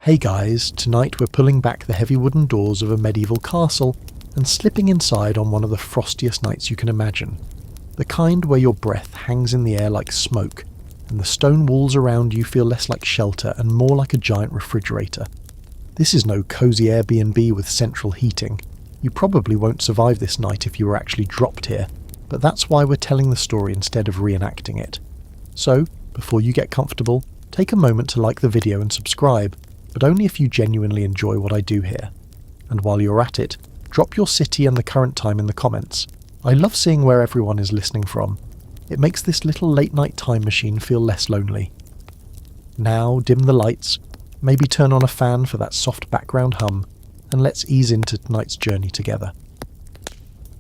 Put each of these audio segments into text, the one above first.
Hey guys, tonight we're pulling back the heavy wooden doors of a medieval castle and slipping inside on one of the frostiest nights you can imagine. The kind where your breath hangs in the air like smoke, and the stone walls around you feel less like shelter and more like a giant refrigerator. This is no cozy Airbnb with central heating. You probably won't survive this night if you were actually dropped here, but that's why we're telling the story instead of reenacting it. So, before you get comfortable, take a moment to like the video and subscribe, but only if you genuinely enjoy what I do here. And while you're at it, drop your city and the current time in the comments. I love seeing where everyone is listening from. It makes this little late night time machine feel less lonely. Now dim the lights, maybe turn on a fan for that soft background hum, and let's ease into tonight's journey together.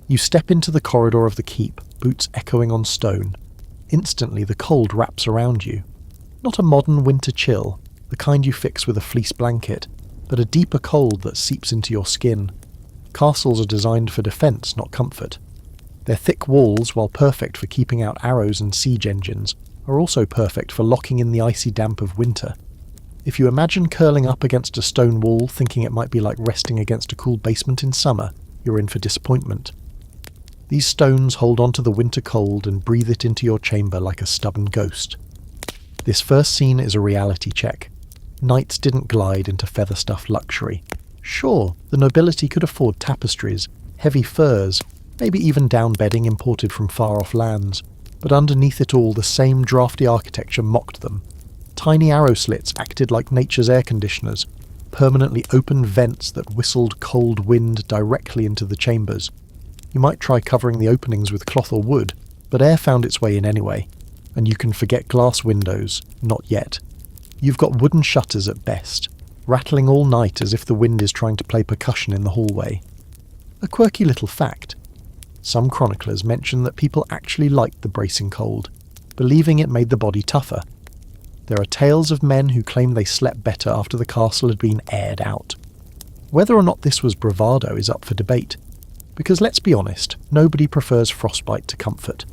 You step into the corridor of the keep, boots echoing on stone. Instantly the cold wraps around you. Not a modern winter chill, the kind you fix with a fleece blanket, but a deeper cold that seeps into your skin. Castles are designed for defence, not comfort. Their thick walls, while perfect for keeping out arrows and siege engines, are also perfect for locking in the icy damp of winter. If you imagine curling up against a stone wall thinking it might be like resting against a cool basement in summer, you're in for disappointment. These stones hold onto the winter cold and breathe it into your chamber like a stubborn ghost. This first scene is a reality check. Knights didn't glide into feather-stuffed luxury. Sure, the nobility could afford tapestries, heavy furs, maybe even down bedding imported from far-off lands, but underneath it all the same drafty architecture mocked them. Tiny arrow slits acted like nature's air conditioners, permanently open vents that whistled cold wind directly into the chambers. You might try covering the openings with cloth or wood, but air found its way in anyway, and you can forget glass windows, not yet. You've got wooden shutters at best, rattling all night as if the wind is trying to play percussion in the hallway. A quirky little fact. Some chroniclers mention that people actually liked the bracing cold, believing it made the body tougher. There are tales of men who claim they slept better after the castle had been aired out. Whether or not this was bravado is up for debate, because let's be honest, nobody prefers frostbite to comfort.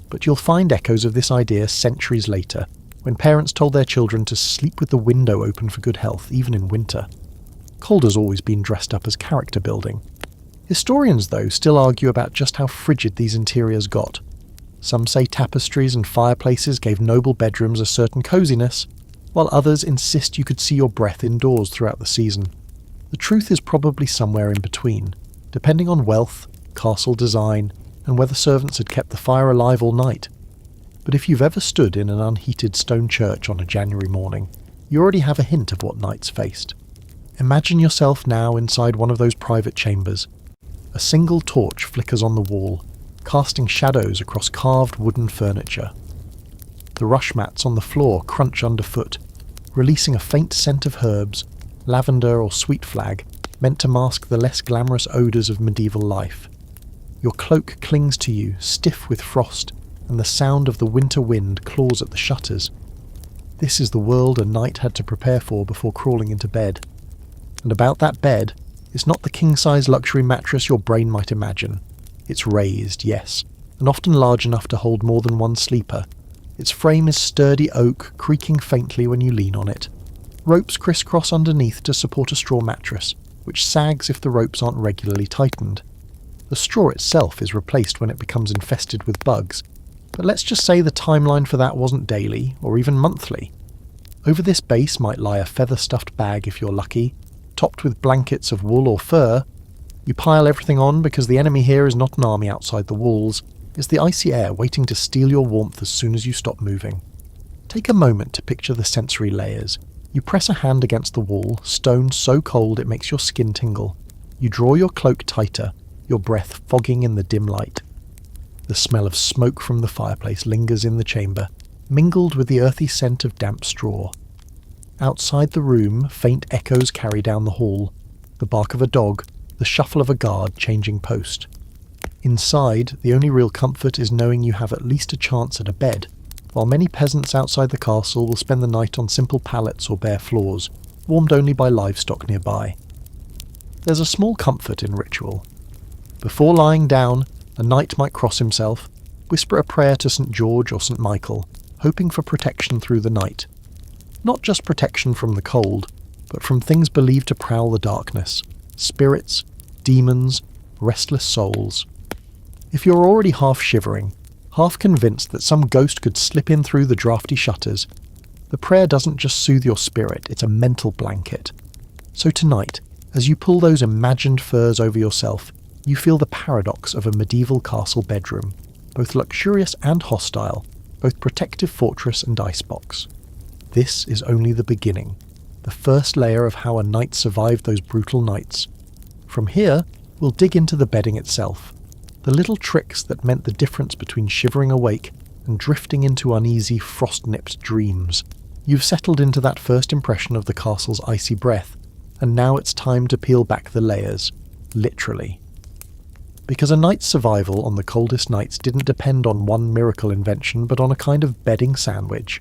But you'll find echoes of this idea centuries later, when parents told their children to sleep with the window open for good health, even in winter. Cold has always been dressed up as character building. Historians, though, still argue about just how frigid these interiors got. Some say tapestries and fireplaces gave noble bedrooms a certain coziness, while others insist you could see your breath indoors throughout the season. The truth is probably somewhere in between, depending on wealth, castle design, and whether servants had kept the fire alive all night. But if you've ever stood in an unheated stone church on a January morning, you already have a hint of what knights faced. Imagine yourself now inside one of those private chambers. A single torch flickers on the wall, casting shadows across carved wooden furniture. The rush mats on the floor crunch underfoot, releasing a faint scent of herbs, lavender or sweet flag, meant to mask the less glamorous odours of medieval life. Your cloak clings to you, stiff with frost, and the sound of the winter wind claws at the shutters. This is the world a knight had to prepare for before crawling into bed. And about that bed, it's not the king-size luxury mattress your brain might imagine. It's raised, yes, and often large enough to hold more than one sleeper. Its frame is sturdy oak, creaking faintly when you lean on it. Ropes crisscross underneath to support a straw mattress, which sags if the ropes aren't regularly tightened. The straw itself is replaced when it becomes infested with bugs, but let's just say the timeline for that wasn't daily, or even monthly. Over this base might lie a feather-stuffed bag if you're lucky, topped with blankets of wool or fur. You pile everything on because the enemy here is not an army outside the walls, it's the icy air waiting to steal your warmth as soon as you stop moving. Take a moment to picture the sensory layers. You press a hand against the wall, stone so cold it makes your skin tingle. You draw your cloak tighter, your breath fogging in the dim light. The smell of smoke from the fireplace lingers in the chamber, mingled with the earthy scent of damp straw. Outside the room, faint echoes carry down the hall, the bark of a dog, the shuffle of a guard changing post. Inside, the only real comfort is knowing you have at least a chance at a bed, while many peasants outside the castle will spend the night on simple pallets or bare floors, warmed only by livestock nearby. There's a small comfort in ritual. Before lying down, a knight might cross himself, whisper a prayer to St. George or St. Michael, hoping for protection through the night. Not just protection from the cold, but from things believed to prowl the darkness: spirits, demons, restless souls. If you're already half shivering, half convinced that some ghost could slip in through the drafty shutters, the prayer doesn't just soothe your spirit, it's a mental blanket. So tonight, as you pull those imagined furs over yourself, you feel the paradox of a medieval castle bedroom, both luxurious and hostile, both protective fortress and icebox. This is only the beginning, the first layer of how a knight survived those brutal nights. From here, we'll dig into the bedding itself, the little tricks that meant the difference between shivering awake and drifting into uneasy, frost-nipped dreams. You've settled into that first impression of the castle's icy breath, and now it's time to peel back the layers, literally. Because a night's survival on the coldest nights didn't depend on one miracle invention, but on a kind of bedding sandwich.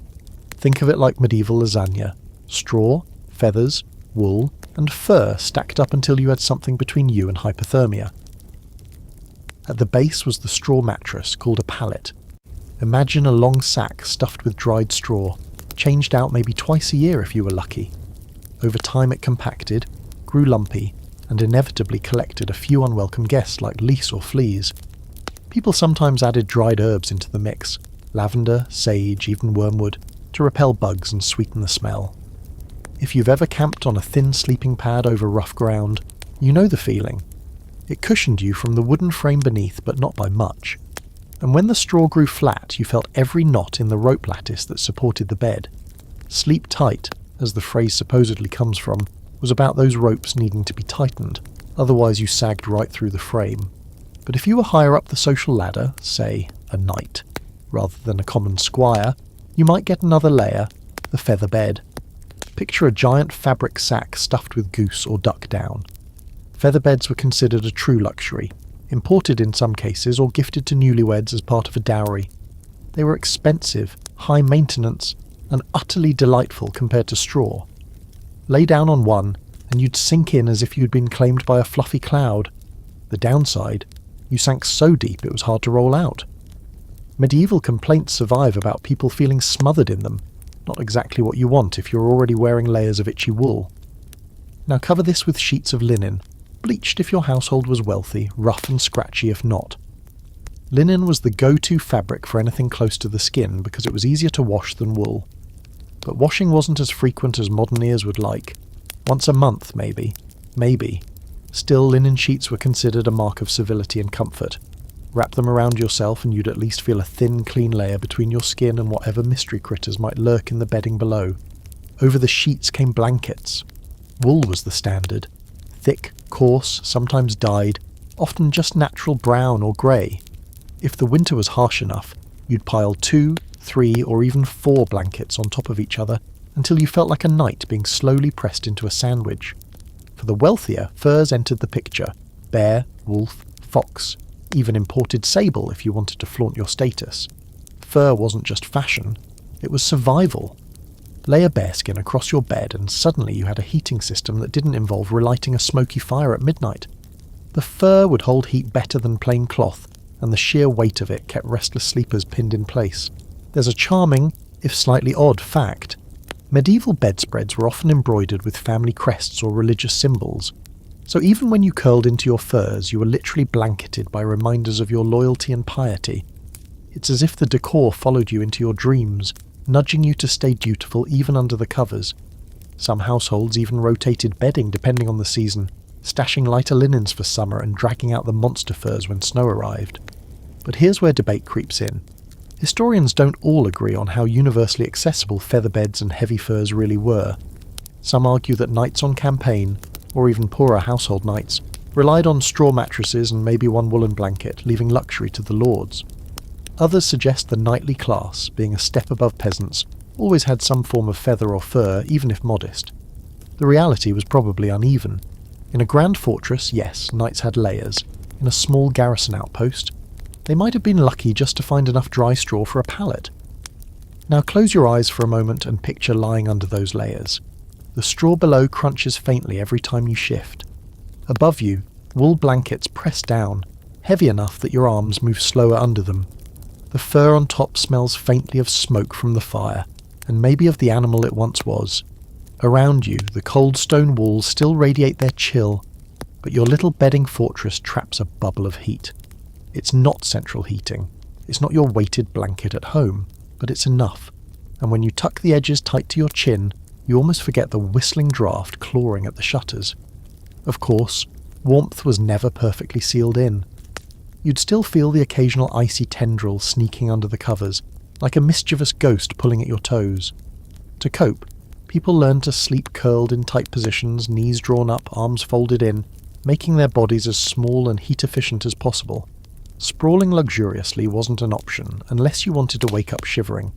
Think of it like medieval lasagna: straw, feathers, wool, and fur stacked up until you had something between you and hypothermia. At the base was the straw mattress, called a pallet. Imagine a long sack stuffed with dried straw, changed out maybe twice a year if you were lucky. Over time it compacted, grew lumpy, and inevitably collected a few unwelcome guests like lice or fleas. People sometimes added dried herbs into the mix: lavender, sage, even wormwood, to repel bugs and sweeten the smell. If you've ever camped on a thin sleeping pad over rough ground, you know the feeling. It cushioned you from the wooden frame beneath, but not by much. And when the straw grew flat, you felt every knot in the rope lattice that supported the bed. Sleep tight, as the phrase supposedly comes from, was about those ropes needing to be tightened, otherwise you sagged right through the frame. But if you were higher up the social ladder, say a knight, rather than a common squire, you might get another layer, the feather bed. Picture a giant fabric sack stuffed with goose or duck down. Feather beds were considered a true luxury, imported in some cases or gifted to newlyweds as part of a dowry. They were expensive, high maintenance, and utterly delightful compared to straw. Lay down on one, and you'd sink in as if you'd been claimed by a fluffy cloud. The downside, you sank so deep it was hard to roll out. Medieval complaints survive about people feeling smothered in them, not exactly what you want if you're already wearing layers of itchy wool. Now cover this with sheets of linen, bleached if your household was wealthy, rough and scratchy if not. Linen was the go-to fabric for anything close to the skin because it was easier to wash than wool. But washing wasn't as frequent as modern ears would like. Once a month, maybe. Maybe. Still, linen sheets were considered a mark of civility and comfort. Wrap them around yourself and you'd at least feel a thin, clean layer between your skin and whatever mystery critters might lurk in the bedding below. Over the sheets came blankets. Wool was the standard. Thick, coarse, sometimes dyed, often just natural brown or grey. If the winter was harsh enough, you'd pile 2, 3, or even 4 blankets on top of each other until you felt like a knight being slowly pressed into a sandwich. For the wealthier, furs entered the picture: bear, wolf, fox, even imported sable if you wanted to flaunt your status. Fur wasn't just fashion, it was survival. Lay a bearskin across your bed and suddenly you had a heating system that didn't involve relighting a smoky fire at midnight. The fur would hold heat better than plain cloth, and the sheer weight of it kept restless sleepers pinned in place. There's a charming, if slightly odd, fact. Medieval bedspreads were often embroidered with family crests or religious symbols. So even when you curled into your furs, you were literally blanketed by reminders of your loyalty and piety. It's as if the decor followed you into your dreams, nudging you to stay dutiful even under the covers. Some households even rotated bedding depending on the season, stashing lighter linens for summer and dragging out the monster furs when snow arrived. But here's where debate creeps in. Historians don't all agree on how universally accessible feather beds and heavy furs really were. Some argue that knights on campaign, or even poorer household knights, relied on straw mattresses and maybe one woolen blanket, leaving luxury to the lords. Others suggest the knightly class, being a step above peasants, always had some form of feather or fur, even if modest. The reality was probably uneven. In a grand fortress, yes, knights had layers. In a small garrison outpost, they might have been lucky just to find enough dry straw for a pallet. Now close your eyes for a moment and picture lying under those layers. The straw below crunches faintly every time you shift. Above you, wool blankets press down, heavy enough that your arms move slower under them. The fur on top smells faintly of smoke from the fire, and maybe of the animal it once was. Around you, the cold stone walls still radiate their chill, but your little bedding fortress traps a bubble of heat. It's not central heating. It's not your weighted blanket at home, but it's enough. And when you tuck the edges tight to your chin, you almost forget the whistling draft clawing at the shutters. Of course, warmth was never perfectly sealed in. You'd still feel the occasional icy tendril sneaking under the covers, like a mischievous ghost pulling at your toes. To cope, people learned to sleep curled in tight positions, knees drawn up, arms folded in, making their bodies as small and heat-efficient as possible. Sprawling luxuriously wasn't an option unless you wanted to wake up shivering.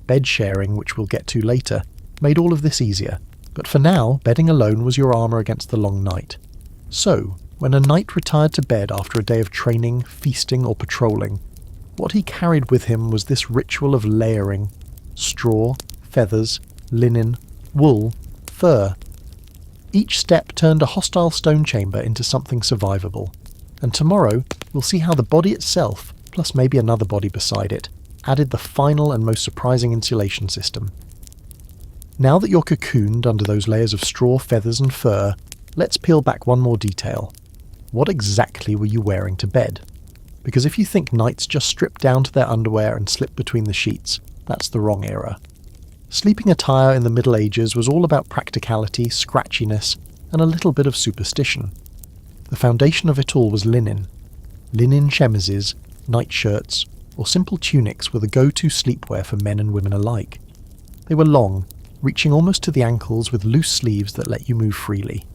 Bed sharing, which we'll get to later, made all of this easier, but for now, bedding alone was your armour against the long night. So, when a knight retired to bed after a day of training, feasting or patrolling, what he carried with him was this ritual of layering: straw, feathers, linen, wool, fur. Each step turned a hostile stone chamber into something survivable, and tomorrow we'll see how the body itself, plus maybe another body beside it, added the final and most surprising insulation system. Now that you're cocooned under those layers of straw, feathers and fur, let's peel back one more detail. What exactly were you wearing to bed? Because if you think knights just stripped down to their underwear and slipped between the sheets, that's the wrong era. Sleeping attire in the Middle Ages was all about practicality, scratchiness, and a little bit of superstition. The foundation of it all was linen. Linen chemises, nightshirts, or simple tunics were the go-to sleepwear for men and women alike. They were long, reaching almost to the ankles with loose sleeves that let you move freely.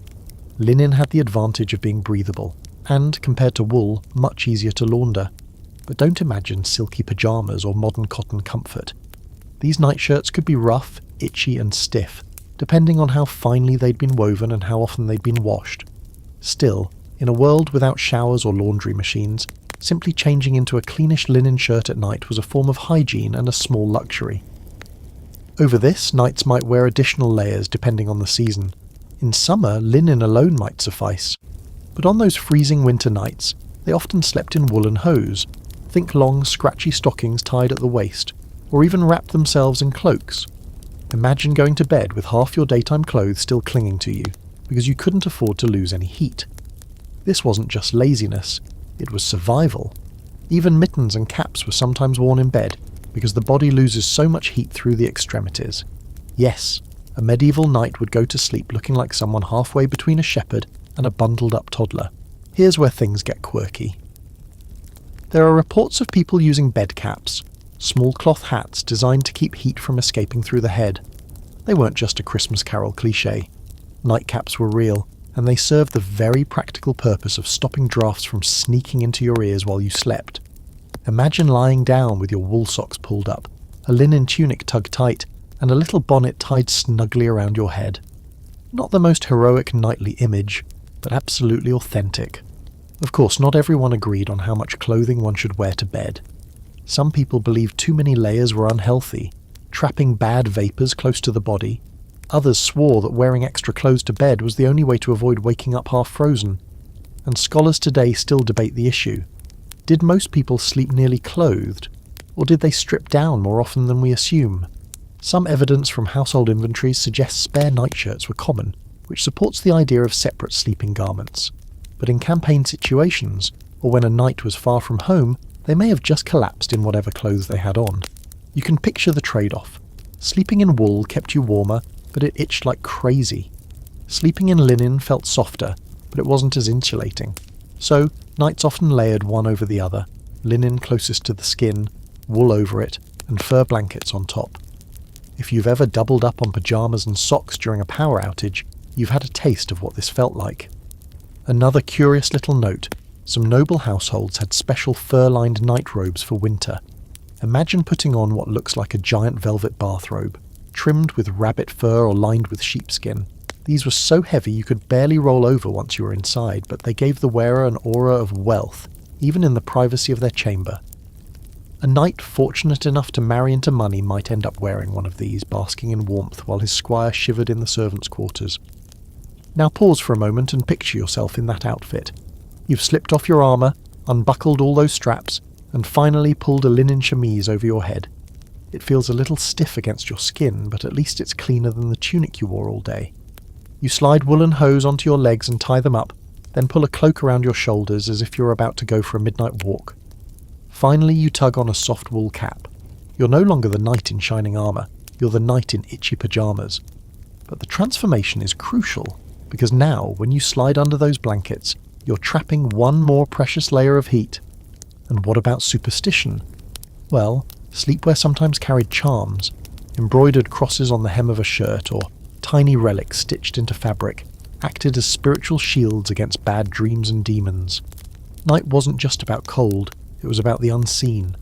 Linen had the advantage of being breathable, and, compared to wool, much easier to launder. But don't imagine silky pyjamas or modern cotton comfort. These nightshirts could be rough, itchy and stiff, depending on how finely they'd been woven and how often they'd been washed. Still, in a world without showers or laundry machines, simply changing into a cleanish linen shirt at night was a form of hygiene and a small luxury. Over this, knights might wear additional layers depending on the season. In summer, linen alone might suffice. But on those freezing winter nights, they often slept in woolen hose. Think long, scratchy stockings tied at the waist, or even wrapped themselves in cloaks. Imagine going to bed with half your daytime clothes still clinging to you, because you couldn't afford to lose any heat. This wasn't just laziness, it was survival. Even mittens and caps were sometimes worn in bed, because the body loses so much heat through the extremities. Yes, a medieval knight would go to sleep looking like someone halfway between a shepherd and a bundled-up toddler. Here's where things get quirky. There are reports of people using bed caps, small cloth hats designed to keep heat from escaping through the head. They weren't just a Christmas Carol cliché. Nightcaps were real, and they served the very practical purpose of stopping drafts from sneaking into your ears while you slept. Imagine lying down with your wool socks pulled up, a linen tunic tugged tight, and a little bonnet tied snugly around your head. Not the most heroic knightly image, but absolutely authentic. Of course, not everyone agreed on how much clothing one should wear to bed. Some people believed too many layers were unhealthy, trapping bad vapours close to the body. Others swore that wearing extra clothes to bed was the only way to avoid waking up half frozen. And scholars today still debate the issue. Did most people sleep nearly clothed, or did they strip down more often than we assume? Some evidence from household inventories suggests spare nightshirts were common, which supports the idea of separate sleeping garments. But in campaign situations, or when a knight was far from home, they may have just collapsed in whatever clothes they had on. You can picture the trade-off. Sleeping in wool kept you warmer, but it itched like crazy. Sleeping in linen felt softer, but it wasn't as insulating. So, knights often layered one over the other, linen closest to the skin, wool over it, and fur blankets on top. If you've ever doubled up on pyjamas and socks during a power outage, you've had a taste of what this felt like. Another curious little note: some noble households had special fur-lined night robes for winter. Imagine putting on what looks like a giant velvet bathrobe, trimmed with rabbit fur or lined with sheepskin. These were so heavy you could barely roll over once you were inside, but they gave the wearer an aura of wealth, even in the privacy of their chamber. A knight fortunate enough to marry into money might end up wearing one of these, basking in warmth while his squire shivered in the servants' quarters. Now pause for a moment and picture yourself in that outfit. You've slipped off your armour, unbuckled all those straps, and finally pulled a linen chemise over your head. It feels a little stiff against your skin, but at least it's cleaner than the tunic you wore all day. You slide woolen hose onto your legs and tie them up, then pull a cloak around your shoulders as if you're about to go for a midnight walk. Finally, you tug on a soft wool cap. You're no longer the knight in shining armour, you're the knight in itchy pyjamas. But the transformation is crucial, because now, when you slide under those blankets, you're trapping one more precious layer of heat. And what about superstition? Well, sleepwear sometimes carried charms, embroidered crosses on the hem of a shirt, or tiny relics stitched into fabric, acted as spiritual shields against bad dreams and demons. Night wasn't just about cold, it was about the unseen.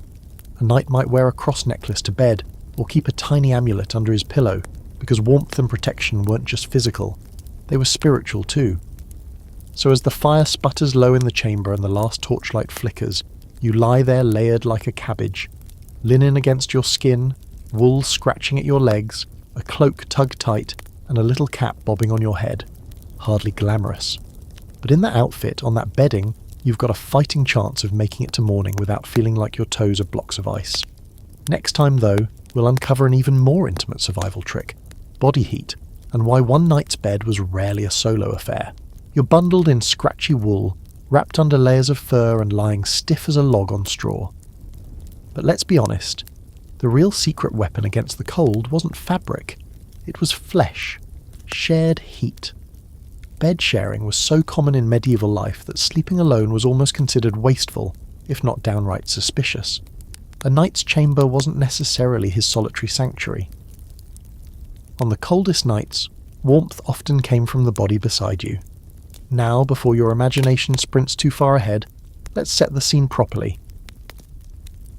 A knight might wear a cross necklace to bed, or keep a tiny amulet under his pillow, because warmth and protection weren't just physical, they were spiritual too. So as the fire sputters low in the chamber and the last torchlight flickers, you lie there layered like a cabbage, linen against your skin, wool scratching at your legs, a cloak tugged tight, and a little cap bobbing on your head. Hardly glamorous. But in that outfit, on that bedding, you've got a fighting chance of making it to morning without feeling like your toes are blocks of ice. Next time, though, we'll uncover an even more intimate survival trick, body heat, and why one night's bed was rarely a solo affair. You're bundled in scratchy wool, wrapped under layers of fur and lying stiff as a log on straw. But let's be honest, the real secret weapon against the cold wasn't fabric, it was flesh, shared heat. Bed sharing was so common in medieval life that sleeping alone was almost considered wasteful, if not downright suspicious. A knight's chamber wasn't necessarily his solitary sanctuary. On the coldest nights, warmth often came from the body beside you. Now, before your imagination sprints too far ahead, let's set the scene properly.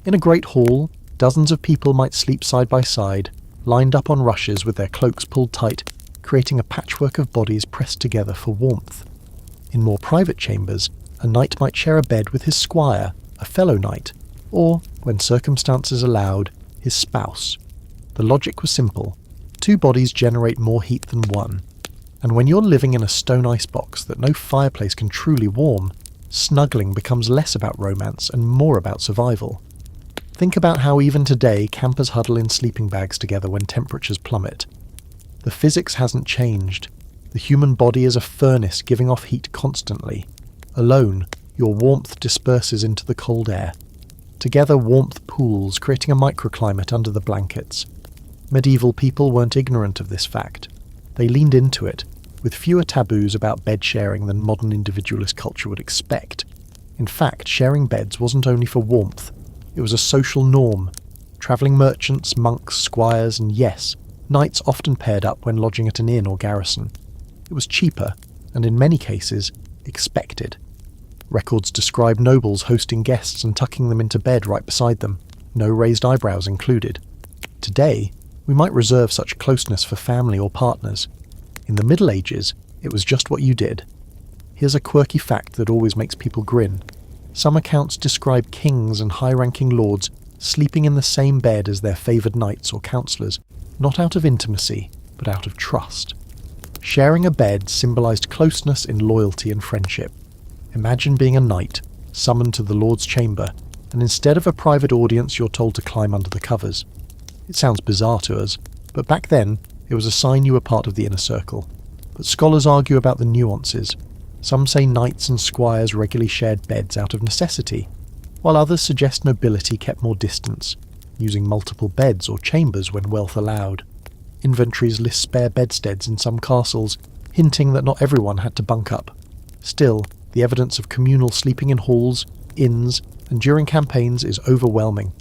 In a great hall, dozens of people might sleep side by side, lined up on rushes with their cloaks pulled tight, creating a patchwork of bodies pressed together for warmth. In more private chambers, a knight might share a bed with his squire, a fellow knight, or, when circumstances allowed, his spouse. The logic was simple. Two bodies generate more heat than one. And when you're living in a stone icebox that no fireplace can truly warm, snuggling becomes less about romance and more about survival. Think about how even today campers huddle in sleeping bags together when temperatures plummet. The physics hasn't changed. The human body is a furnace giving off heat constantly. Alone, your warmth disperses into the cold air. Together, warmth pools, creating a microclimate under the blankets. Medieval people weren't ignorant of this fact. They leaned into it, with fewer taboos about bed sharing than modern individualist culture would expect. In fact, sharing beds wasn't only for warmth, it was a social norm. Travelling merchants, monks, squires, and yes, knights often paired up when lodging at an inn or garrison. It was cheaper, and in many cases, expected. Records describe nobles hosting guests and tucking them into bed right beside them, no raised eyebrows included. Today, we might reserve such closeness for family or partners. In the Middle Ages, it was just what you did. Here's a quirky fact that always makes people grin. Some accounts describe kings and high-ranking lords sleeping in the same bed as their favoured knights or counsellors, not out of intimacy, but out of trust. Sharing a bed symbolised closeness in loyalty and friendship. Imagine being a knight, summoned to the Lord's chamber, and instead of a private audience you're told to climb under the covers. It sounds bizarre to us, but back then, it was a sign you were part of the inner circle. But scholars argue about the nuances. Some say knights and squires regularly shared beds out of necessity, while others suggest nobility kept more distance, using multiple beds or chambers when wealth allowed. Inventories list spare bedsteads in some castles, hinting that not everyone had to bunk up. Still, the evidence of communal sleeping in halls, inns, and during campaigns is overwhelming.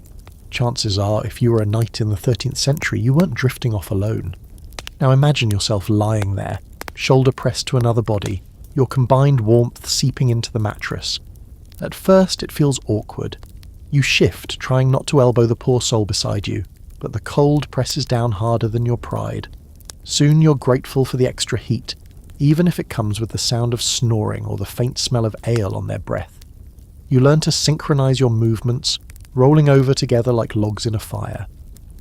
Chances are, if you were a knight in the 13th century, you weren't drifting off alone. Now imagine yourself lying there, shoulder pressed to another body, your combined warmth seeping into the mattress. At first it feels awkward. You shift, trying not to elbow the poor soul beside you, but the cold presses down harder than your pride. Soon you're grateful for the extra heat, even if it comes with the sound of snoring or the faint smell of ale on their breath. You learn to synchronize your movements, rolling over together like logs in a fire.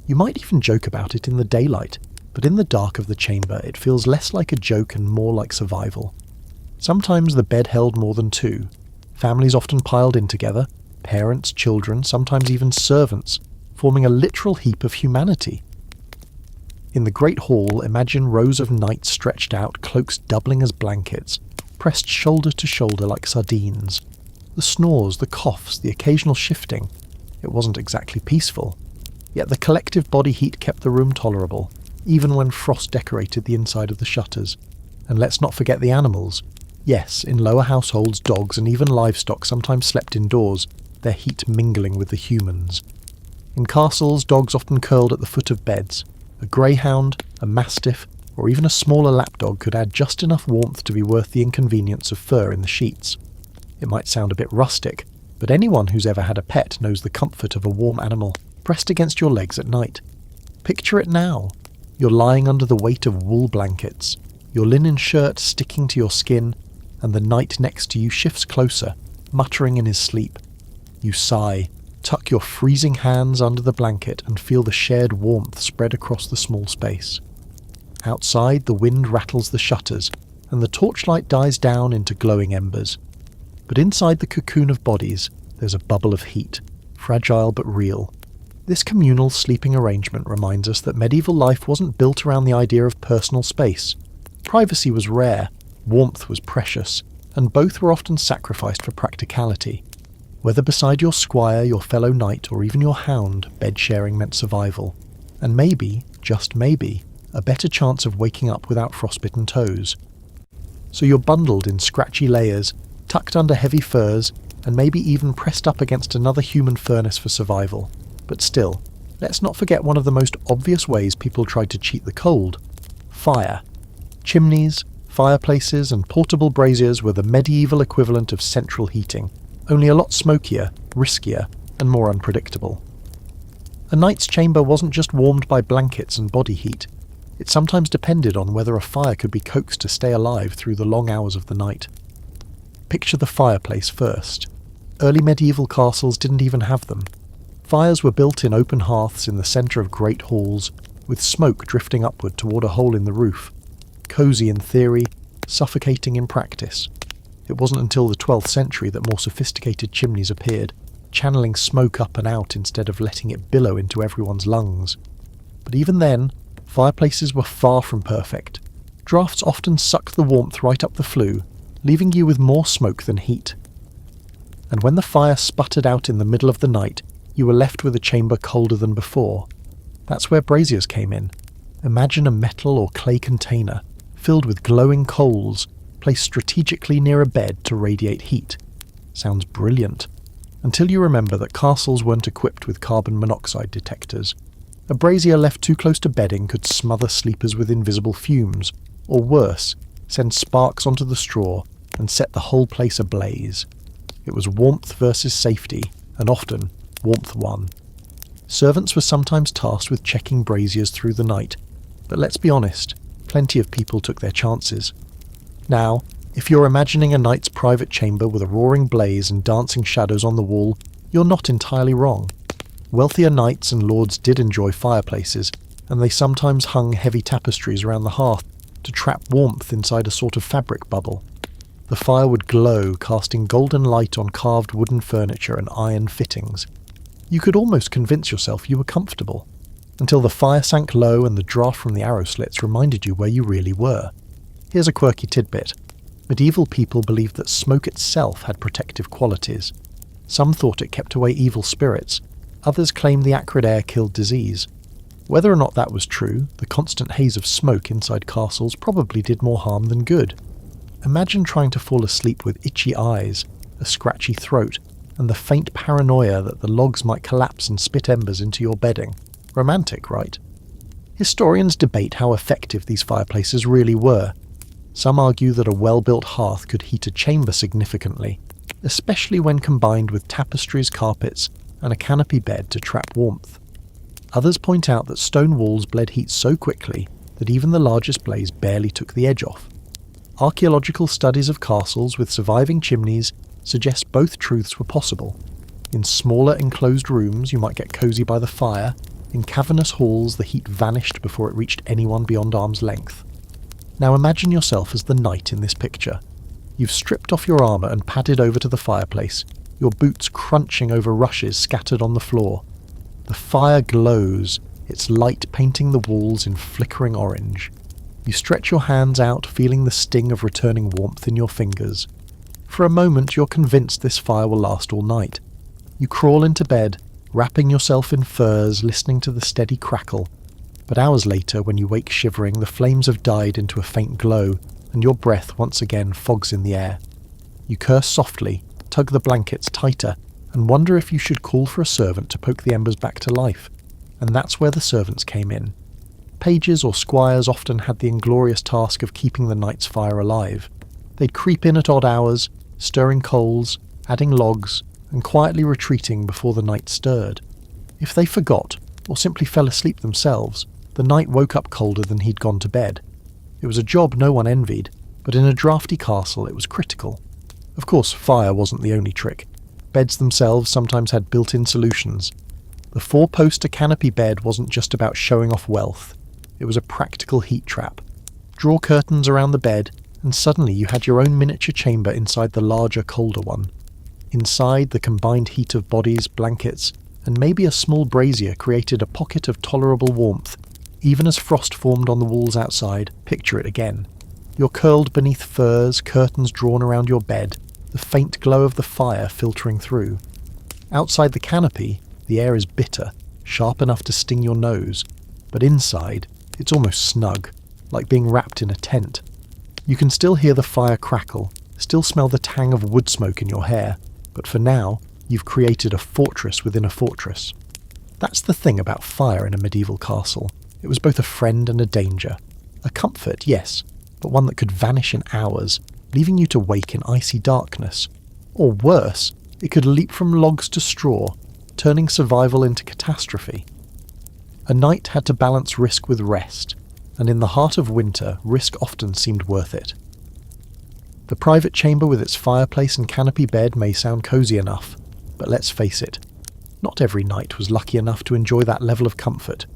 You might even joke about it in the daylight, but in the dark of the chamber it feels less like a joke and more like survival. Sometimes the bed held more than two. Families often piled in together, parents, children, sometimes even servants, forming a literal heap of humanity. In the great hall, imagine rows of knights stretched out, cloaks doubling as blankets, pressed shoulder to shoulder like sardines. The snores, the coughs, the occasional shifting. It wasn't exactly peaceful. Yet the collective body heat kept the room tolerable, even when frost decorated the inside of the shutters. And let's not forget the animals. Yes, in lower households, dogs and even livestock sometimes slept indoors, their heat mingling with the humans. In castles, dogs often curled at the foot of beds. A greyhound, a mastiff, or even a smaller lapdog could add just enough warmth to be worth the inconvenience of fur in the sheets. It might sound a bit rustic, but anyone who's ever had a pet knows the comfort of a warm animal pressed against your legs at night. Picture it now. You're lying under the weight of wool blankets, your linen shirt sticking to your skin, and the knight next to you shifts closer, muttering in his sleep. You sigh, tuck your freezing hands under the blanket and feel the shared warmth spread across the small space. Outside, the wind rattles the shutters, and the torchlight dies down into glowing embers. But inside the cocoon of bodies, there's a bubble of heat, fragile but real. This communal sleeping arrangement reminds us that medieval life wasn't built around the idea of personal space. Privacy was rare, warmth was precious, and both were often sacrificed for practicality. Whether beside your squire, your fellow knight, or even your hound, bed-sharing meant survival. And maybe, just maybe, a better chance of waking up without frostbitten toes. So you're bundled in scratchy layers, tucked under heavy furs, and maybe even pressed up against another human furnace for survival. But still, let's not forget one of the most obvious ways people tried to cheat the cold: fire. Chimneys, fireplaces, and portable braziers were the medieval equivalent of central heating, only a lot smokier, riskier, and more unpredictable. A knight's chamber wasn't just warmed by blankets and body heat. It sometimes depended on whether a fire could be coaxed to stay alive through the long hours of the night. Picture the fireplace first. Early medieval castles didn't even have them. Fires were built in open hearths in the centre of great halls, with smoke drifting upward toward a hole in the roof. Cosy in theory, suffocating in practice. It wasn't until the 12th century that more sophisticated chimneys appeared, channeling smoke up and out instead of letting it billow into everyone's lungs. But even then, fireplaces were far from perfect. Drafts often sucked the warmth right up the flue, leaving you with more smoke than heat. And when the fire sputtered out in the middle of the night, you were left with a chamber colder than before. That's where braziers came in. Imagine a metal or clay container, filled with glowing coals, placed strategically near a bed to radiate heat. Sounds brilliant. Until you remember that castles weren't equipped with carbon monoxide detectors. A brazier left too close to bedding could smother sleepers with invisible fumes, or worse, send sparks onto the straw and set the whole place ablaze. It was warmth versus safety, and often warmth won. Servants were sometimes tasked with checking braziers through the night, but let's be honest, plenty of people took their chances. Now, if you're imagining a knight's private chamber with a roaring blaze and dancing shadows on the wall, you're not entirely wrong. Wealthier knights and lords did enjoy fireplaces, and they sometimes hung heavy tapestries around the hearth to trap warmth inside a sort of fabric bubble. The fire would glow, casting golden light on carved wooden furniture and iron fittings. You could almost convince yourself you were comfortable, until the fire sank low and the draft from the arrow slits reminded you where you really were. Here's a quirky tidbit. Medieval people believed that smoke itself had protective qualities. Some thought it kept away evil spirits. Others claimed the acrid air killed disease. Whether or not that was true, the constant haze of smoke inside castles probably did more harm than good. Imagine trying to fall asleep with itchy eyes, a scratchy throat, and the faint paranoia that the logs might collapse and spit embers into your bedding. Romantic, right? Historians debate how effective these fireplaces really were. Some argue that a well-built hearth could heat a chamber significantly, especially when combined with tapestries, carpets, and a canopy bed to trap warmth. Others point out that stone walls bled heat so quickly that even the largest blaze barely took the edge off. Archaeological studies of castles with surviving chimneys suggest both truths were possible. In smaller enclosed rooms you might get cosy by the fire, in cavernous halls the heat vanished before it reached anyone beyond arm's length. Now imagine yourself as the knight in this picture. You've stripped off your armour and padded over to the fireplace, your boots crunching over rushes scattered on the floor. The fire glows, its light painting the walls in flickering orange. You stretch your hands out, feeling the sting of returning warmth in your fingers. For a moment you're convinced this fire will last all night. You crawl into bed, wrapping yourself in furs, listening to the steady crackle. But hours later, when you wake shivering, the flames have died into a faint glow, and your breath once again fogs in the air. You curse softly, tug the blankets tighter, and wonder if you should call for a servant to poke the embers back to life. And that's where the servants came in. Pages or squires often had the inglorious task of keeping the night's fire alive. They'd creep in at odd hours, stirring coals, adding logs, and quietly retreating before the night stirred. If they forgot, or simply fell asleep themselves, the night woke up colder than he'd gone to bed. It was a job no one envied, but in a drafty castle it was critical. Of course, fire wasn't the only trick. Beds themselves sometimes had built-in solutions. The 4-poster canopy bed wasn't just about showing off wealth. It was a practical heat trap. Draw curtains around the bed, and suddenly you had your own miniature chamber inside the larger, colder one. Inside, the combined heat of bodies, blankets, and maybe a small brazier created a pocket of tolerable warmth. Even as frost formed on the walls outside, picture it again. You're curled beneath furs, curtains drawn around your bed, the faint glow of the fire filtering through. Outside the canopy, the air is bitter, sharp enough to sting your nose, but inside, it's almost snug, like being wrapped in a tent. You can still hear the fire crackle, still smell the tang of wood smoke in your hair, but for now, you've created a fortress within a fortress. That's the thing about fire in a medieval castle. It was both a friend and a danger. A comfort, yes, but one that could vanish in hours, leaving you to wake in icy darkness. Or worse, it could leap from logs to straw, turning survival into catastrophe. A knight had to balance risk with rest, and in the heart of winter, risk often seemed worth it. The private chamber with its fireplace and canopy bed may sound cosy enough, but let's face it, not every knight was lucky enough to enjoy that level of comfort.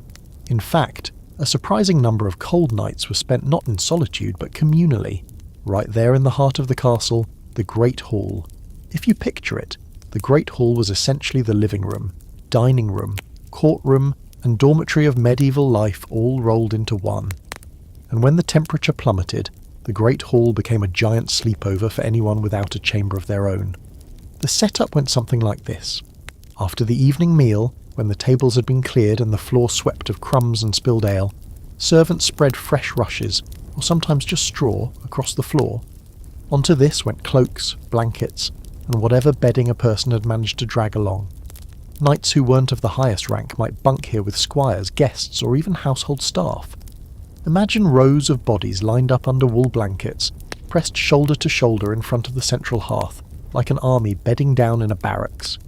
In fact, a surprising number of cold nights were spent not in solitude but communally, right there in the heart of the castle, the Great Hall. If you picture it, the Great Hall was essentially the living room, dining room, courtroom, and dormitory of medieval life all rolled into one. And when the temperature plummeted, the Great Hall became a giant sleepover for anyone without a chamber of their own. The setup went something like this. After the evening meal, when the tables had been cleared and the floor swept of crumbs and spilled ale, servants spread fresh rushes, or sometimes just straw, across the floor. Onto this went cloaks, blankets, and whatever bedding a person had managed to drag along. Knights who weren't of the highest rank might bunk here with squires, guests, or even household staff. Imagine rows of bodies lined up under wool blankets, pressed shoulder to shoulder in front of the central hearth, like an army bedding down in a barracks.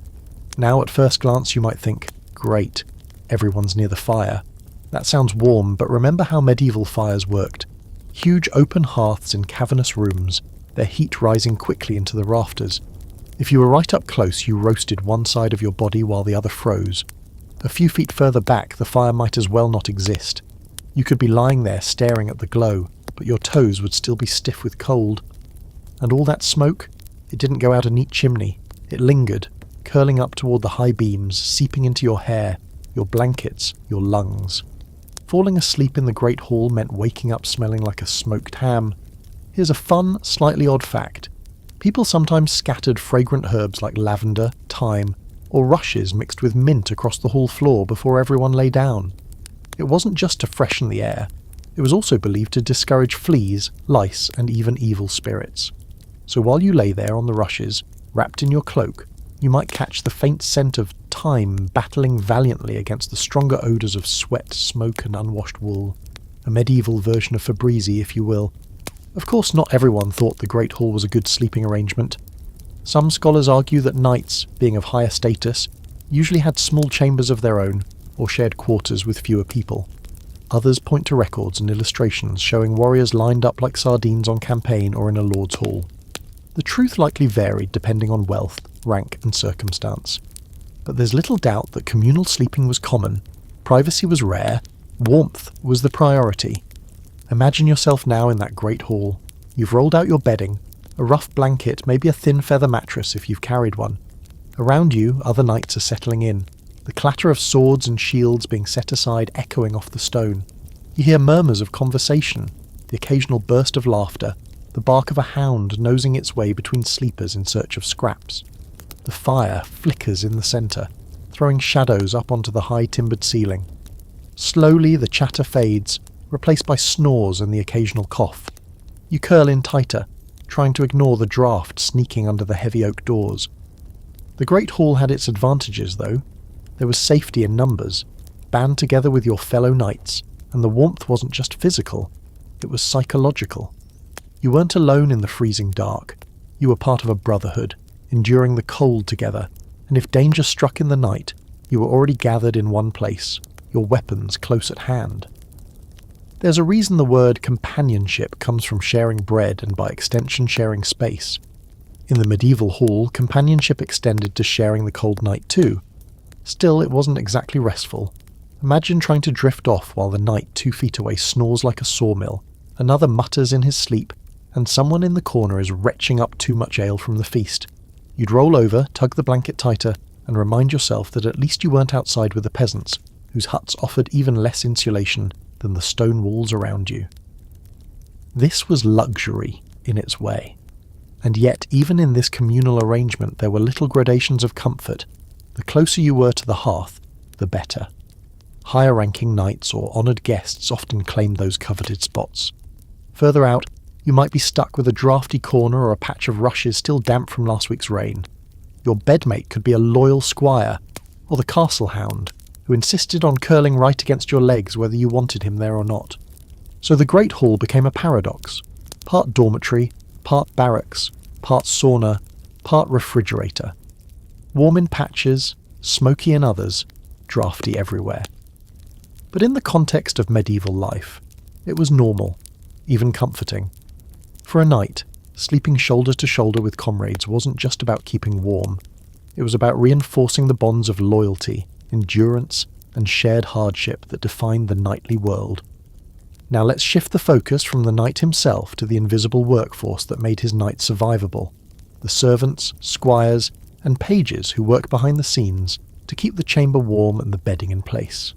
Now at first glance you might think, great, everyone's near the fire. That sounds warm, but remember how medieval fires worked. Huge open hearths in cavernous rooms, their heat rising quickly into the rafters. If you were right up close, you roasted one side of your body while the other froze. A few feet further back, the fire might as well not exist. You could be lying there staring at the glow, but your toes would still be stiff with cold. And all that smoke? It didn't go out a neat chimney. It lingered, curling up toward the high beams, seeping into your hair, your blankets, your lungs. Falling asleep in the Great Hall meant waking up smelling like a smoked ham. Here's a fun, slightly odd fact. People sometimes scattered fragrant herbs like lavender, thyme, or rushes mixed with mint across the hall floor before everyone lay down. It wasn't just to freshen the air, it was also believed to discourage fleas, lice, and even evil spirits. So while you lay there on the rushes, wrapped in your cloak, you might catch the faint scent of thyme battling valiantly against the stronger odours of sweat, smoke, and unwashed wool. A medieval version of Febreze, if you will. Of course, not everyone thought the Great Hall was a good sleeping arrangement. Some scholars argue that knights, being of higher status, usually had small chambers of their own, or shared quarters with fewer people. Others point to records and illustrations showing warriors lined up like sardines on campaign or in a lord's hall. The truth likely varied depending on wealth, rank, and circumstance. But there's little doubt that communal sleeping was common, privacy was rare, warmth was the priority. Imagine yourself now in that great hall. You've rolled out your bedding, a rough blanket, maybe a thin feather mattress if you've carried one. Around you, other knights are settling in. the clatter of swords and shields being set aside echoing off the stone. You hear murmurs of conversation, the occasional burst of laughter, the bark of a hound nosing its way between sleepers in search of scraps. The fire flickers in the centre, throwing shadows up onto the high timbered ceiling. Slowly the chatter fades, replaced by snores and the occasional cough. You curl in tighter, trying to ignore the draught sneaking under the heavy oak doors. The Great Hall had its advantages, though. There was safety in numbers, band together with your fellow knights, and the warmth wasn't just physical, it was psychological. You weren't alone in the freezing dark. You were part of a brotherhood, enduring the cold together, and if danger struck in the night, you were already gathered in one place, your weapons close at hand. There's a reason the word companionship comes from sharing bread and by extension sharing space. In the medieval hall, companionship extended to sharing the cold night too. Still, it wasn't exactly restful. Imagine trying to drift off while the knight 2 feet away snores like a sawmill, another mutters in his sleep, and someone in the corner is retching up too much ale from the feast. You'd roll over, tug the blanket tighter, and remind yourself that at least you weren't outside with the peasants, whose huts offered even less insulation than the stone walls around you. This was luxury in its way. And yet, even in this communal arrangement, there were little gradations of comfort. The closer you were to the hearth, the better. Higher-ranking knights or honoured guests often claimed those coveted spots. Further out, you might be stuck with a drafty corner or a patch of rushes still damp from last week's rain. Your bedmate could be a loyal squire, or the castle hound, who insisted on curling right against your legs whether you wanted him there or not. So the Great Hall became a paradox. Part dormitory, part barracks, part sauna, part refrigerator. Warm in patches, smoky in others, drafty everywhere. But in the context of medieval life, it was normal, even comforting. For a night, sleeping shoulder to shoulder with comrades wasn't just about keeping warm. It was about reinforcing the bonds of loyalty, endurance, and shared hardship that defined the knightly world. Now let's shift the focus from the knight himself to the invisible workforce that made his knight survivable. The servants, squires, and pages who work behind the scenes to keep the chamber warm and the bedding in place.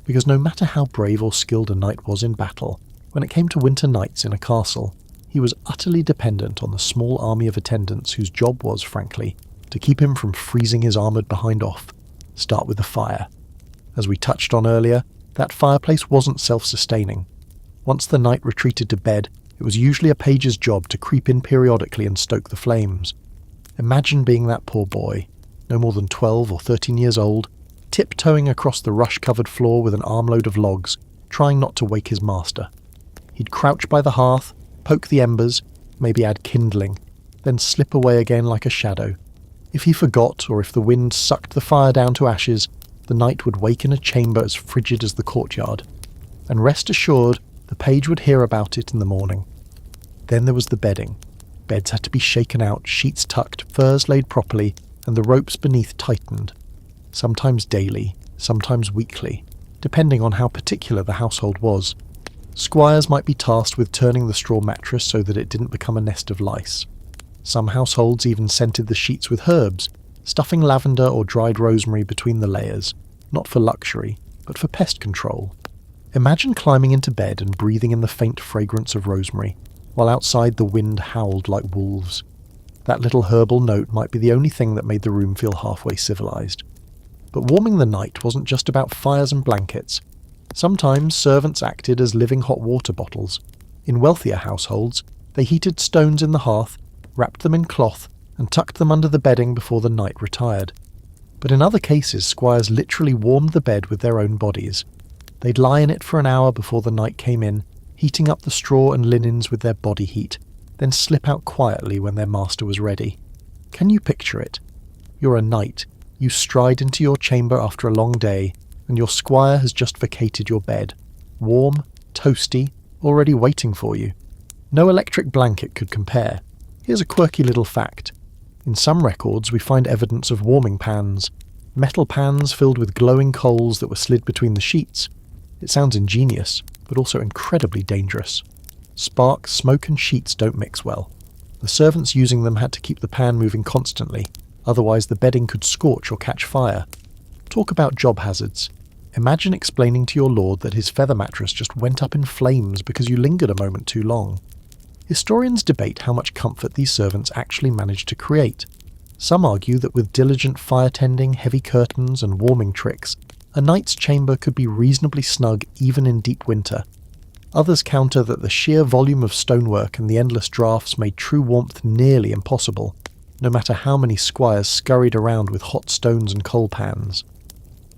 Because no matter how brave or skilled a knight was in battle, when it came to winter nights in a castle, he was utterly dependent on the small army of attendants whose job was, frankly, to keep him from freezing his armoured behind off. Start with the fire. As we touched on earlier, that fireplace wasn't self-sustaining. Once the knight retreated to bed, it was usually a page's job to creep in periodically and stoke the flames. Imagine being that poor boy, no more than 12 or 13 years old, tiptoeing across the rush-covered floor with an armload of logs, trying not to wake his master. He'd crouch by the hearth, poke the embers, maybe add kindling, then slip away again like a shadow. If he forgot, or if the wind sucked the fire down to ashes, the knight would wake in a chamber as frigid as the courtyard. And rest assured, the page would hear about it in the morning. Then there was the bedding. Beds had to be shaken out, sheets tucked, furs laid properly, and the ropes beneath tightened. Sometimes daily, sometimes weekly, depending on how particular the household was. Squires might be tasked with turning the straw mattress so that it didn't become a nest of lice. Some households even scented the sheets with herbs, stuffing lavender or dried rosemary between the layers, not for luxury, but for pest control. Imagine climbing into bed and breathing in the faint fragrance of rosemary, while outside the wind howled like wolves. That little herbal note might be the only thing that made the room feel halfway civilized. But warming the night wasn't just about fires and blankets. Sometimes servants acted as living hot water bottles. In wealthier households, they heated stones in the hearth, wrapped them in cloth, and tucked them under the bedding before the night retired. But in other cases, squires literally warmed the bed with their own bodies. They'd lie in it for an hour before the night came in, heating up the straw and linens with their body heat, then slip out quietly when their master was ready. Can you picture it? You're a knight. You stride into your chamber after a long day, and your squire has just vacated your bed. Warm, toasty, already waiting for you. No electric blanket could compare. Here's a quirky little fact. In some records we find evidence of warming pans. Metal pans filled with glowing coals that were slid between the sheets. It sounds ingenious, but also incredibly dangerous. Spark, smoke and sheets don't mix well. The servants using them had to keep the pan moving constantly, otherwise the bedding could scorch or catch fire. Talk about job hazards. Imagine explaining to your lord that his feather mattress just went up in flames because you lingered a moment too long. Historians debate how much comfort these servants actually managed to create. Some argue that with diligent fire tending, heavy curtains, and warming tricks, a knight's chamber could be reasonably snug even in deep winter. Others counter that the sheer volume of stonework and the endless drafts made true warmth nearly impossible, no matter how many squires scurried around with hot stones and coal pans.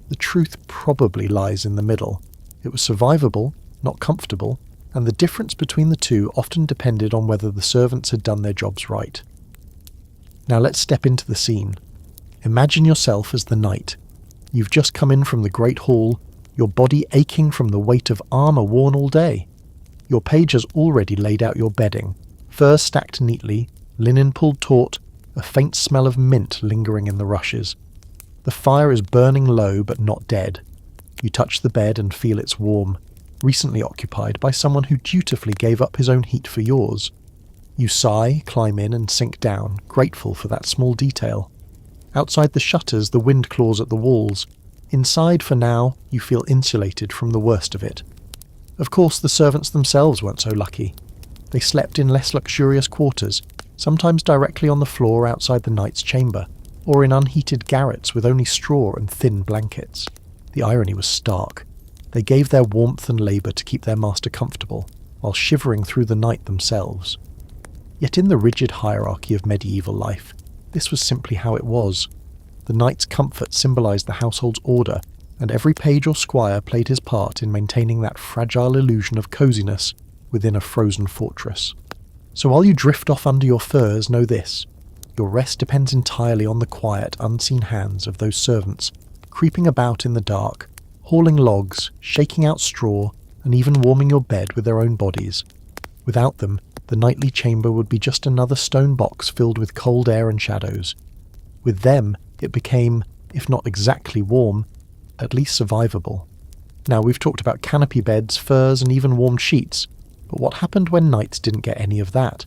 The truth probably lies in the middle. It was survivable, not comfortable, and the difference between the two often depended on whether the servants had done their jobs right. Now let's step into the scene. Imagine yourself as the knight. You've just come in from the Great Hall, your body aching from the weight of armour worn all day. Your page has already laid out your bedding, furs stacked neatly, linen pulled taut, a faint smell of mint lingering in the rushes. The fire is burning low but not dead. You touch the bed and feel it's warm, recently occupied by someone who dutifully gave up his own heat for yours. You sigh, climb in and sink down, grateful for that small detail. Outside the shutters, the wind claws at the walls. Inside, for now, you feel insulated from the worst of it. Of course, the servants themselves weren't so lucky. They slept in less luxurious quarters, sometimes directly on the floor outside the knight's chamber, or in unheated garrets with only straw and thin blankets. The irony was stark. They gave their warmth and labour to keep their master comfortable, while shivering through the night themselves. Yet in the rigid hierarchy of medieval life, this was simply how it was. The knight's comfort symbolised the household's order, and every page or squire played his part in maintaining that fragile illusion of coziness within a frozen fortress. So while you drift off under your furs, know this: your rest depends entirely on the quiet, unseen hands of those servants, creeping about in the dark, hauling logs, shaking out straw, and even warming your bed with their own bodies. Without them, the nightly chamber would be just another stone box filled with cold air and shadows. With them, it became, if not exactly warm, at least survivable. Now, we've talked about canopy beds, furs, and even warm sheets, but what happened when knights didn't get any of that?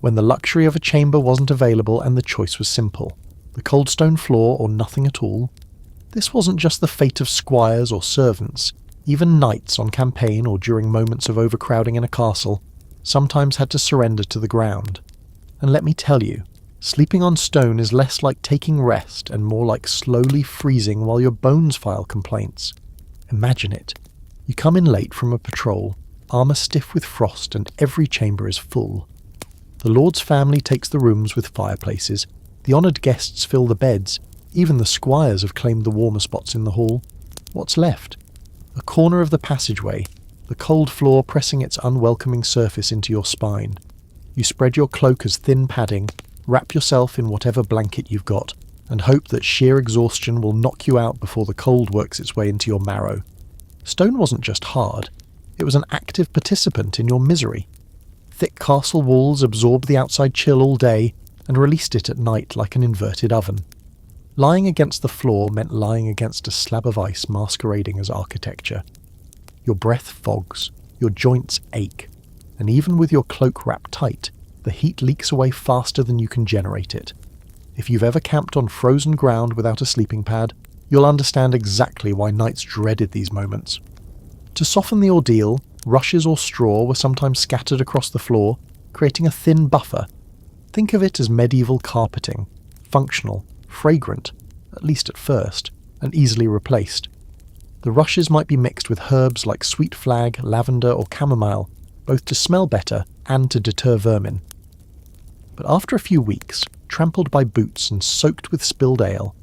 When the luxury of a chamber wasn't available and the choice was simple, the cold stone floor or nothing at all? This wasn't just the fate of squires or servants. Even knights on campaign or during moments of overcrowding in a castle sometimes had to surrender to the ground. And let me tell you, sleeping on stone is less like taking rest and more like slowly freezing while your bones file complaints. Imagine it. You come in late from a patrol, armour stiff with frost, and every chamber is full. The lord's family takes the rooms with fireplaces, the honoured guests fill the beds, even the squires have claimed the warmer spots in the hall. What's left? A corner of the passageway, the cold floor pressing its unwelcoming surface into your spine. You spread your cloak as thin padding, wrap yourself in whatever blanket you've got, and hope that sheer exhaustion will knock you out before the cold works its way into your marrow. Stone wasn't just hard, it was an active participant in your misery. Thick castle walls absorbed the outside chill all day and released it at night like an inverted oven. Lying against the floor meant lying against a slab of ice masquerading as architecture. Your breath fogs, your joints ache, and even with your cloak wrapped tight, the heat leaks away faster than you can generate it. If you've ever camped on frozen ground without a sleeping pad, you'll understand exactly why knights dreaded these moments. To soften the ordeal, rushes or straw were sometimes scattered across the floor, creating a thin buffer. Think of it as medieval carpeting, functional, fragrant, at least at first, and easily replaced. The rushes might be mixed with herbs like sweet flag, lavender, or chamomile, both to smell better and to deter vermin. But after a few weeks, trampled by boots and soaked with spilled ale,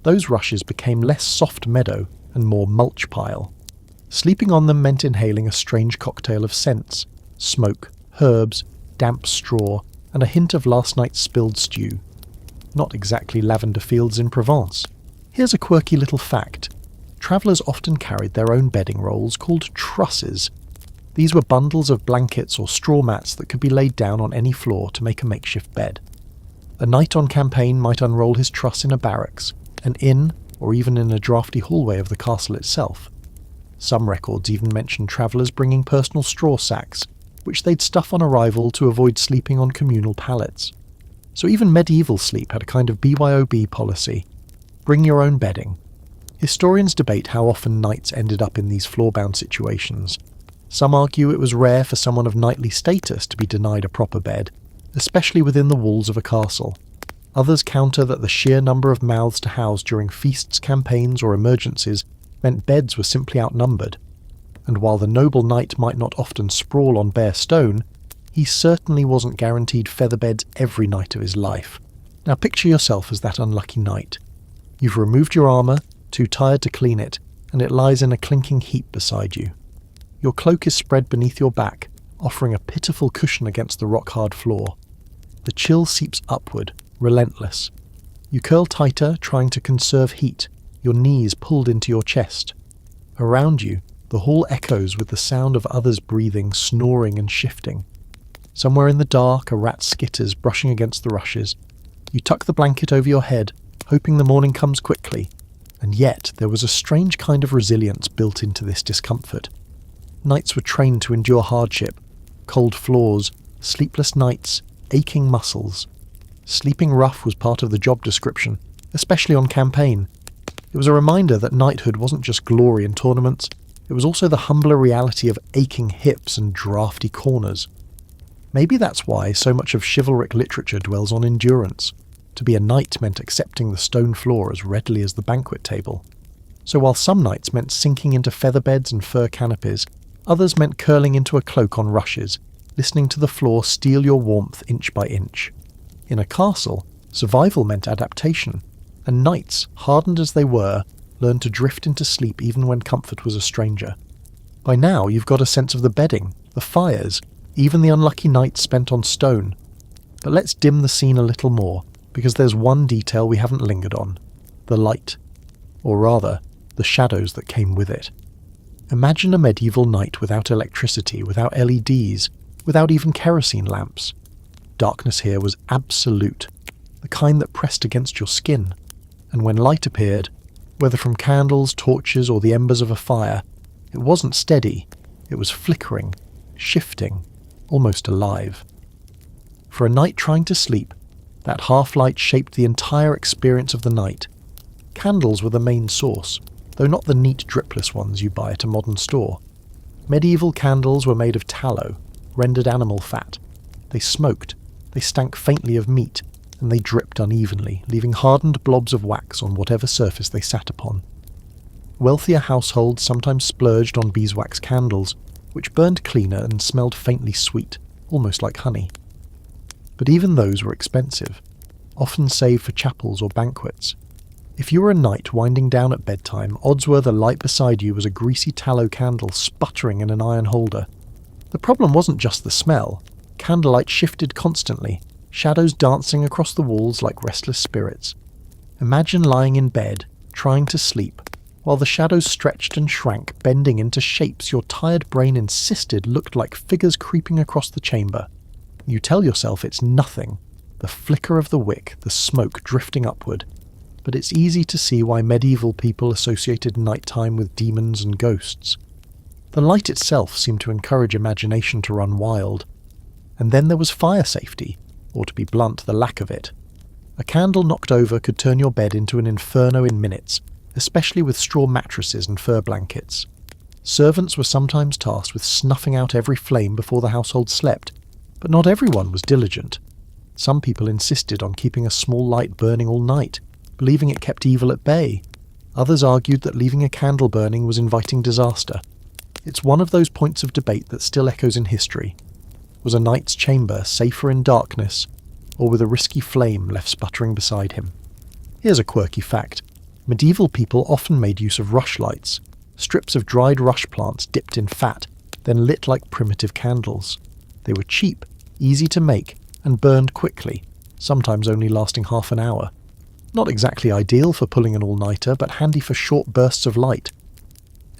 those rushes became less soft meadow and more mulch pile. Sleeping on them meant inhaling a strange cocktail of scents: smoke, herbs, damp straw, and a hint of last night's spilled stew. Not exactly lavender fields in Provence. Here's a quirky little fact. Travellers often carried their own bedding rolls called trusses. These were bundles of blankets or straw mats that could be laid down on any floor to make a makeshift bed. A knight on campaign might unroll his truss in a barracks, an inn, or even in a drafty hallway of the castle itself. Some records even mention travellers bringing personal straw sacks, which they'd stuff on arrival to avoid sleeping on communal pallets. So even medieval sleep had a kind of BYOB policy. Bring your own bedding. Historians debate how often knights ended up in these floor-bound situations. Some argue it was rare for someone of knightly status to be denied a proper bed, especially within the walls of a castle. Others counter that the sheer number of mouths to house during feasts, campaigns, or emergencies meant beds were simply outnumbered. And while the noble knight might not often sprawl on bare stone, he certainly wasn't guaranteed featherbeds every night of his life. Now picture yourself as that unlucky knight. You've removed your armour, too tired to clean it, and it lies in a clinking heap beside you. Your cloak is spread beneath your back, offering a pitiful cushion against the rock-hard floor. The chill seeps upward, relentless. You curl tighter, trying to conserve heat, your knees pulled into your chest. Around you, the hall echoes with the sound of others breathing, snoring and shifting. Somewhere in the dark, a rat skitters, brushing against the rushes. You tuck the blanket over your head, hoping the morning comes quickly, and yet there was a strange kind of resilience built into this discomfort. Knights were trained to endure hardship, cold floors, sleepless nights, aching muscles. Sleeping rough was part of the job description, especially on campaign. It was a reminder that knighthood wasn't just glory in tournaments, it was also the humbler reality of aching hips and drafty corners. Maybe that's why so much of chivalric literature dwells on endurance. To be a knight meant accepting the stone floor as readily as the banquet table. So while some nights meant sinking into featherbeds and fur canopies, others meant curling into a cloak on rushes, listening to the floor steal your warmth inch by inch. In a castle, survival meant adaptation, and knights, hardened as they were, learned to drift into sleep even when comfort was a stranger. By now you've got a sense of the bedding, the fires, even the unlucky nights spent on stone. But let's dim the scene a little more, because there's one detail we haven't lingered on: the light. Or rather, the shadows that came with it. Imagine a medieval night without electricity, without LEDs, without even kerosene lamps. Darkness here was absolute, the kind that pressed against your skin, and when light appeared, whether from candles, torches, or the embers of a fire, it wasn't steady, it was flickering, shifting, almost alive. For a knight trying to sleep, that half-light shaped the entire experience of the night. Candles were the main source, though not the neat dripless ones you buy at a modern store. Medieval candles were made of tallow, rendered animal fat. They smoked, they stank faintly of meat, and they dripped unevenly, leaving hardened blobs of wax on whatever surface they sat upon. Wealthier households sometimes splurged on beeswax candles, which burned cleaner and smelled faintly sweet, almost like honey. But even those were expensive, often saved for chapels or banquets. If you were a knight winding down at bedtime, odds were the light beside you was a greasy tallow candle sputtering in an iron holder. The problem wasn't just the smell. Candlelight shifted constantly, shadows dancing across the walls like restless spirits. Imagine lying in bed, trying to sleep, while the shadows stretched and shrank, bending into shapes your tired brain insisted looked like figures creeping across the chamber. You tell yourself it's nothing, the flicker of the wick, the smoke drifting upward, but it's easy to see why medieval people associated nighttime with demons and ghosts. The light itself seemed to encourage imagination to run wild. And then there was fire safety, or to be blunt, the lack of it. A candle knocked over could turn your bed into an inferno in minutes, especially with straw mattresses and fur blankets. Servants were sometimes tasked with snuffing out every flame before the household slept, but not everyone was diligent. Some people insisted on keeping a small light burning all night, believing it kept evil at bay. Others argued that leaving a candle burning was inviting disaster. It's one of those points of debate that still echoes in history. Was a knight's chamber safer in darkness, or with a risky flame left sputtering beside him? Here's a quirky fact. Medieval people often made use of rushlights, strips of dried rush plants dipped in fat, then lit like primitive candles. They were cheap, easy to make, and burned quickly, sometimes only lasting half an hour. Not exactly ideal for pulling an all-nighter, but handy for short bursts of light.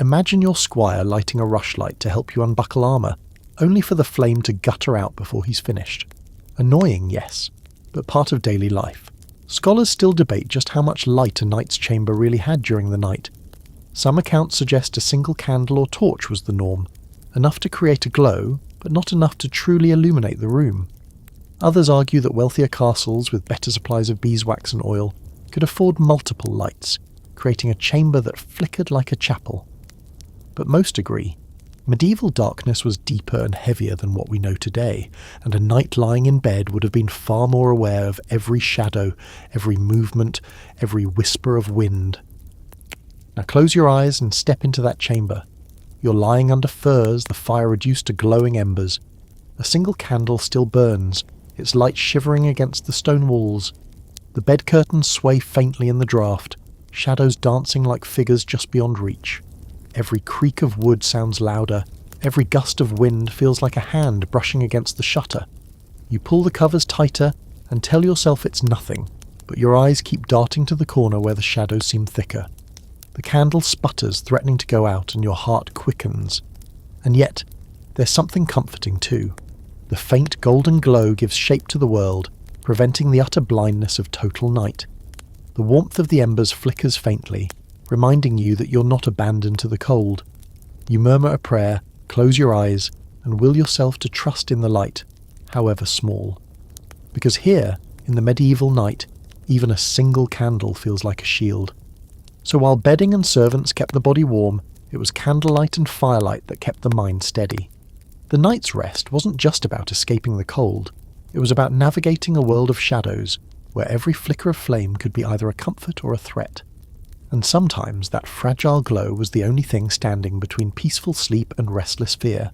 Imagine your squire lighting a rushlight to help you unbuckle armour, only for the flame to gutter out before he's finished. Annoying, yes, but part of daily life. Scholars still debate just how much light a knight's chamber really had during the night. Some accounts suggest a single candle or torch was the norm, enough to create a glow, but not enough to truly illuminate the room. Others argue that wealthier castles with better supplies of beeswax and oil could afford multiple lights, creating a chamber that flickered like a chapel. But most agree, medieval darkness was deeper and heavier than what we know today, and a knight lying in bed would have been far more aware of every shadow, every movement, every whisper of wind. Now close your eyes and step into that chamber. You're lying under furs, the fire reduced to glowing embers. A single candle still burns, its light shivering against the stone walls. The bed curtains sway faintly in the draught, shadows dancing like figures just beyond reach. Every creak of wood sounds louder, every gust of wind feels like a hand brushing against the shutter. You pull the covers tighter and tell yourself it's nothing, but your eyes keep darting to the corner where the shadows seem thicker. The candle sputters, threatening to go out, and your heart quickens. And yet, there's something comforting too. The faint golden glow gives shape to the world, preventing the utter blindness of total night. The warmth of the embers flickers faintly, reminding you that you're not abandoned to the cold. You murmur a prayer, close your eyes, and will yourself to trust in the light, however small. Because here, in the medieval night, even a single candle feels like a shield. So while bedding and servants kept the body warm, it was candlelight and firelight that kept the mind steady. The night's rest wasn't just about escaping the cold, it was about navigating a world of shadows, where every flicker of flame could be either a comfort or a threat. And sometimes that fragile glow was the only thing standing between peaceful sleep and restless fear.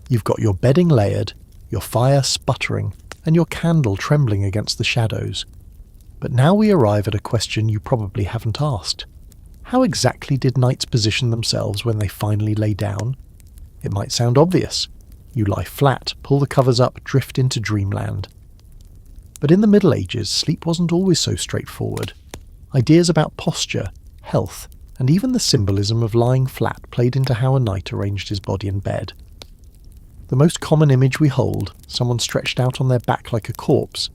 You've got your bedding layered, your fire sputtering, and your candle trembling against the shadows. But now we arrive at a question you probably haven't asked. How exactly did knights position themselves when they finally lay down? It might sound obvious. You lie flat, pull the covers up, drift into dreamland. But in the Middle Ages, sleep wasn't always so straightforward. Ideas about posture, health, and even the symbolism of lying flat played into how a knight arranged his body in bed. The most common image we hold, someone stretched out on their back like a corpse,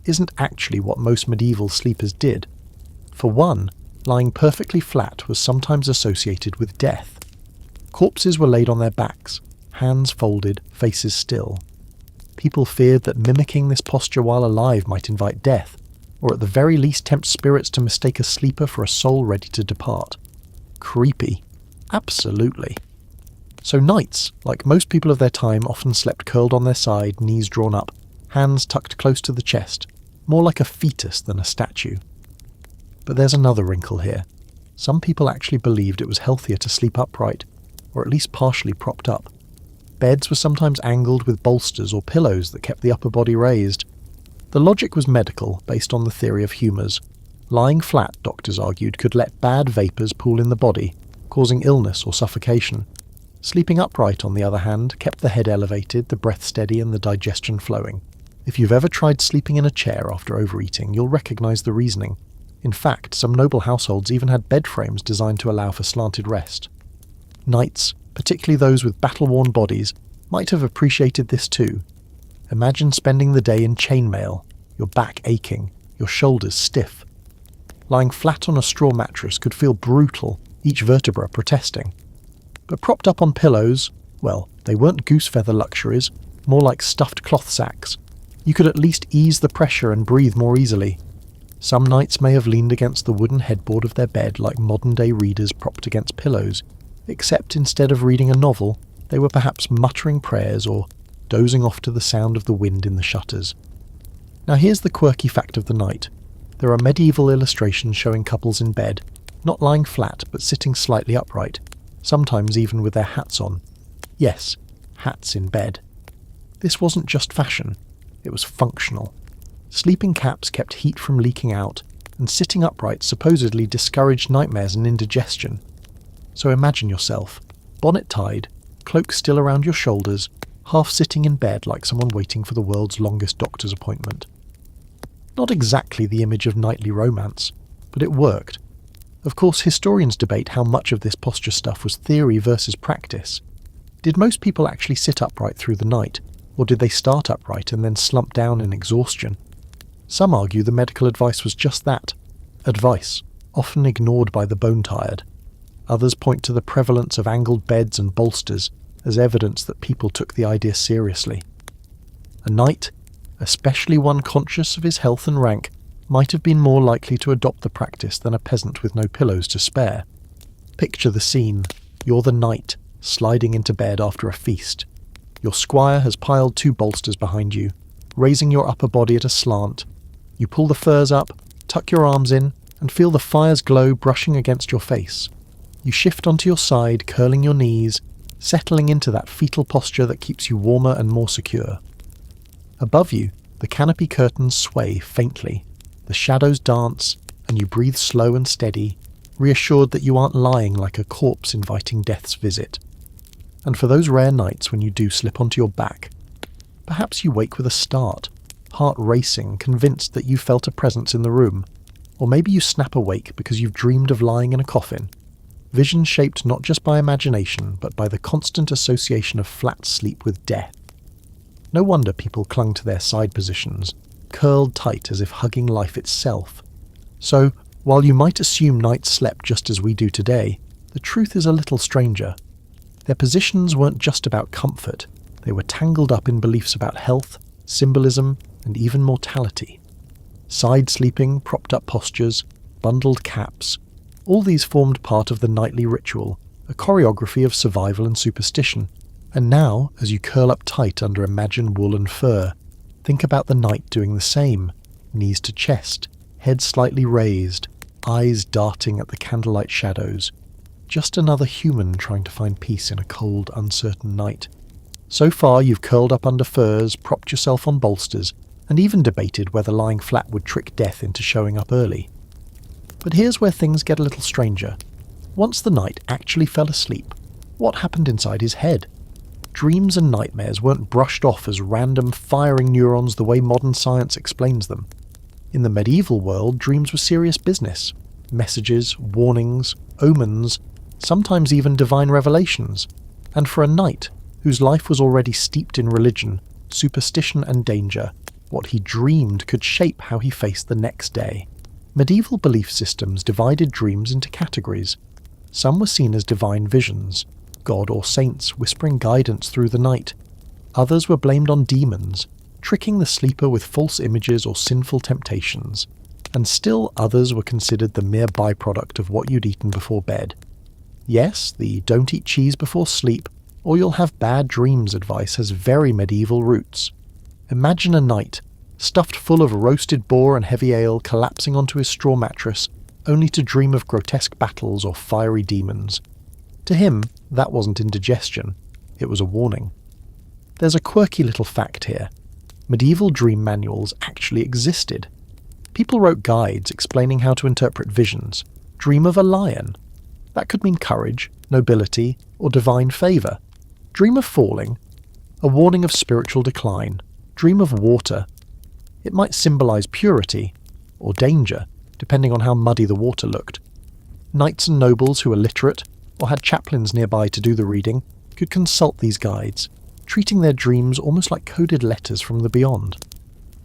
isn't actually what most medieval sleepers did. For one, lying perfectly flat was sometimes associated with death. Corpses were laid on their backs, hands folded, faces still. People feared that mimicking this posture while alive might invite death, or at the very least tempt spirits to mistake a sleeper for a soul ready to depart. Creepy. Absolutely. So knights, like most people of their time, often slept curled on their side, knees drawn up, hands tucked close to the chest, more like a fetus than a statue. But there's another wrinkle here. Some people actually believed it was healthier to sleep upright, or at least partially propped up. Beds were sometimes angled with bolsters or pillows that kept the upper body raised. The logic was medical, based on the theory of humours. Lying flat, doctors argued, could let bad vapours pool in the body, causing illness or suffocation. Sleeping upright, on the other hand, kept the head elevated, the breath steady, and the digestion flowing. If you've ever tried sleeping in a chair after overeating, you'll recognise the reasoning. In fact, some noble households even had bed frames designed to allow for slanted rest. Knights, particularly those with battle-worn bodies, might have appreciated this too. Imagine spending the day in chainmail, your back aching, your shoulders stiff. Lying flat on a straw mattress could feel brutal, each vertebra protesting. But propped up on pillows, well, they weren't goose feather luxuries, more like stuffed cloth sacks. You could at least ease the pressure and breathe more easily. Some knights may have leaned against the wooden headboard of their bed like modern-day readers propped against pillows, except instead of reading a novel, they were perhaps muttering prayers or dozing off to the sound of the wind in the shutters. Now here's the quirky fact of the night. There are medieval illustrations showing couples in bed, not lying flat but sitting slightly upright, sometimes even with their hats on. Yes, hats in bed. This wasn't just fashion, it was functional. Sleeping caps kept heat from leaking out, and sitting upright supposedly discouraged nightmares and indigestion. So imagine yourself, bonnet tied, cloak still around your shoulders, half sitting in bed like someone waiting for the world's longest doctor's appointment. Not exactly the image of knightly romance, but it worked. Of course, historians debate how much of this posture stuff was theory versus practice. Did most people actually sit upright through the night, or did they start upright and then slump down in exhaustion? Some argue the medical advice was just that, advice, often ignored by the bone-tired. Others point to the prevalence of angled beds and bolsters as evidence that people took the idea seriously. A knight, especially one conscious of his health and rank, might have been more likely to adopt the practice than a peasant with no pillows to spare. Picture the scene. You're the knight, sliding into bed after a feast. Your squire has piled 2 bolsters behind you, raising your upper body at a slant. You pull the furs up, tuck your arms in, and feel the fire's glow brushing against your face. You shift onto your side, curling your knees, settling into that fetal posture that keeps you warmer and more secure. Above you, the canopy curtains sway faintly, the shadows dance, and you breathe slow and steady, reassured that you aren't lying like a corpse inviting death's visit. And for those rare nights when you do slip onto your back, perhaps you wake with a start, heart racing, convinced that you felt a presence in the room, or maybe you snap awake because you've dreamed of lying in a coffin, vision shaped not just by imagination but by the constant association of flat sleep with death. No wonder people clung to their side positions, curled tight as if hugging life itself. So, while you might assume knights slept just as we do today, the truth is a little stranger. Their positions weren't just about comfort, they were tangled up in beliefs about health, symbolism, and even mortality. Side sleeping, propped up postures, bundled caps, all these formed part of the nightly ritual, a choreography of survival and superstition. And now, as you curl up tight under imagined wool and fur, think about the knight doing the same, knees to chest, head slightly raised, eyes darting at the candlelight shadows. Just another human trying to find peace in a cold, uncertain night. So far you've curled up under furs, propped yourself on bolsters, and even debated whether lying flat would trick death into showing up early. But here's where things get a little stranger. Once the knight actually fell asleep, what happened inside his head? Dreams and nightmares weren't brushed off as random firing neurons the way modern science explains them. In the medieval world, dreams were serious business. Messages, warnings, omens, sometimes even divine revelations. And for a knight, whose life was already steeped in religion, superstition and danger, what he dreamed could shape how he faced the next day. Medieval belief systems divided dreams into categories. Some were seen as divine visions, God or saints whispering guidance through the night. Others were blamed on demons, tricking the sleeper with false images or sinful temptations. And still others were considered the mere byproduct of what you'd eaten before bed. Yes, the don't eat cheese before sleep, or you'll have bad dreams advice has very medieval roots. Imagine a knight, stuffed full of roasted boar and heavy ale, collapsing onto his straw mattress, only to dream of grotesque battles or fiery demons. To him, that wasn't indigestion, it was a warning. There's a quirky little fact here. Medieval dream manuals actually existed. People wrote guides explaining how to interpret visions. Dream of a lion. That could mean courage, nobility, or divine favour. Dream of falling. A warning of spiritual decline. Dream of water. It might symbolise purity, or danger, depending on how muddy the water looked. Knights and nobles who were literate, or had chaplains nearby to do the reading, could consult these guides, treating their dreams almost like coded letters from the beyond.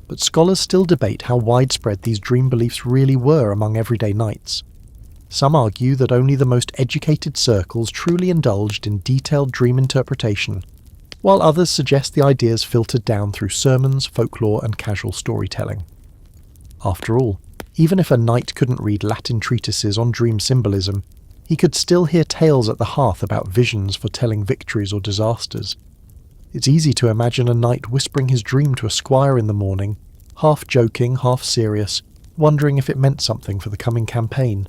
But scholars still debate how widespread these dream beliefs really were among everyday knights. Some argue that only the most educated circles truly indulged in detailed dream interpretation, while others suggest the ideas filtered down through sermons, folklore, and casual storytelling. After all, even if a knight couldn't read Latin treatises on dream symbolism, he could still hear tales at the hearth about visions foretelling victories or disasters. It's easy to imagine a knight whispering his dream to a squire in the morning, half joking, half serious, wondering if it meant something for the coming campaign.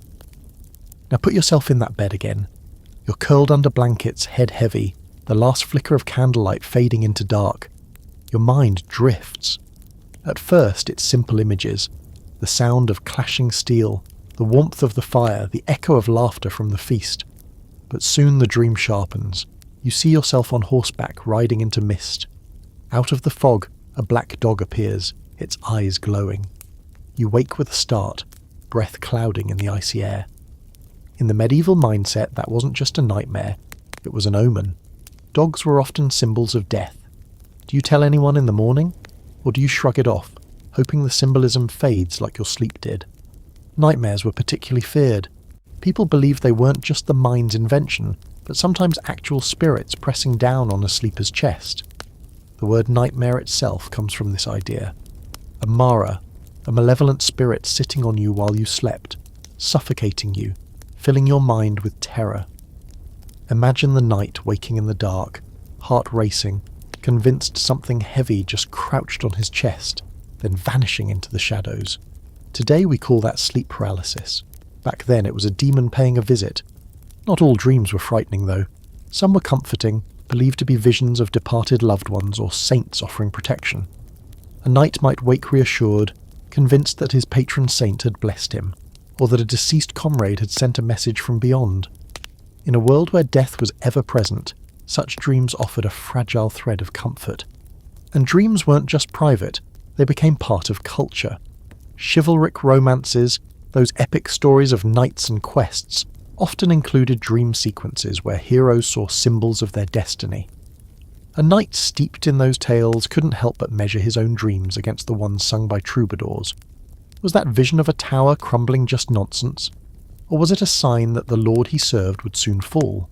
Now put yourself in that bed again. You're curled under blankets, head heavy, the last flicker of candlelight fading into dark. Your mind drifts. At first it's simple images, the sound of clashing steel, the warmth of the fire, the echo of laughter from the feast. But soon the dream sharpens. You see yourself on horseback riding into mist. Out of the fog, a black dog appears, its eyes glowing. You wake with a start, breath clouding in the icy air. In the medieval mindset, that wasn't just a nightmare, it was an omen. Dogs were often symbols of death. Do you tell anyone in the morning? Or do you shrug it off, hoping the symbolism fades like your sleep did? Nightmares were particularly feared. People believed they weren't just the mind's invention, but sometimes actual spirits pressing down on a sleeper's chest. The word nightmare itself comes from this idea. A mara, a malevolent spirit sitting on you while you slept, suffocating you, filling your mind with terror. Imagine the night waking in the dark, heart racing, convinced something heavy just crouched on his chest, then vanishing into the shadows. Today we call that sleep paralysis. Back then it was a demon paying a visit. Not all dreams were frightening though. Some were comforting, believed to be visions of departed loved ones or saints offering protection. A knight might wake reassured, convinced that his patron saint had blessed him, or that a deceased comrade had sent a message from beyond. In a world where death was ever present, such dreams offered a fragile thread of comfort. And dreams weren't just private, they became part of culture. Chivalric romances, those epic stories of knights and quests, often included dream sequences where heroes saw symbols of their destiny. A knight steeped in those tales couldn't help but measure his own dreams against the ones sung by troubadours. Was that vision of a tower crumbling just nonsense? Or was it a sign that the lord he served would soon fall?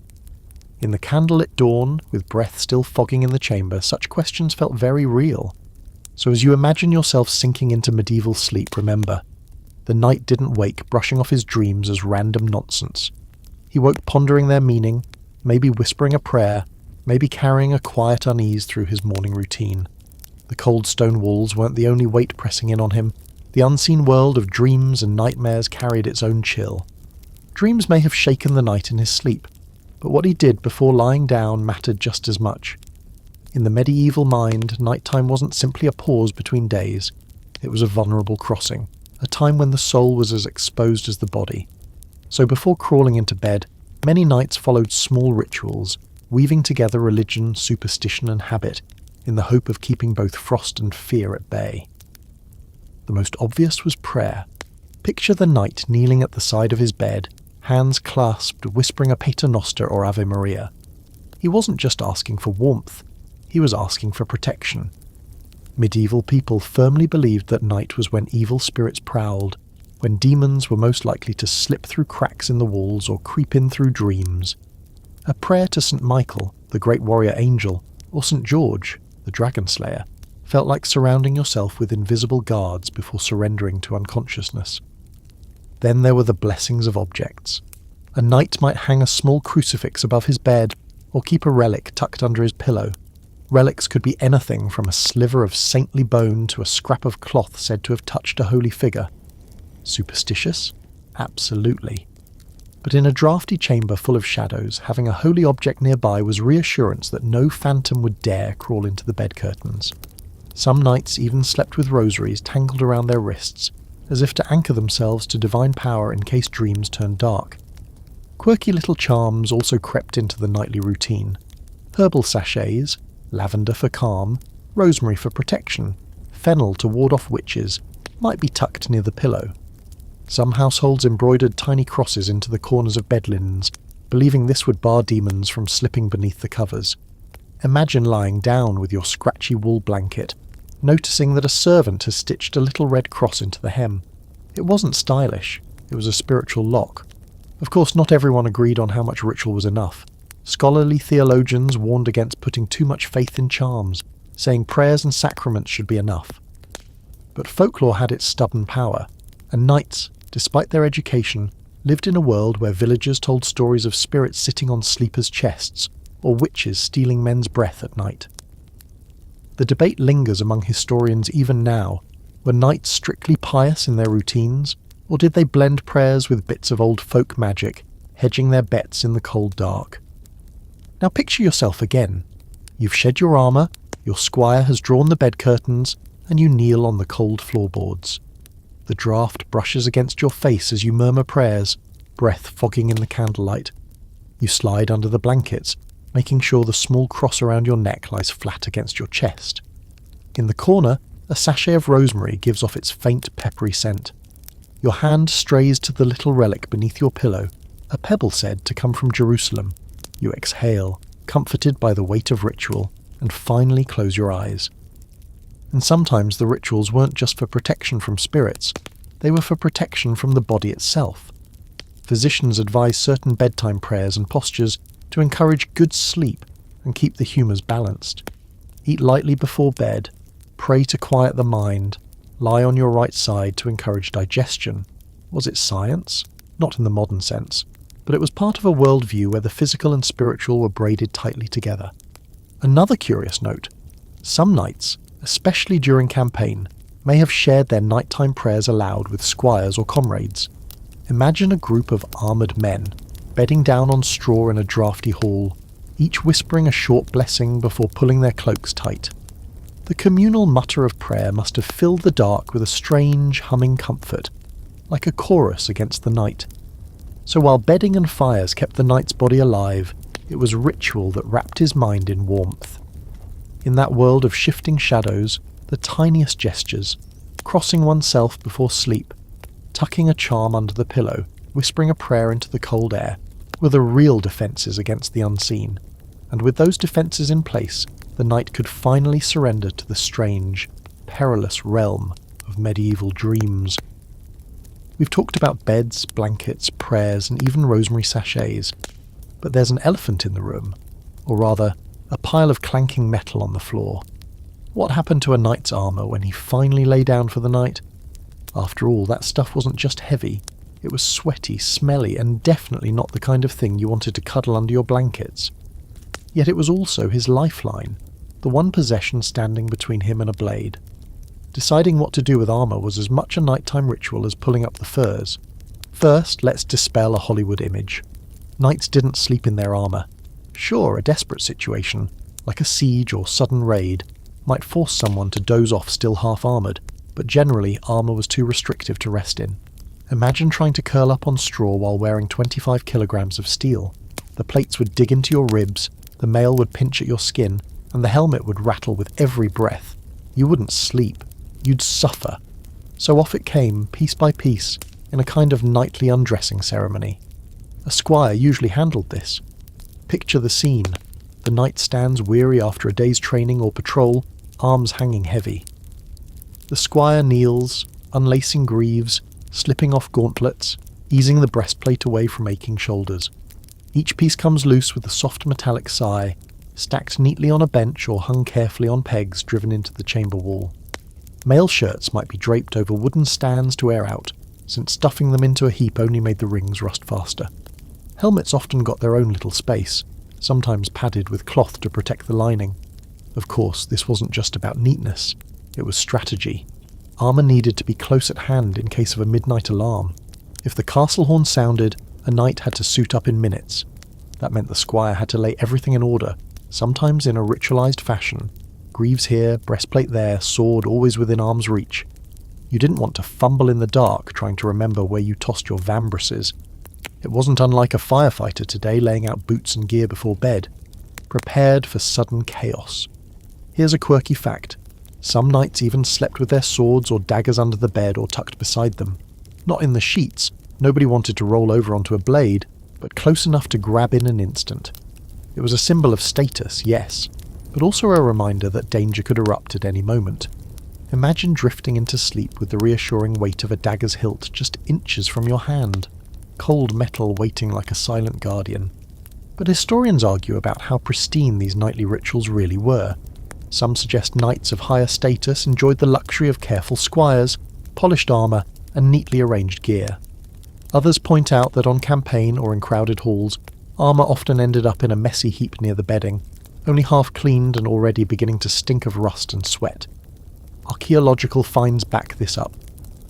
In the candlelit dawn, with breath still fogging in the chamber, such questions felt very real. So as you imagine yourself sinking into medieval sleep, remember, the knight didn't wake brushing off his dreams as random nonsense. He woke pondering their meaning, maybe whispering a prayer, maybe carrying a quiet unease through his morning routine. The cold stone walls weren't the only weight pressing in on him. The unseen world of dreams and nightmares carried its own chill. Dreams may have shaken the knight in his sleep, but what he did before lying down mattered just as much. In the medieval mind, nighttime wasn't simply a pause between days. It was a vulnerable crossing, a time when the soul was as exposed as the body. So before crawling into bed, many knights followed small rituals, weaving together religion, superstition and habit, in the hope of keeping both frost and fear at bay. The most obvious was prayer. Picture the knight kneeling at the side of his bed, hands clasped, whispering a Paternoster or Ave Maria. He wasn't just asking for warmth, he was asking for protection. Medieval people firmly believed that night was when evil spirits prowled, when demons were most likely to slip through cracks in the walls or creep in through dreams. A prayer to St. Michael, the great warrior angel, or St. George, the dragon slayer, felt like surrounding yourself with invisible guards before surrendering to unconsciousness. Then there were the blessings of objects. A knight might hang a small crucifix above his bed, or keep a relic tucked under his pillow. Relics could be anything from a sliver of saintly bone to a scrap of cloth said to have touched a holy figure. Superstitious? Absolutely. But in a drafty chamber full of shadows, having a holy object nearby was reassurance that no phantom would dare crawl into the bed curtains. Some knights even slept with rosaries tangled around their wrists, as if to anchor themselves to divine power in case dreams turned dark. Quirky little charms also crept into the nightly routine. Herbal sachets, lavender for calm, rosemary for protection, fennel to ward off witches, might be tucked near the pillow. Some households embroidered tiny crosses into the corners of bed linens, believing this would bar demons from slipping beneath the covers. Imagine lying down with your scratchy wool blanket, noticing that a servant has stitched a little red cross into the hem. It wasn't stylish, it was a spiritual lock. Of course, not everyone agreed on how much ritual was enough. Scholarly theologians warned against putting too much faith in charms, saying prayers and sacraments should be enough. But folklore had its stubborn power, and knights, despite their education, lived in a world where villagers told stories of spirits sitting on sleepers' chests, or witches stealing men's breath at night. The debate lingers among historians even now. Were knights strictly pious in their routines, or did they blend prayers with bits of old folk magic, hedging their bets in the cold dark? Now picture yourself again. You've shed your armour, your squire has drawn the bed curtains, and you kneel on the cold floorboards. The draught brushes against your face as you murmur prayers, breath fogging in the candlelight. You slide under the blankets, making sure the small cross around your neck lies flat against your chest. In the corner, a sachet of rosemary gives off its faint peppery scent. Your hand strays to the little relic beneath your pillow, a pebble said to come from Jerusalem. You exhale, comforted by the weight of ritual, and finally close your eyes. And sometimes the rituals weren't just for protection from spirits, they were for protection from the body itself. Physicians advise certain bedtime prayers and postures to encourage good sleep and keep the humours balanced. Eat lightly before bed, pray to quiet the mind, lie on your right side to encourage digestion. Was it science? Not in the modern sense, but it was part of a worldview where the physical and spiritual were braided tightly together. Another curious note: some knights, especially during campaign, may have shared their nighttime prayers aloud with squires or comrades. Imagine a group of armoured men, bedding down on straw in a drafty hall, each whispering a short blessing before pulling their cloaks tight. The communal mutter of prayer must have filled the dark with a strange, humming comfort, like a chorus against the night. So while bedding and fires kept the knight's body alive, it was ritual that wrapped his mind in warmth. In that world of shifting shadows, the tiniest gestures, crossing oneself before sleep, tucking a charm under the pillow, whispering a prayer into the cold air, were the real defences against the unseen. And with those defences in place, the knight could finally surrender to the strange, perilous realm of medieval dreams. We've talked about beds, blankets, prayers, and even rosemary sachets, but there's an elephant in the room, or rather, a pile of clanking metal on the floor. What happened to a knight's armour when he finally lay down for the night? After all, that stuff wasn't just heavy, it was sweaty, smelly, and definitely not the kind of thing you wanted to cuddle under your blankets. Yet it was also his lifeline, the one possession standing between him and a blade. Deciding what to do with armour was as much a nighttime ritual as pulling up the furs. First, let's dispel a Hollywood image. Knights didn't sleep in their armour. Sure, a desperate situation, like a siege or sudden raid, might force someone to doze off still half-armoured, but generally armour was too restrictive to rest in. Imagine trying to curl up on straw while wearing 25 kilograms of steel. The plates would dig into your ribs, the mail would pinch at your skin, and the helmet would rattle with every breath. You wouldn't sleep. You'd suffer. So off it came, piece by piece, in a kind of nightly undressing ceremony. A squire usually handled this. Picture the scene. The knight stands weary after a day's training or patrol, arms hanging heavy. The squire kneels, unlacing greaves, slipping off gauntlets, easing the breastplate away from aching shoulders. Each piece comes loose with a soft metallic sigh, stacked neatly on a bench or hung carefully on pegs driven into the chamber wall. Mail shirts might be draped over wooden stands to air out, since stuffing them into a heap only made the rings rust faster. Helmets often got their own little space, sometimes padded with cloth to protect the lining. Of course, this wasn't just about neatness, it was strategy. Armour needed to be close at hand in case of a midnight alarm. If the castle horn sounded, a knight had to suit up in minutes. That meant the squire had to lay everything in order, sometimes in a ritualised fashion. Greaves here, breastplate there, sword always within arm's reach. You didn't want to fumble in the dark trying to remember where you tossed your vambraces. It wasn't unlike a firefighter today laying out boots and gear before bed, prepared for sudden chaos. Here's a quirky fact. Some knights even slept with their swords or daggers under the bed or tucked beside them. Not in the sheets, nobody wanted to roll over onto a blade, but close enough to grab in an instant. It was a symbol of status, yes, but also a reminder that danger could erupt at any moment. Imagine drifting into sleep with the reassuring weight of a dagger's hilt just inches from your hand. Cold metal waiting like a silent guardian. But historians argue about how pristine these nightly rituals really were. Some suggest knights of higher status enjoyed the luxury of careful squires, polished armour, and neatly arranged gear. Others point out that on campaign or in crowded halls, armour often ended up in a messy heap near the bedding, only half cleaned and already beginning to stink of rust and sweat. Archaeological finds back this up.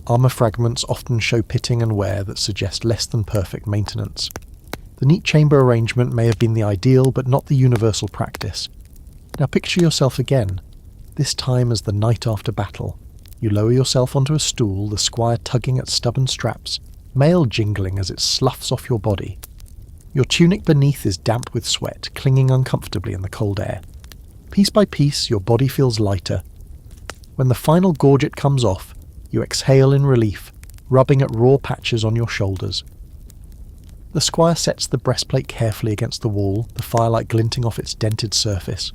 Armour fragments often show pitting and wear that suggest less than perfect maintenance. The neat chamber arrangement may have been the ideal but not the universal practice. Now picture yourself again, this time as the night after battle. You lower yourself onto a stool, the squire tugging at stubborn straps, mail jingling as it sloughs off your body. Your tunic beneath is damp with sweat, clinging uncomfortably in the cold air. Piece by piece, your body feels lighter. When the final gorget comes off, you exhale in relief, rubbing at raw patches on your shoulders. The squire sets the breastplate carefully against the wall, the firelight glinting off its dented surface.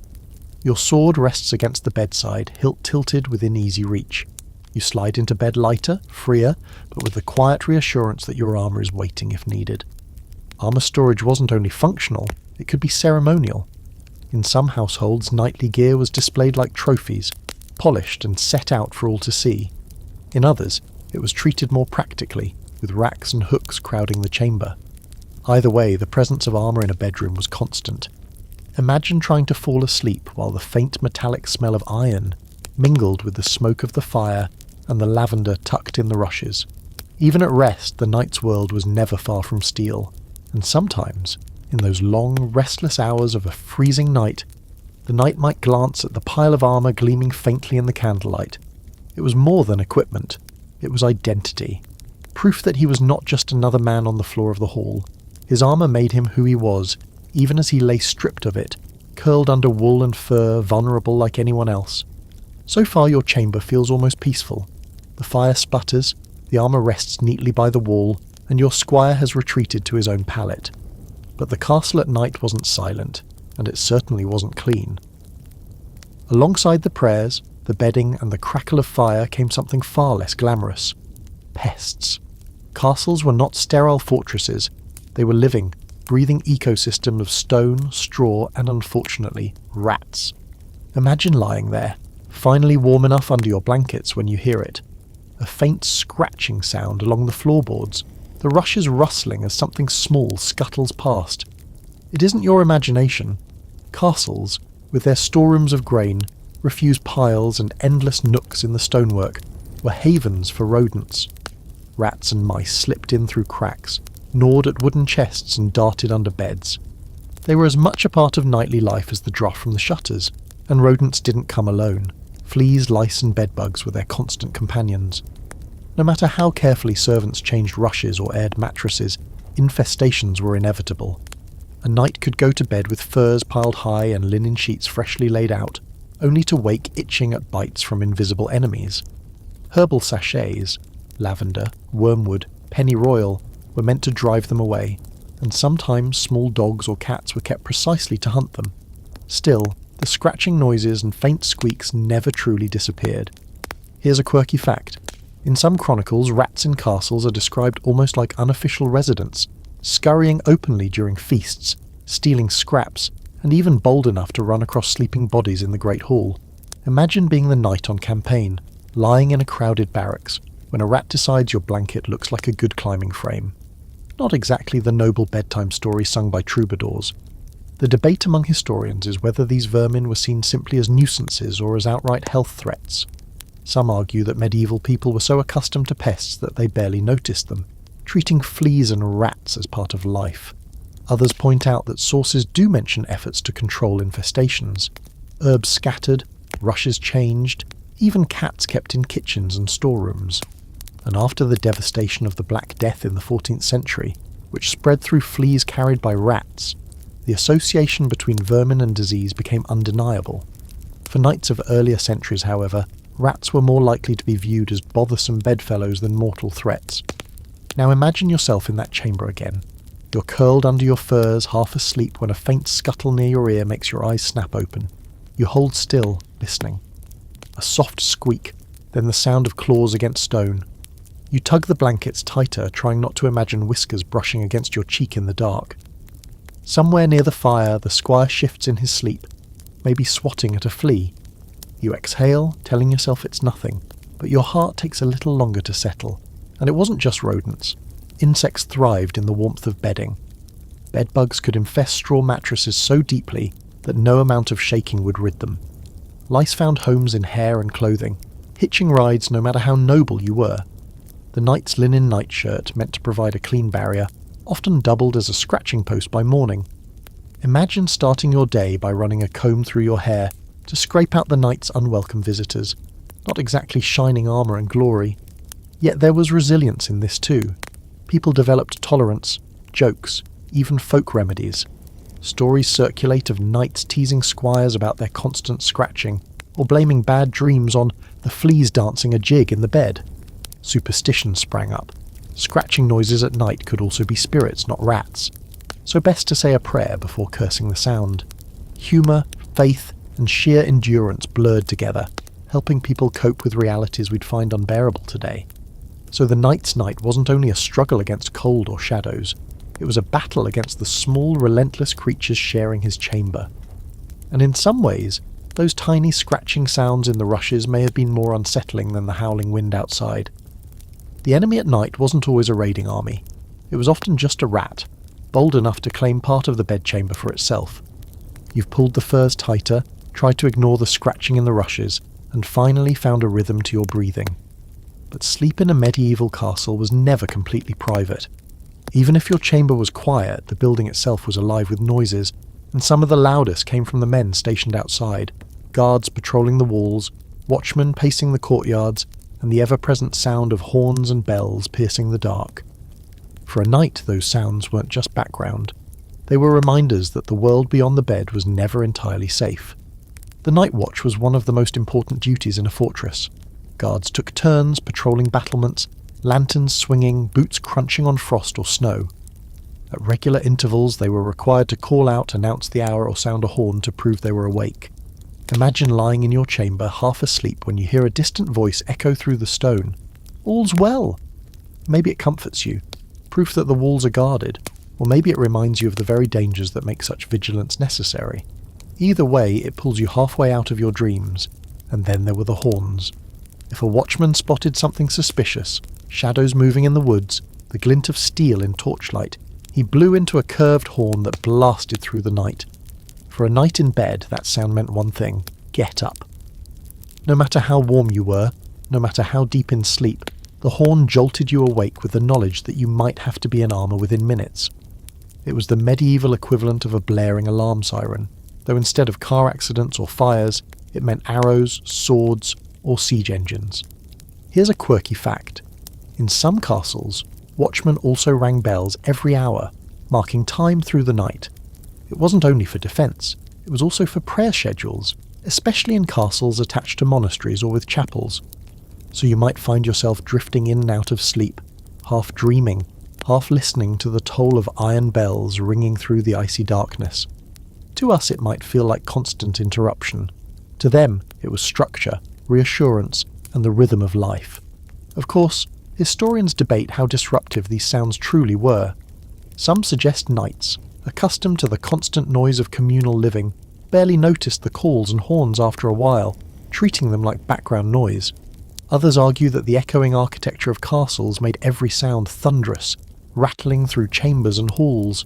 Your sword rests against the bedside, hilt tilted within easy reach. You slide into bed lighter, freer, but with the quiet reassurance that your armour is waiting if needed. Armour storage wasn't only functional, it could be ceremonial. In some households, knightly gear was displayed like trophies, polished and set out for all to see. In others, it was treated more practically, with racks and hooks crowding the chamber. Either way, the presence of armour in a bedroom was constant. Imagine trying to fall asleep while the faint metallic smell of iron mingled with the smoke of the fire and the lavender tucked in the rushes. Even at rest, the night's world was never far from steel, and sometimes, in those long, restless hours of a freezing night, the knight might glance at the pile of armour gleaming faintly in the candlelight. It was more than equipment, it was identity. Proof that he was not just another man on the floor of the hall. His armour made him who he was, even as he lay stripped of it, curled under wool and fur, vulnerable like anyone else. So far your chamber feels almost peaceful. The fire sputters, the armour rests neatly by the wall, and your squire has retreated to his own pallet. But the castle at night wasn't silent, and it certainly wasn't clean. Alongside the prayers, the bedding, and the crackle of fire came something far less glamorous. Pests. Castles were not sterile fortresses, they were living, breathing ecosystems of stone, straw, and unfortunately, rats. Imagine lying there, finally warm enough under your blankets when you hear it. A faint scratching sound along the floorboards, the rushes rustling as something small scuttles past. It isn't your imagination. Castles, with their storerooms of grain, refuse piles and endless nooks in the stonework, were havens for rodents. Rats and mice slipped in through cracks, gnawed at wooden chests and darted under beds. They were as much a part of nightly life as the draught from the shutters, and rodents didn't come alone. Fleas, lice and bedbugs were their constant companions. No matter how carefully servants changed rushes or aired mattresses, infestations were inevitable. A knight could go to bed with furs piled high and linen sheets freshly laid out, only to wake itching at bites from invisible enemies. Herbal sachets, lavender, wormwood, pennyroyal, were meant to drive them away, and sometimes small dogs or cats were kept precisely to hunt them. Still, the scratching noises and faint squeaks never truly disappeared. Here's a quirky fact. In some chronicles, rats in castles are described almost like unofficial residents, scurrying openly during feasts, stealing scraps, and even bold enough to run across sleeping bodies in the Great Hall. Imagine being the knight on campaign, lying in a crowded barracks, when a rat decides your blanket looks like a good climbing frame. Not exactly the noble bedtime story sung by troubadours. The debate among historians is whether these vermin were seen simply as nuisances or as outright health threats. Some argue that medieval people were so accustomed to pests that they barely noticed them, treating fleas and rats as part of life. Others point out that sources do mention efforts to control infestations. Herbs scattered, rushes changed, even cats kept in kitchens and storerooms. And after the devastation of the Black Death in the 14th century, which spread through fleas carried by rats, the association between vermin and disease became undeniable. For knights of earlier centuries, however, rats were more likely to be viewed as bothersome bedfellows than mortal threats. Now imagine yourself in that chamber again. You're curled under your furs, half asleep, when a faint scuttle near your ear makes your eyes snap open. You hold still, listening. A soft squeak, then the sound of claws against stone. You tug the blankets tighter, trying not to imagine whiskers brushing against your cheek in the dark. Somewhere near the fire, the squire shifts in his sleep, maybe swatting at a flea. You exhale, telling yourself it's nothing, but your heart takes a little longer to settle. And it wasn't just rodents. Insects thrived in the warmth of bedding. Bedbugs could infest straw mattresses so deeply that no amount of shaking would rid them. Lice found homes in hair and clothing, hitching rides no matter how noble you were. The knight's linen nightshirt, meant to provide a clean barrier, often doubled as a scratching post by morning. Imagine starting your day by running a comb through your hair to scrape out the night's unwelcome visitors, not exactly shining armour and glory. Yet there was resilience in this too. People developed tolerance, jokes, even folk remedies. Stories circulate of knights teasing squires about their constant scratching, or blaming bad dreams on the fleas dancing a jig in the bed. Superstitions sprang up. Scratching noises at night could also be spirits, not rats. So best to say a prayer before cursing the sound. Humour, faith, and sheer endurance blurred together, helping people cope with realities we'd find unbearable today. So the knight's night wasn't only a struggle against cold or shadows, it was a battle against the small, relentless creatures sharing his chamber. And in some ways, those tiny scratching sounds in the rushes may have been more unsettling than the howling wind outside. The enemy at night wasn't always a raiding army. It was often just a rat, bold enough to claim part of the bedchamber for itself. You've pulled the furs tighter, tried to ignore the scratching in the rushes, and finally found a rhythm to your breathing. But sleep in a medieval castle was never completely private. Even if your chamber was quiet, the building itself was alive with noises, and some of the loudest came from the men stationed outside, guards patrolling the walls, watchmen pacing the courtyards, and the ever-present sound of horns and bells piercing the dark. For a night, those sounds weren't just background. They were reminders that the world beyond the bed was never entirely safe. The night watch was one of the most important duties in a fortress. Guards took turns patrolling battlements, lanterns swinging, boots crunching on frost or snow. At regular intervals, they were required to call out, announce the hour, or sound a horn to prove they were awake. Imagine lying in your chamber, half asleep, when you hear a distant voice echo through the stone. "All's well!" Maybe it comforts you, proof that the walls are guarded, or maybe it reminds you of the very dangers that make such vigilance necessary. Either way, it pulls you halfway out of your dreams, and then there were the horns. If a watchman spotted something suspicious, shadows moving in the woods, the glint of steel in torchlight, he blew into a curved horn that blasted through the night. For a night in bed, that sound meant one thing: get up. No matter how warm you were, no matter how deep in sleep, the horn jolted you awake with the knowledge that you might have to be in armour within minutes. It was the medieval equivalent of a blaring alarm siren, though instead of car accidents or fires, it meant arrows, swords, or siege engines. Here's a quirky fact. In some castles, watchmen also rang bells every hour, marking time through the night. It wasn't only for defence, it was also for prayer schedules, especially in castles attached to monasteries or with chapels. So you might find yourself drifting in and out of sleep, half dreaming, half listening to the toll of iron bells ringing through the icy darkness. To us it might feel like constant interruption. To them it was structure, reassurance, and the rhythm of life. Of course, historians debate how disruptive these sounds truly were. Some suggest knights, accustomed to the constant noise of communal living, barely noticed the calls and horns after a while, treating them like background noise. Others argue that the echoing architecture of castles made every sound thunderous, rattling through chambers and halls.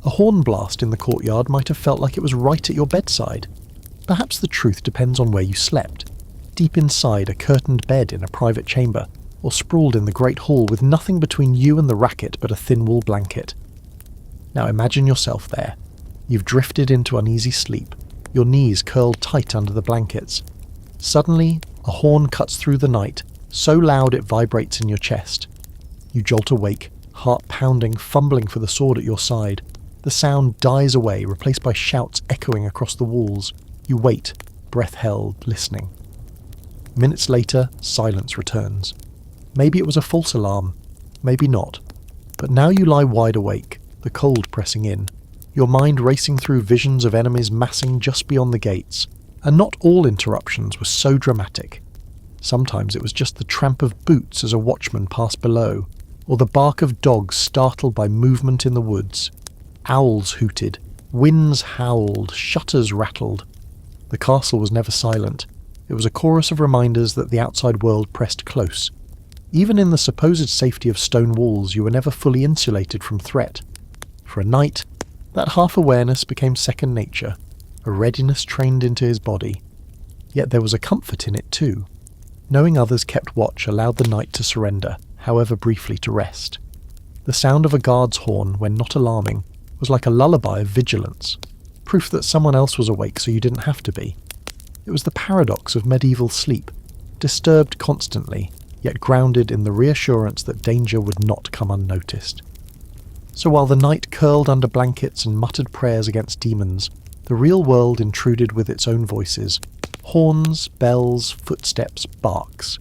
A horn blast in the courtyard might have felt like it was right at your bedside. Perhaps the truth depends on where you slept. Deep inside a curtained bed in a private chamber, or sprawled in the great hall with nothing between you and the racket but a thin wool blanket. Now imagine yourself there. You've drifted into uneasy sleep, your knees curled tight under the blankets. Suddenly, a horn cuts through the night, so loud it vibrates in your chest. You jolt awake, heart pounding, fumbling for the sword at your side. The sound dies away, replaced by shouts echoing across the walls. You wait, breath held, listening. Minutes later, silence returns. Maybe it was a false alarm, maybe not. But now you lie wide awake, the cold pressing in, your mind racing through visions of enemies massing just beyond the gates. And not all interruptions were so dramatic. Sometimes it was just the tramp of boots as a watchman passed below, or the bark of dogs startled by movement in the woods. Owls hooted, winds howled, shutters rattled. The castle was never silent. It was a chorus of reminders that the outside world pressed close. Even in the supposed safety of stone walls, you were never fully insulated from threat. For a night, that half-awareness became second nature, a readiness trained into his body. Yet there was a comfort in it too. Knowing others kept watch allowed the night to surrender, however briefly to rest. The sound of a guard's horn, when not alarming, was like a lullaby of vigilance, proof that someone else was awake so you didn't have to be. It was the paradox of medieval sleep, disturbed constantly, yet grounded in the reassurance that danger would not come unnoticed. So while the night curled under blankets and muttered prayers against demons, the real world intruded with its own voices: horns, bells, footsteps, barks.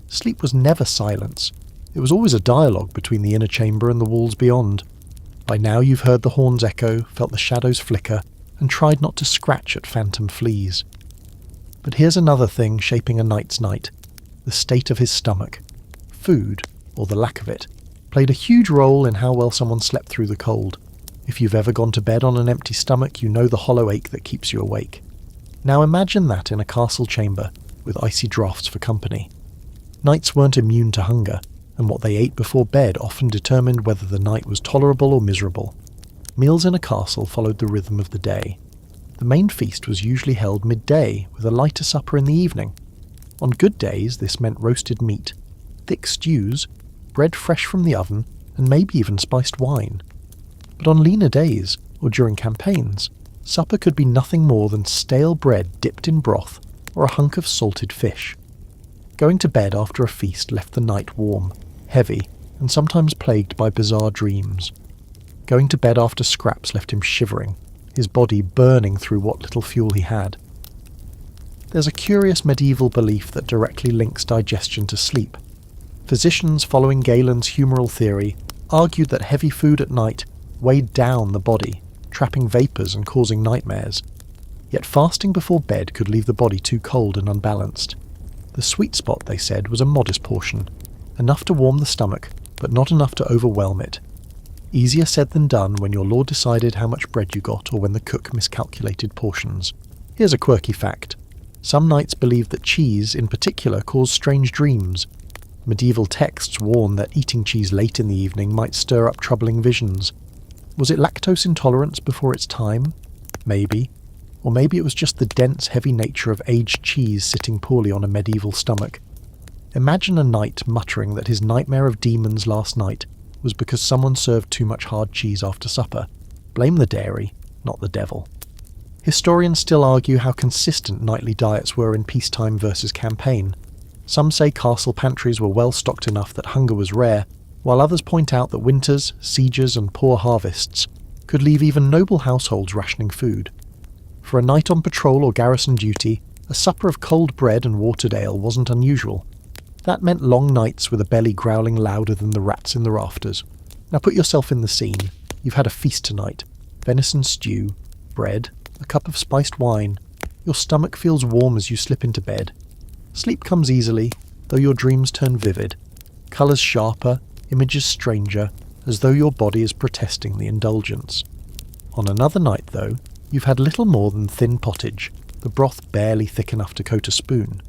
Sleep was never silence. It was always a dialogue between the inner chamber and the walls beyond. By now you've heard the horns echo, felt the shadows flicker, and tried not to scratch at phantom fleas. But here's another thing shaping a knight's night: the state of his stomach. Food, or the lack of it, played a huge role in how well someone slept through the cold. If you've ever gone to bed on an empty stomach, you know the hollow ache that keeps you awake. Now imagine that in a castle chamber, with icy draughts for company. Knights weren't immune to hunger. and what they ate before bed often determined whether the night was tolerable or miserable. Meals in a castle followed the rhythm of the day. The main feast was usually held midday, with a lighter supper in the evening. On good days, this meant roasted meat, thick stews, bread fresh from the oven, and maybe even spiced wine. But on leaner days, or during campaigns, supper could be nothing more than stale bread dipped in broth or a hunk of salted fish. Going to bed after a feast left the night warm, heavy, and sometimes plagued by bizarre dreams. Going to bed after scraps left him shivering, his body burning through what little fuel he had. There's a curious medieval belief that directly links digestion to sleep. Physicians following Galen's humoral theory argued that heavy food at night weighed down the body, trapping vapours and causing nightmares. Yet fasting before bed could leave the body too cold and unbalanced. The sweet spot, they said, was a modest portion, enough to warm the stomach, but not enough to overwhelm it. Easier said than done when your lord decided how much bread you got or when the cook miscalculated portions. Here's a quirky fact. Some knights believed that cheese, in particular, caused strange dreams. Medieval texts warn that eating cheese late in the evening might stir up troubling visions. Was it lactose intolerance before its time? Maybe. Or maybe it was just the dense, heavy nature of aged cheese sitting poorly on a medieval stomach. Imagine a knight muttering that his nightmare of demons last night was because someone served too much hard cheese after supper. Blame the dairy, not the devil. Historians still argue how consistent nightly diets were in peacetime versus campaign. Some say castle pantries were well stocked enough that hunger was rare, while others point out that winters, sieges and poor harvests could leave even noble households rationing food. For a knight on patrol or garrison duty, a supper of cold bread and watered ale wasn't unusual. That meant long nights with a belly growling louder than the rats in the rafters. Now put yourself in the scene. You've had a feast tonight. Venison stew, bread, a cup of spiced wine. Your stomach feels warm as you slip into bed. Sleep comes easily, though your dreams turn vivid. Colours sharper, images stranger, as though your body is protesting the indulgence. On another night, though, you've had little more than thin pottage, the broth barely thick enough to coat a spoon.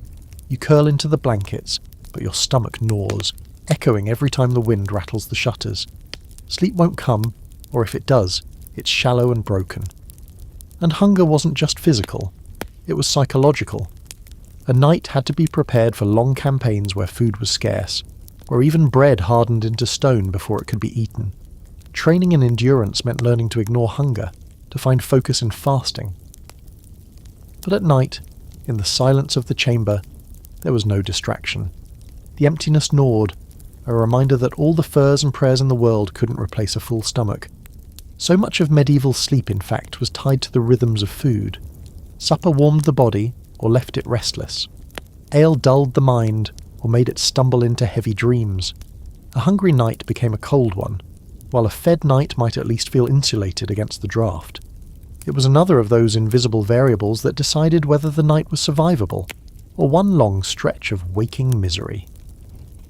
You curl into the blankets, but your stomach gnaws, echoing every time the wind rattles the shutters. Sleep won't come, or if it does, it's shallow and broken. And hunger wasn't just physical, it was psychological. A knight had to be prepared for long campaigns where food was scarce, where even bread hardened into stone before it could be eaten. Training in endurance meant learning to ignore hunger, to find focus in fasting. But at night, in the silence of the chamber, there was no distraction. The emptiness gnawed, a reminder that all the furs and prayers in the world couldn't replace a full stomach. So much of medieval sleep, in fact, was tied to the rhythms of food. Supper warmed the body, or left it restless. Ale dulled the mind, or made it stumble into heavy dreams. A hungry night became a cold one, while a fed night might at least feel insulated against the draught. It was another of those invisible variables that decided whether the night was survivable, or one long stretch of waking misery.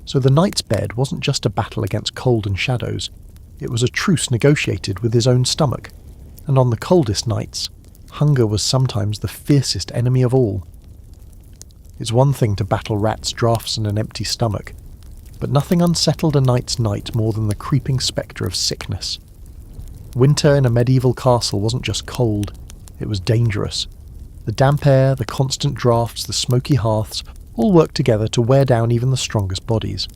So the knight's bed wasn't just a battle against cold and shadows, it was a truce negotiated with his own stomach, and on the coldest nights, hunger was sometimes the fiercest enemy of all. It's one thing to battle rats, draughts and an empty stomach, but nothing unsettled a knight's night more than the creeping spectre of sickness. Winter in a medieval castle wasn't just cold, it was dangerous. The damp air, the constant draughts, the smoky hearths all worked together to wear down even the strongest bodies,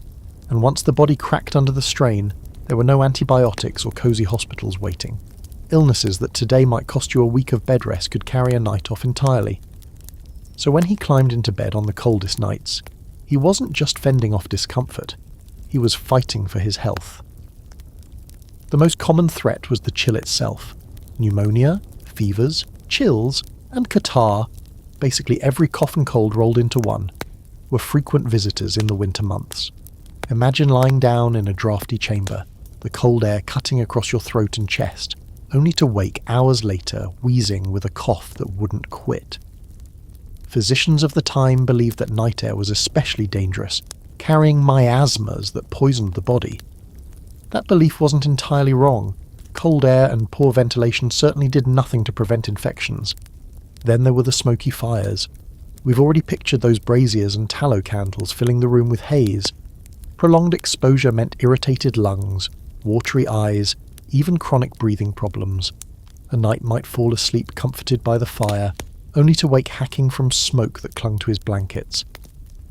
and once the body cracked under the strain, there were no antibiotics or cosy hospitals waiting. Illnesses that today might cost you a week of bed rest could carry a night off entirely. So when he climbed into bed on the coldest nights, he wasn't just fending off discomfort, he was fighting for his health. The most common threat was the chill itself. Pneumonia, fevers, chills, and catarrh, basically every cough and cold rolled into one, were frequent visitors in the winter months. Imagine lying down in a drafty chamber, the cold air cutting across your throat and chest, only to wake hours later wheezing with a cough that wouldn't quit. Physicians of the time believed that night air was especially dangerous, carrying miasmas that poisoned the body. That belief wasn't entirely wrong. Cold air and poor ventilation certainly did nothing to prevent infections. Then there were the smoky fires. We've already pictured those braziers and tallow candles filling the room with haze. Prolonged exposure meant irritated lungs, watery eyes, even chronic breathing problems. A knight might fall asleep comforted by the fire, only to wake hacking from smoke that clung to his blankets.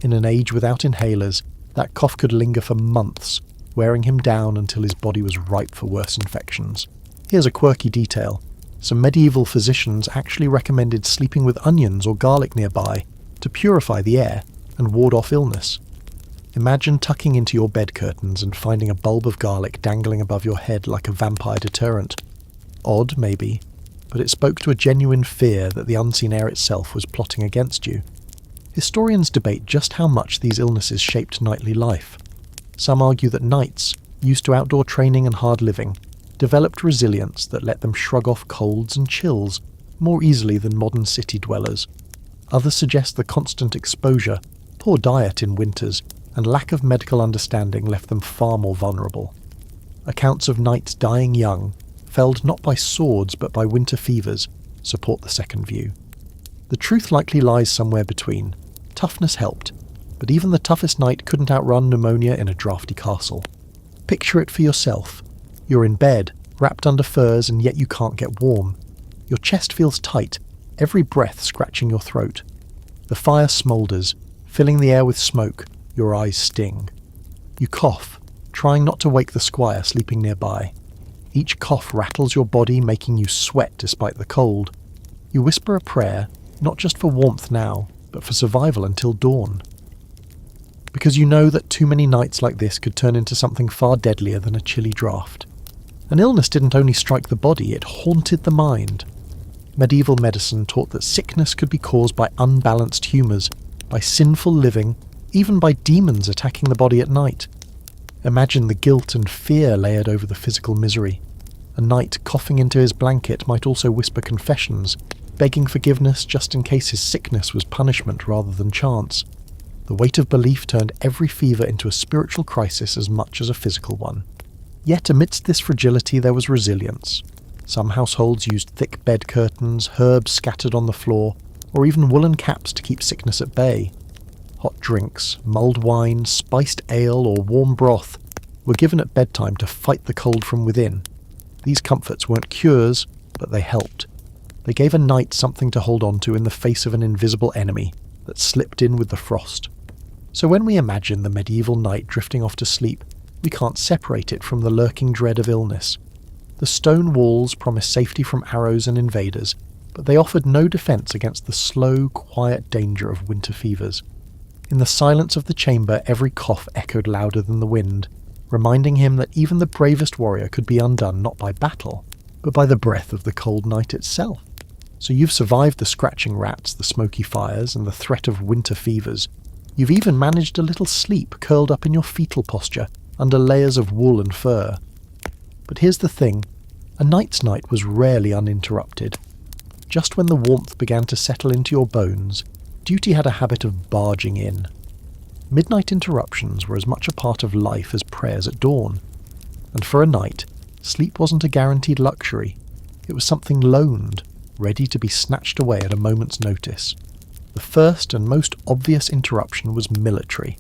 In an age without inhalers, that cough could linger for months, wearing him down until his body was ripe for worse infections. Here's a quirky detail. Some medieval physicians actually recommended sleeping with onions or garlic nearby to purify the air and ward off illness. Imagine tucking into your bed curtains and finding a bulb of garlic dangling above your head like a vampire deterrent. Odd, maybe, but it spoke to a genuine fear that the unseen air itself was plotting against you. Historians debate just how much these illnesses shaped knightly life. Some argue that knights, used to outdoor training and hard living, developed resilience that let them shrug off colds and chills more easily than modern city dwellers. Others suggest the constant exposure, poor diet in winters, and lack of medical understanding left them far more vulnerable. Accounts of knights dying young, felled not by swords but by winter fevers, support the second view. The truth likely lies somewhere between. Toughness helped, but even the toughest knight couldn't outrun pneumonia in a drafty castle. Picture it for yourself. You're in bed, wrapped under furs, and yet you can't get warm. Your chest feels tight, every breath scratching your throat. The fire smoulders, filling the air with smoke, your eyes sting. You cough, trying not to wake the squire sleeping nearby. Each cough rattles your body, making you sweat despite the cold. You whisper a prayer, not just for warmth now, but for survival until dawn. Because you know that too many nights like this could turn into something far deadlier than a chilly draught. An illness didn't only strike the body, it haunted the mind. Medieval medicine taught that sickness could be caused by unbalanced humours, by sinful living, even by demons attacking the body at night. Imagine the guilt and fear layered over the physical misery. A knight coughing into his blanket might also whisper confessions, begging forgiveness just in case his sickness was punishment rather than chance. The weight of belief turned every fever into a spiritual crisis as much as a physical one. Yet amidst this fragility there was resilience. Some households used thick bed curtains, herbs scattered on the floor, or even woolen caps to keep sickness at bay. Hot drinks, mulled wine, spiced ale, or warm broth were given at bedtime to fight the cold from within. These comforts weren't cures, but they helped. They gave a knight something to hold on to in the face of an invisible enemy that slipped in with the frost. So when we imagine the medieval knight drifting off to sleep, we can't separate it from the lurking dread of illness. The stone walls promised safety from arrows and invaders, but they offered no defence against the slow, quiet danger of winter fevers. In the silence of the chamber, every cough echoed louder than the wind, reminding him that even the bravest warrior could be undone not by battle, but by the breath of the cold night itself. So you've survived the scratching rats, the smoky fires, and the threat of winter fevers. You've even managed a little sleep curled up in your fetal posture, under layers of wool and fur. But here's the thing, a knight's night was rarely uninterrupted. Just when the warmth began to settle into your bones, duty had a habit of barging in. Midnight interruptions were as much a part of life as prayers at dawn. And for a knight, sleep wasn't a guaranteed luxury. It was something loaned, ready to be snatched away at a moment's notice. The first and most obvious interruption was military.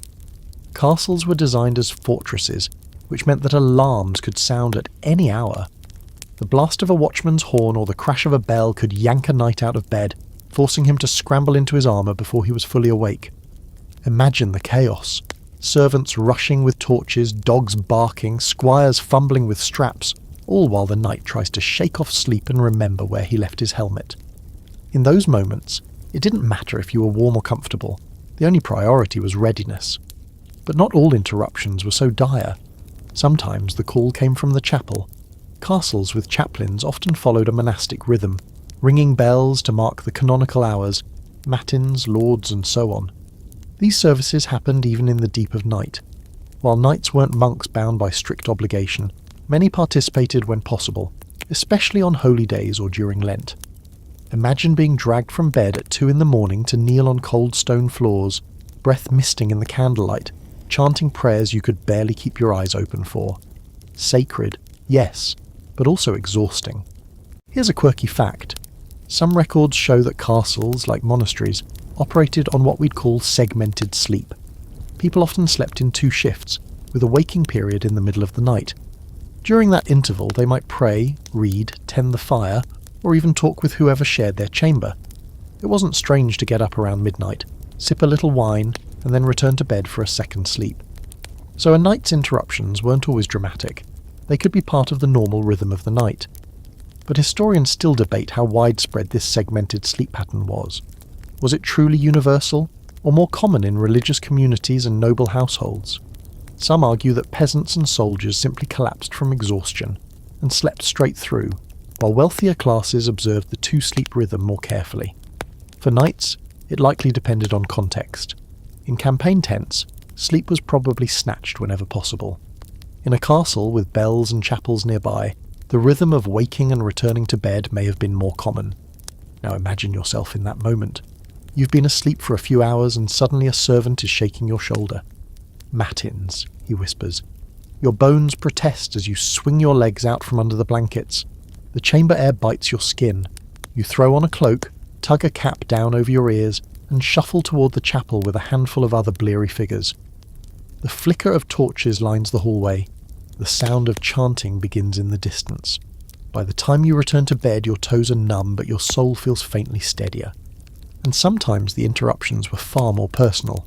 Castles were designed as fortresses, which meant that alarms could sound at any hour. The blast of a watchman's horn or the crash of a bell could yank a knight out of bed, forcing him to scramble into his armour before he was fully awake. Imagine the chaos. Servants rushing with torches, dogs barking, squires fumbling with straps, all while the knight tries to shake off sleep and remember where he left his helmet. In those moments, it didn't matter if you were warm or comfortable. The only priority was readiness. But not all interruptions were so dire. Sometimes the call came from the chapel. Castles with chaplains often followed a monastic rhythm, ringing bells to mark the canonical hours, matins, lauds, and so on. These services happened even in the deep of night. While knights weren't monks bound by strict obligation, many participated when possible, especially on holy days or during Lent. Imagine being dragged from bed at 2 a.m. to kneel on cold stone floors, breath misting in the candlelight, chanting prayers you could barely keep your eyes open for. Sacred, yes, but also exhausting. Here's a quirky fact. Some records show that castles, like monasteries, operated on what we'd call segmented sleep. People often slept in 2 shifts, with a waking period in the middle of the night. During that interval they might pray, read, tend the fire, or even talk with whoever shared their chamber. It wasn't strange to get up around midnight, sip a little wine, and then return to bed for a second sleep. So a night's interruptions weren't always dramatic. They could be part of the normal rhythm of the night. But historians still debate how widespread this segmented sleep pattern was. Was it truly universal, or more common in religious communities and noble households? Some argue that peasants and soldiers simply collapsed from exhaustion and slept straight through, while wealthier classes observed the two-sleep rhythm more carefully. For knights, it likely depended on context. In campaign tents, sleep was probably snatched whenever possible. In a castle with bells and chapels nearby, the rhythm of waking and returning to bed may have been more common. Now imagine yourself in that moment. You've been asleep for a few hours and suddenly a servant is shaking your shoulder. "Matins," he whispers. Your bones protest as you swing your legs out from under the blankets. The chamber air bites your skin. You throw on a cloak, tug a cap down over your ears, and shuffle toward the chapel with a handful of other bleary figures. The flicker of torches lines the hallway. The sound of chanting begins in the distance. By the time you return to bed, your toes are numb, but your soul feels faintly steadier. And sometimes the interruptions were far more personal.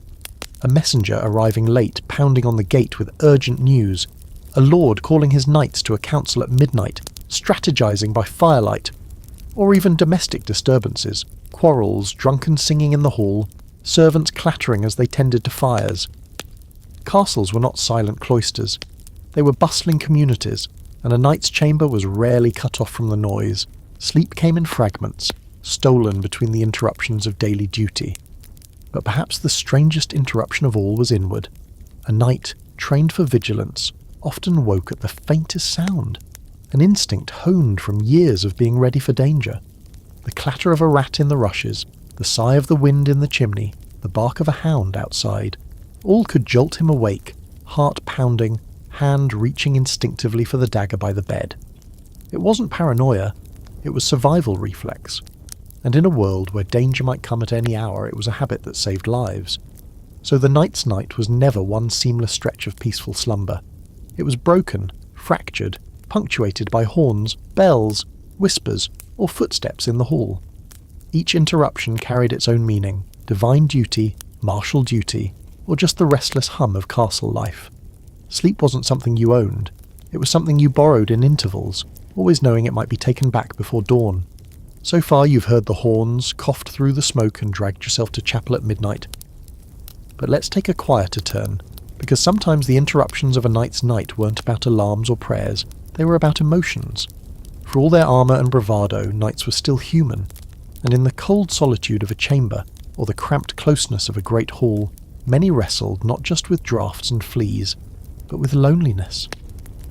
A messenger arriving late, pounding on the gate with urgent news. A lord calling his knights to a council at midnight, strategizing by firelight. Or even domestic disturbances, quarrels, drunken singing in the hall, servants clattering as they tended to fires. Castles were not silent cloisters. They were bustling communities, and a knight's chamber was rarely cut off from the noise. Sleep came in fragments, stolen between the interruptions of daily duty. But perhaps the strangest interruption of all was inward. A knight, trained for vigilance, often woke at the faintest sound, an instinct honed from years of being ready for danger. The clatter of a rat in the rushes, the sigh of the wind in the chimney, the bark of a hound outside, all could jolt him awake, heart pounding, hand reaching instinctively for the dagger by the bed. It wasn't paranoia, it was survival reflex. And in a world where danger might come at any hour, it was a habit that saved lives. So the night's night was never one seamless stretch of peaceful slumber. It was broken, fractured, punctuated by horns, bells, whispers, or footsteps in the hall. Each interruption carried its own meaning, divine duty, martial duty, or just the restless hum of castle life. Sleep wasn't something you owned. It was something you borrowed in intervals, always knowing it might be taken back before dawn. So far you've heard the horns, coughed through the smoke and dragged yourself to chapel at midnight. But let's take a quieter turn, because sometimes the interruptions of a night's night weren't about alarms or prayers, they were about emotions. For all their armour and bravado, knights were still human, and in the cold solitude of a chamber, or the cramped closeness of a great hall, many wrestled not just with draughts and fleas, but with loneliness.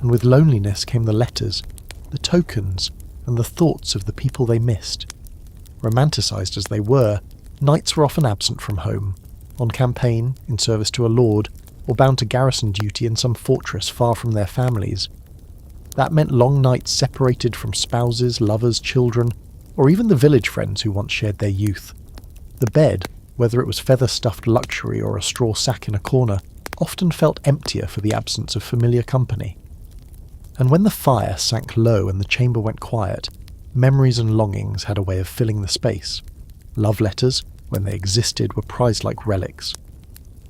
And with loneliness came the letters, the tokens, and the thoughts of the people they missed. Romanticised as they were, knights were often absent from home, on campaign, in service to a lord, or bound to garrison duty in some fortress far from their families. That meant long nights separated from spouses, lovers, children, or even the village friends who once shared their youth. The bed, whether it was feather-stuffed luxury or a straw sack in a corner, often felt emptier for the absence of familiar company. And when the fire sank low and the chamber went quiet, memories and longings had a way of filling the space. Love letters, when they existed, were prized like relics.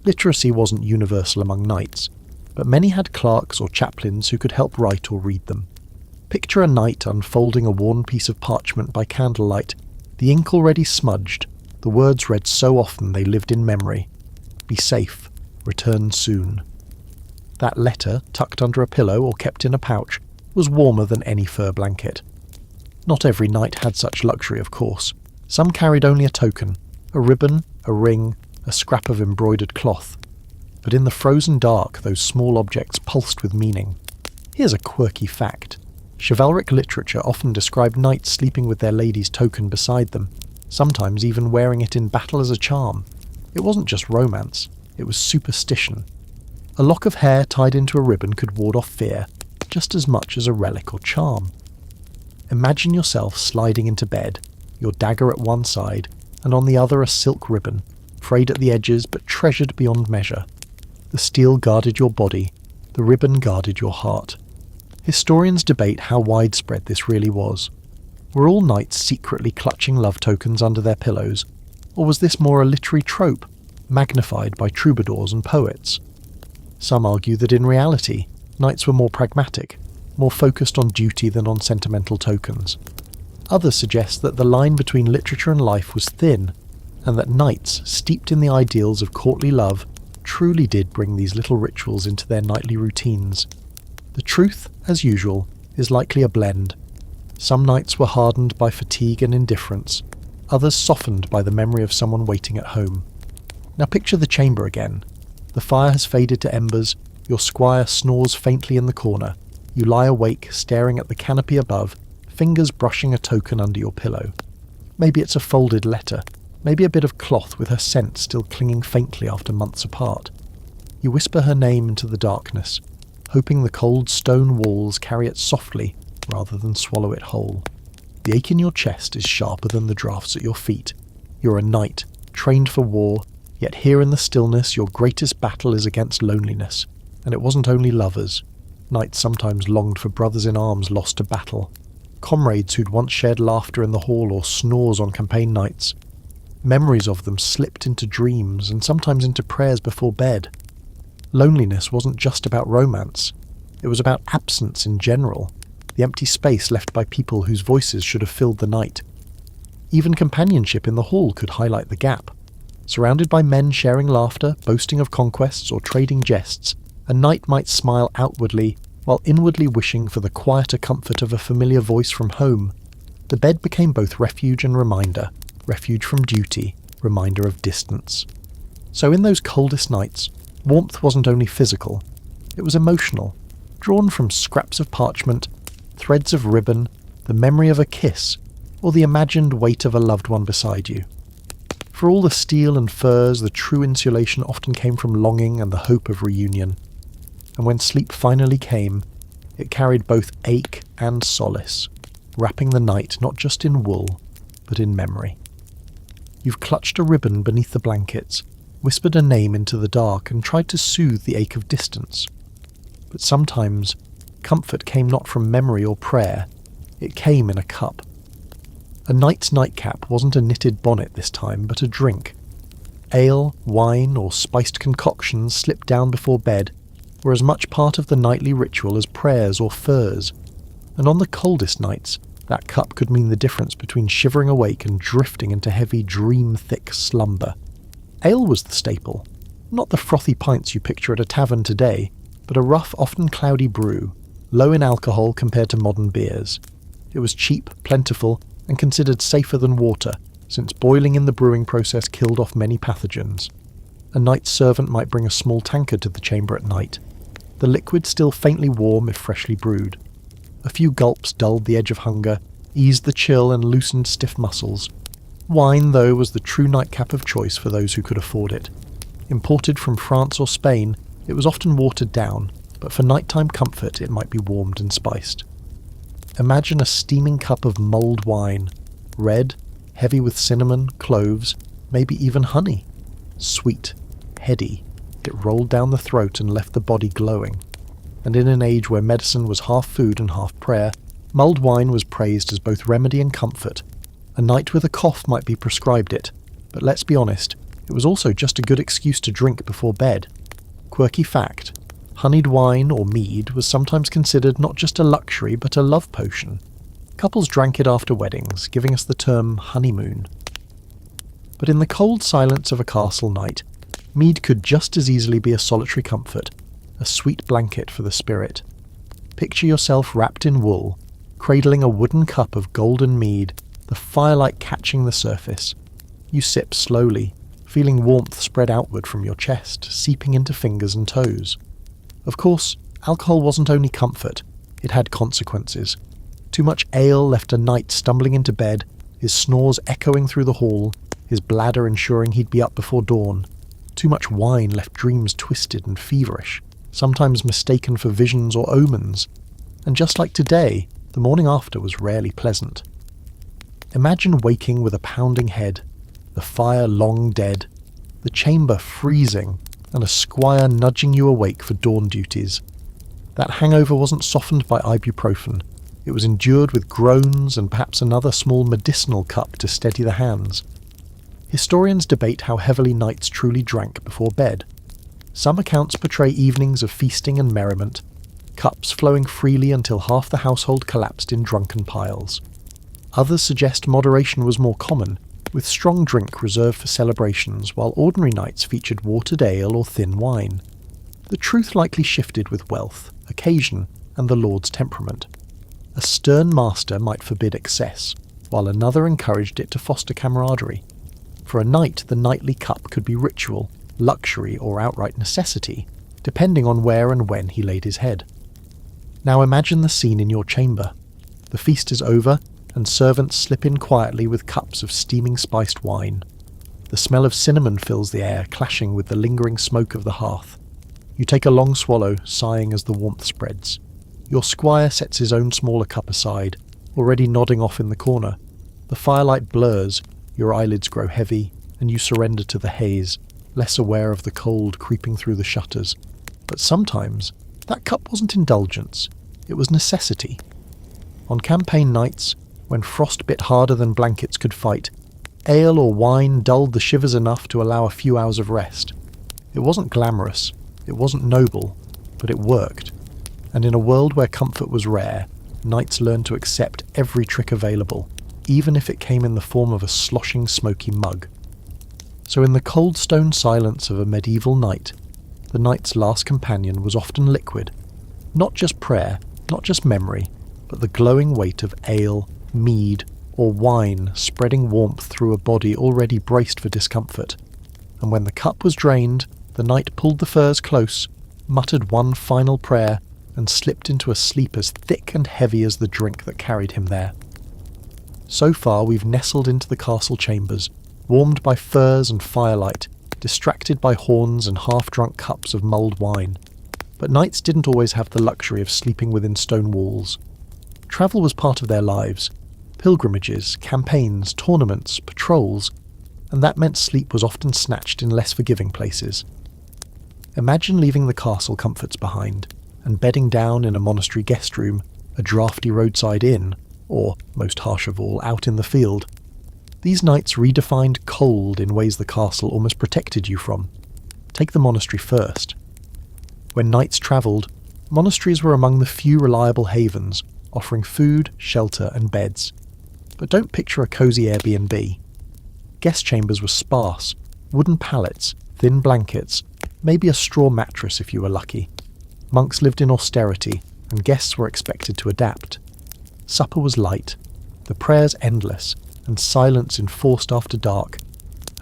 Literacy wasn't universal among knights, but many had clerks or chaplains who could help write or read them. Picture a knight unfolding a worn piece of parchment by candlelight, the ink already smudged, the words read so often they lived in memory. Be safe, return soon. That letter, tucked under a pillow or kept in a pouch, was warmer than any fur blanket. Not every knight had such luxury, of course. Some carried only a token, a ribbon, a ring, a scrap of embroidered cloth. But in the frozen dark, those small objects pulsed with meaning. Here's a quirky fact. Chivalric literature often described knights sleeping with their lady's token beside them, sometimes even wearing it in battle as a charm. It wasn't just romance, it was superstition. A lock of hair tied into a ribbon could ward off fear, just as much as a relic or charm. Imagine yourself sliding into bed, your dagger at one side, and on the other a silk ribbon, frayed at the edges but treasured beyond measure. The steel guarded your body, The ribbon guarded your heart. Historians debate how widespread this really was. Were all knights secretly clutching love tokens under their pillows, or was this more a literary trope, magnified by troubadours and poets? Some argue that in reality, knights were more pragmatic, more focused on duty than on sentimental tokens. Others suggest that the line between literature and life was thin, and that knights, steeped in the ideals of courtly love, truly did bring these little rituals into their nightly routines. The truth, as usual, is likely a blend. Some nights were hardened by fatigue and indifference, others softened by the memory of someone waiting at home. Now picture the chamber again. The fire has faded to embers, your squire snores faintly in the corner. You lie awake, staring at the canopy above, fingers brushing a token under your pillow. Maybe it's a folded letter, maybe a bit of cloth with her scent still clinging faintly after months apart. You whisper her name into the darkness, hoping the cold stone walls carry it softly rather than swallow it whole. The ache in your chest is sharper than the drafts at your feet. You're a knight, trained for war, yet here in the stillness your greatest battle is against loneliness. And it wasn't only lovers. Knights sometimes longed for brothers in arms lost to battle, comrades who'd once shared laughter in the hall or snores on campaign nights. Memories of them slipped into dreams and sometimes into prayers before bed. Loneliness wasn't just about romance. It was about absence in general, the empty space left by people whose voices should have filled the night. Even companionship in the hall could highlight the gap. Surrounded by men sharing laughter, boasting of conquests, or trading jests, a knight might smile outwardly, while inwardly wishing for the quieter comfort of a familiar voice from home. The bed became both refuge and reminder, refuge from duty, reminder of distance. So in those coldest nights, warmth wasn't only physical, it was emotional, drawn from scraps of parchment, threads of ribbon, the memory of a kiss, or the imagined weight of a loved one beside you. For all the steel and furs, the true insulation often came from longing and the hope of reunion. And when sleep finally came, it carried both ache and solace, wrapping the night not just in wool, but in memory. You've clutched a ribbon beneath the blankets, whispered a name into the dark, and tried to soothe the ache of distance. But sometimes, comfort came not from memory or prayer, it came in a cup. A knight's nightcap wasn't a knitted bonnet this time, but a drink. Ale, wine, or spiced concoctions slipped down before bed were as much part of the nightly ritual as prayers or furs, and on the coldest nights, that cup could mean the difference between shivering awake and drifting into heavy, dream-thick slumber. Ale was the staple, not the frothy pints you picture at a tavern today, but a rough, often cloudy brew, low in alcohol compared to modern beers. It was cheap, plentiful, and considered safer than water, since boiling in the brewing process killed off many pathogens. A knight's servant might bring a small tankard to the chamber at night, the liquid still faintly warm if freshly brewed. A few gulps dulled the edge of hunger, eased the chill and loosened stiff muscles. Wine, though, was the true nightcap of choice for those who could afford it. Imported from France or Spain, it was often watered down, but for nighttime comfort it might be warmed and spiced. Imagine a steaming cup of mulled wine, red, heavy with cinnamon, cloves, maybe even honey. Sweet, heady, it rolled down the throat and left the body glowing. And in an age where medicine was half food and half prayer, mulled wine was praised as both remedy and comfort. A night with a cough might be prescribed it, but let's be honest, it was also just a good excuse to drink before bed. Quirky fact: honeyed wine or mead was sometimes considered not just a luxury but a love potion. Couples drank it after weddings, giving us the term honeymoon. But in the cold silence of a castle night, mead could just as easily be a solitary comfort, a sweet blanket for the spirit. Picture yourself wrapped in wool, cradling a wooden cup of golden mead, the firelight catching the surface. You sip slowly, feeling warmth spread outward from your chest, seeping into fingers and toes. Of course, alcohol wasn't only comfort, it had consequences. Too much ale left a knight stumbling into bed, his snores echoing through the hall, his bladder ensuring he'd be up before dawn. Too much wine left dreams twisted and feverish, sometimes mistaken for visions or omens. And just like today, the morning after was rarely pleasant. Imagine waking with a pounding head, the fire long dead, the chamber freezing, and a squire nudging you awake for dawn duties. That hangover wasn't softened by ibuprofen. It was endured with groans and perhaps another small medicinal cup to steady the hands. Historians debate how heavily knights truly drank before bed. Some accounts portray evenings of feasting and merriment, cups flowing freely until half the household collapsed in drunken piles. Others suggest moderation was more common, with strong drink reserved for celebrations, while ordinary nights featured watered ale or thin wine. The truth likely shifted with wealth, occasion, and the lord's temperament. A stern master might forbid excess, while another encouraged it to foster camaraderie. For a knight, the nightly cup could be ritual, luxury, or outright necessity, depending on where and when he laid his head. Now imagine the scene in your chamber. The feast is over, and servants slip in quietly with cups of steaming spiced wine. The smell of cinnamon fills the air, clashing with the lingering smoke of the hearth. You take a long swallow, sighing as the warmth spreads. Your squire sets his own smaller cup aside, already nodding off in the corner. The firelight blurs, your eyelids grow heavy, and you surrender to the haze, less aware of the cold creeping through the shutters. But sometimes, that cup wasn't indulgence, it was necessity. On campaign nights, when frost bit harder than blankets could fight, ale or wine dulled the shivers enough to allow a few hours of rest. It wasn't glamorous, it wasn't noble, but it worked. And in a world where comfort was rare, knights learned to accept every trick available, even if it came in the form of a sloshing smoky mug. So in the cold stone silence of a medieval night, the knight's last companion was often liquid. Not just prayer, not just memory, but the glowing weight of ale, mead, or wine spreading warmth through a body already braced for discomfort. And when the cup was drained, the knight pulled the furs close, muttered one final prayer, and slipped into a sleep as thick and heavy as the drink that carried him there. So far we've nestled into the castle chambers, warmed by furs and firelight, distracted by horns and half-drunk cups of mulled wine. But knights didn't always have the luxury of sleeping within stone walls. Travel was part of their lives. Pilgrimages, campaigns, tournaments, patrols, and that meant sleep was often snatched in less forgiving places. Imagine leaving the castle comforts behind, and bedding down in a monastery guest room, a drafty roadside inn, or, most harsh of all, out in the field. These nights redefined cold in ways the castle almost protected you from. Take the monastery first. When knights travelled, monasteries were among the few reliable havens, offering food, shelter, and beds. But don't picture a cosy Airbnb. Guest chambers were sparse, wooden pallets, thin blankets, maybe a straw mattress if you were lucky. Monks lived in austerity, and guests were expected to adapt. Supper was light, the prayers endless, and silence enforced after dark.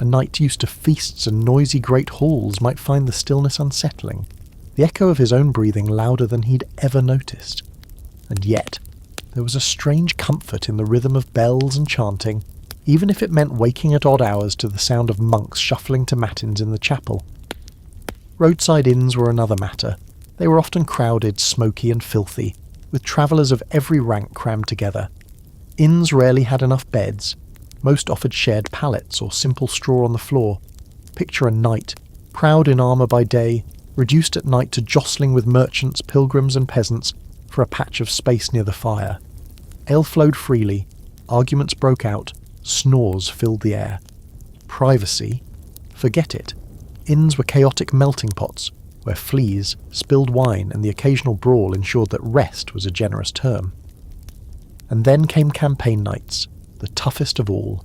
A knight used to feasts and noisy great halls might find the stillness unsettling, the echo of his own breathing louder than he'd ever noticed. And yet, there was a strange comfort in the rhythm of bells and chanting, even if it meant waking at odd hours to the sound of monks shuffling to matins in the chapel. Roadside inns were another matter. They were often crowded, smoky and filthy, with travellers of every rank crammed together. Inns rarely had enough beds. Most offered shared pallets or simple straw on the floor. Picture a knight, proud in armour by day, reduced at night to jostling with merchants, pilgrims and peasants for a patch of space near the fire. Ale flowed freely, arguments broke out, snores filled the air. Privacy? Forget it. Inns were chaotic melting pots, where fleas, spilled wine and the occasional brawl ensured that rest was a generous term. And then came campaign nights, the toughest of all.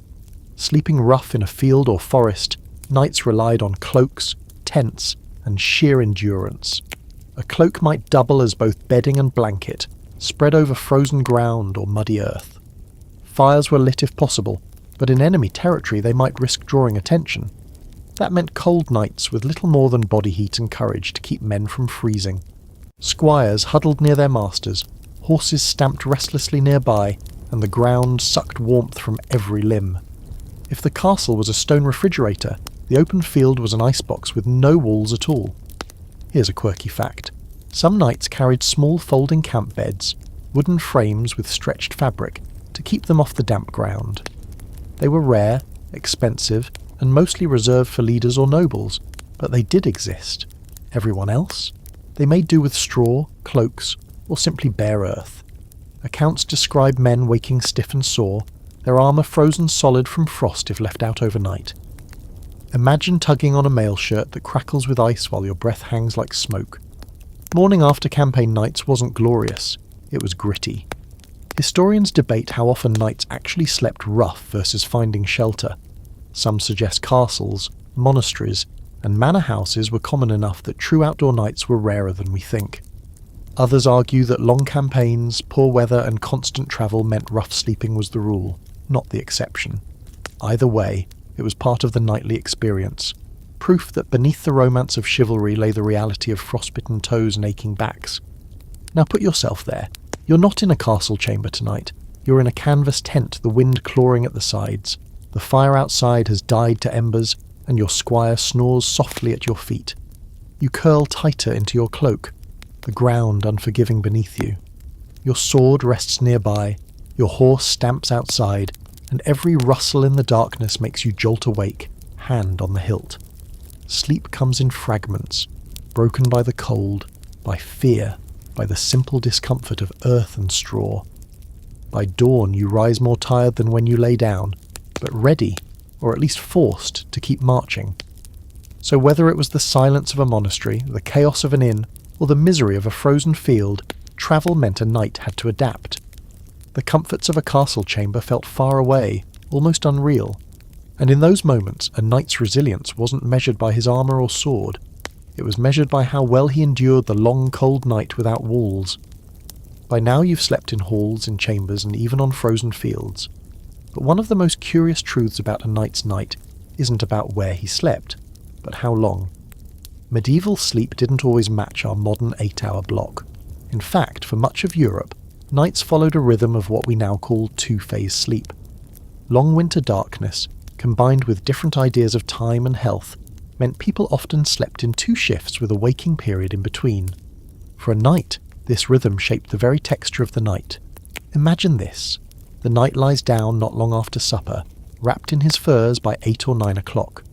Sleeping rough in a field or forest, knights relied on cloaks, tents, and sheer endurance. A cloak might double as both bedding and blanket, spread over frozen ground or muddy earth. Fires were lit if possible, but in enemy territory they might risk drawing attention. That meant cold nights with little more than body heat and courage to keep men from freezing. Squires huddled near their masters, horses stamped restlessly nearby, and the ground sucked warmth from every limb. If the castle was a stone refrigerator, the open field was an icebox with no walls at all. Here's a quirky fact. Some knights carried small folding camp beds, wooden frames with stretched fabric, to keep them off the damp ground. They were rare, expensive, and mostly reserved for leaders or nobles, but they did exist. Everyone else? They made do with straw, cloaks, or simply bare earth. Accounts describe men waking stiff and sore, their armour frozen solid from frost if left out overnight. Imagine tugging on a mail shirt that crackles with ice while your breath hangs like smoke. Morning after campaign nights wasn't glorious, it was gritty. Historians debate how often knights actually slept rough versus finding shelter. Some suggest castles, monasteries, and manor houses were common enough that true outdoor nights were rarer than we think. Others argue that long campaigns, poor weather, and constant travel meant rough sleeping was the rule, not the exception. Either way, it was part of the nightly experience, proof that beneath the romance of chivalry lay the reality of frostbitten toes and aching backs. Now put yourself there. You're not in a castle chamber tonight. You're in a canvas tent, the wind clawing at the sides. The fire outside has died to embers, and your squire snores softly at your feet. You curl tighter into your cloak, the ground unforgiving beneath you. Your sword rests nearby, your horse stamps outside, and every rustle in the darkness makes you jolt awake, hand on the hilt. Sleep comes in fragments, broken by the cold, by fear, by the simple discomfort of earth and straw. By dawn you rise more tired than when you lay down, but ready, or at least forced, to keep marching. So whether it was the silence of a monastery, the chaos of an inn, or the misery of a frozen field, travel meant a knight had to adapt. The comforts of a castle chamber felt far away, almost unreal, and in those moments a knight's resilience wasn't measured by his armour or sword. It was measured by how well he endured the long cold night without walls. By now you've slept in halls, in chambers, and even on frozen fields. But one of the most curious truths about a knight's night isn't about where he slept, but how long. Medieval sleep didn't always match our modern 8-hour block. In fact, for much of Europe, nights followed a rhythm of what we now call two-phase sleep. Long winter darkness, combined with different ideas of time and health, meant people often slept in 2 shifts with a waking period in between. For a knight, this rhythm shaped the very texture of the night. Imagine this. The knight lies down not long after supper, wrapped in his furs by 8 or 9 o'clock.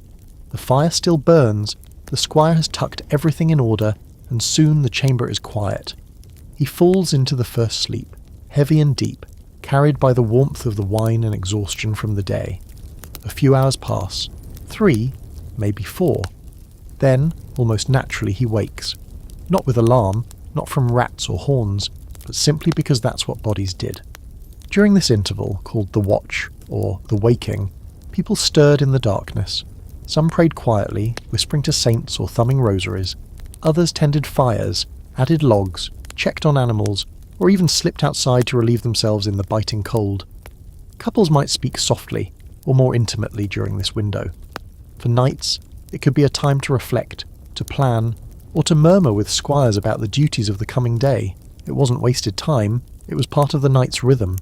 The fire still burns, the squire has tucked everything in order, and soon the chamber is quiet. He falls into the first sleep, heavy and deep, carried by the warmth of the wine and exhaustion from the day. A few hours pass, 3, maybe 4. Then, almost naturally, he wakes. Not with alarm, not from rats or horns, but simply because that's what bodies did. During this interval, called the watch, or the waking, people stirred in the darkness. Some prayed quietly, whispering to saints or thumbing rosaries. Others tended fires, added logs, checked on animals, or even slipped outside to relieve themselves in the biting cold. Couples might speak softly, or more intimately during this window. For knights, it could be a time to reflect, to plan, or to murmur with squires about the duties of the coming day. It wasn't wasted time, it was part of the night's rhythm.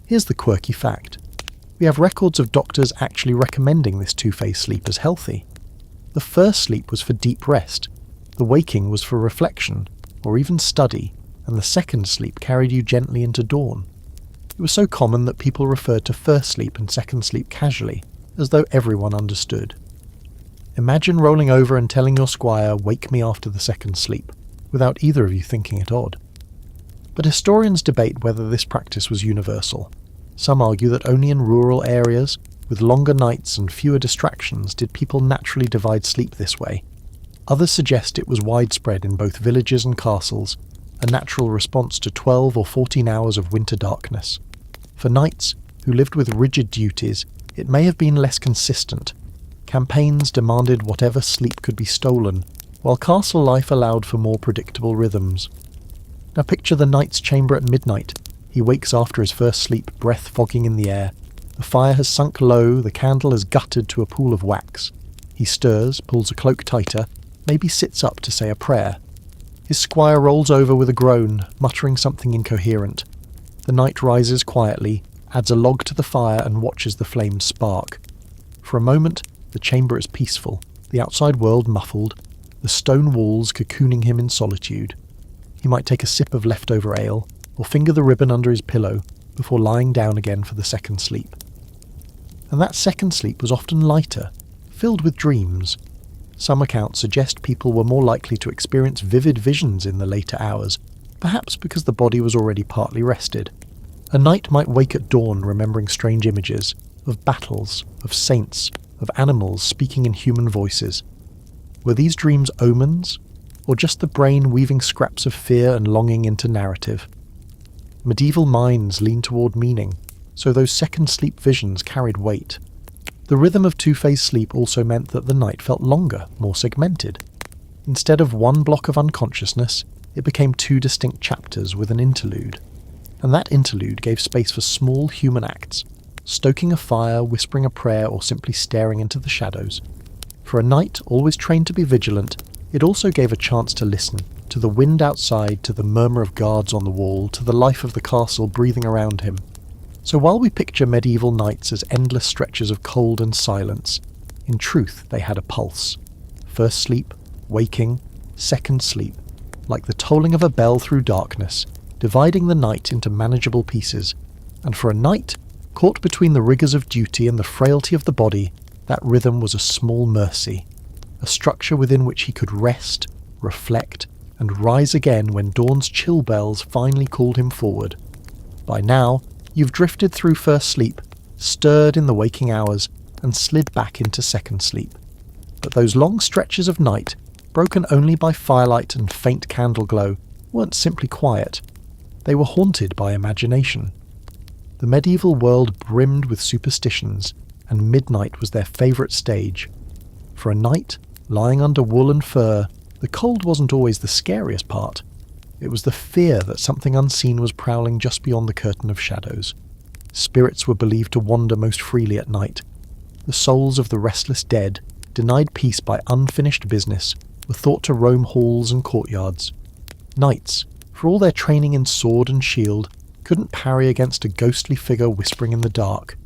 Here's the quirky fact. We have records of doctors actually recommending this two-phase sleep as healthy. The first sleep was for deep rest, the waking was for reflection, or even study, and the second sleep carried you gently into dawn. It was so common that people referred to first sleep and second sleep casually, as though everyone understood. Imagine rolling over and telling your squire, "Wake me after the second sleep," without either of you thinking it odd. But historians debate whether this practice was universal. Some argue that only in rural areas, with longer nights and fewer distractions, did people naturally divide sleep this way. Others suggest it was widespread in both villages and castles, a natural response to 12 or 14 hours of winter darkness. For knights, who lived with rigid duties, it may have been less consistent. Campaigns demanded whatever sleep could be stolen, while castle life allowed for more predictable rhythms. Now picture the knight's chamber at midnight. He wakes after his first sleep, breath fogging in the air. The fire has sunk low, the candle is guttered to a pool of wax. He stirs, pulls a cloak tighter, maybe sits up to say a prayer. His squire rolls over with a groan, muttering something incoherent. The knight rises quietly, adds a log to the fire and watches the flames spark. For a moment, the chamber is peaceful, the outside world muffled, the stone walls cocooning him in solitude. He might take a sip of leftover ale, or finger the ribbon under his pillow, before lying down again for the second sleep. And that second sleep was often lighter, filled with dreams. Some accounts suggest people were more likely to experience vivid visions in the later hours, perhaps because the body was already partly rested. A knight might wake at dawn remembering strange images, of battles, of saints, of animals speaking in human voices. Were these dreams omens, or just the brain weaving scraps of fear and longing into narrative? Medieval minds leaned toward meaning, so those second sleep visions carried weight. The rhythm of two-phase sleep also meant that the night felt longer, more segmented. Instead of one block of unconsciousness, it became two distinct chapters with an interlude. And that interlude gave space for small human acts, stoking a fire, whispering a prayer, or simply staring into the shadows. For a knight always trained to be vigilant, it also gave a chance to listen, to the wind outside, to the murmur of guards on the wall, to the life of the castle breathing around him. So while we picture medieval nights as endless stretches of cold and silence, in truth they had a pulse. First sleep, waking, second sleep, like the tolling of a bell through darkness, dividing the night into manageable pieces. And for a knight, caught between the rigours of duty and the frailty of the body, that rhythm was a small mercy, a structure within which he could rest, reflect, and rise again when dawn's chill bells finally called him forward. By now, you've drifted through first sleep, stirred in the waking hours, and slid back into second sleep. But those long stretches of night, broken only by firelight and faint candle glow, weren't simply quiet. They were haunted by imagination. The medieval world brimmed with superstitions, and midnight was their favourite stage. For a knight, lying under wool and fur, the cold wasn't always the scariest part. It was the fear that something unseen was prowling just beyond the curtain of shadows. Spirits were believed to wander most freely at night. The souls of the restless dead, denied peace by unfinished business, were thought to roam halls and courtyards. Knights, for all their training in sword and shield, couldn't parry against a ghostly figure whispering in the dark.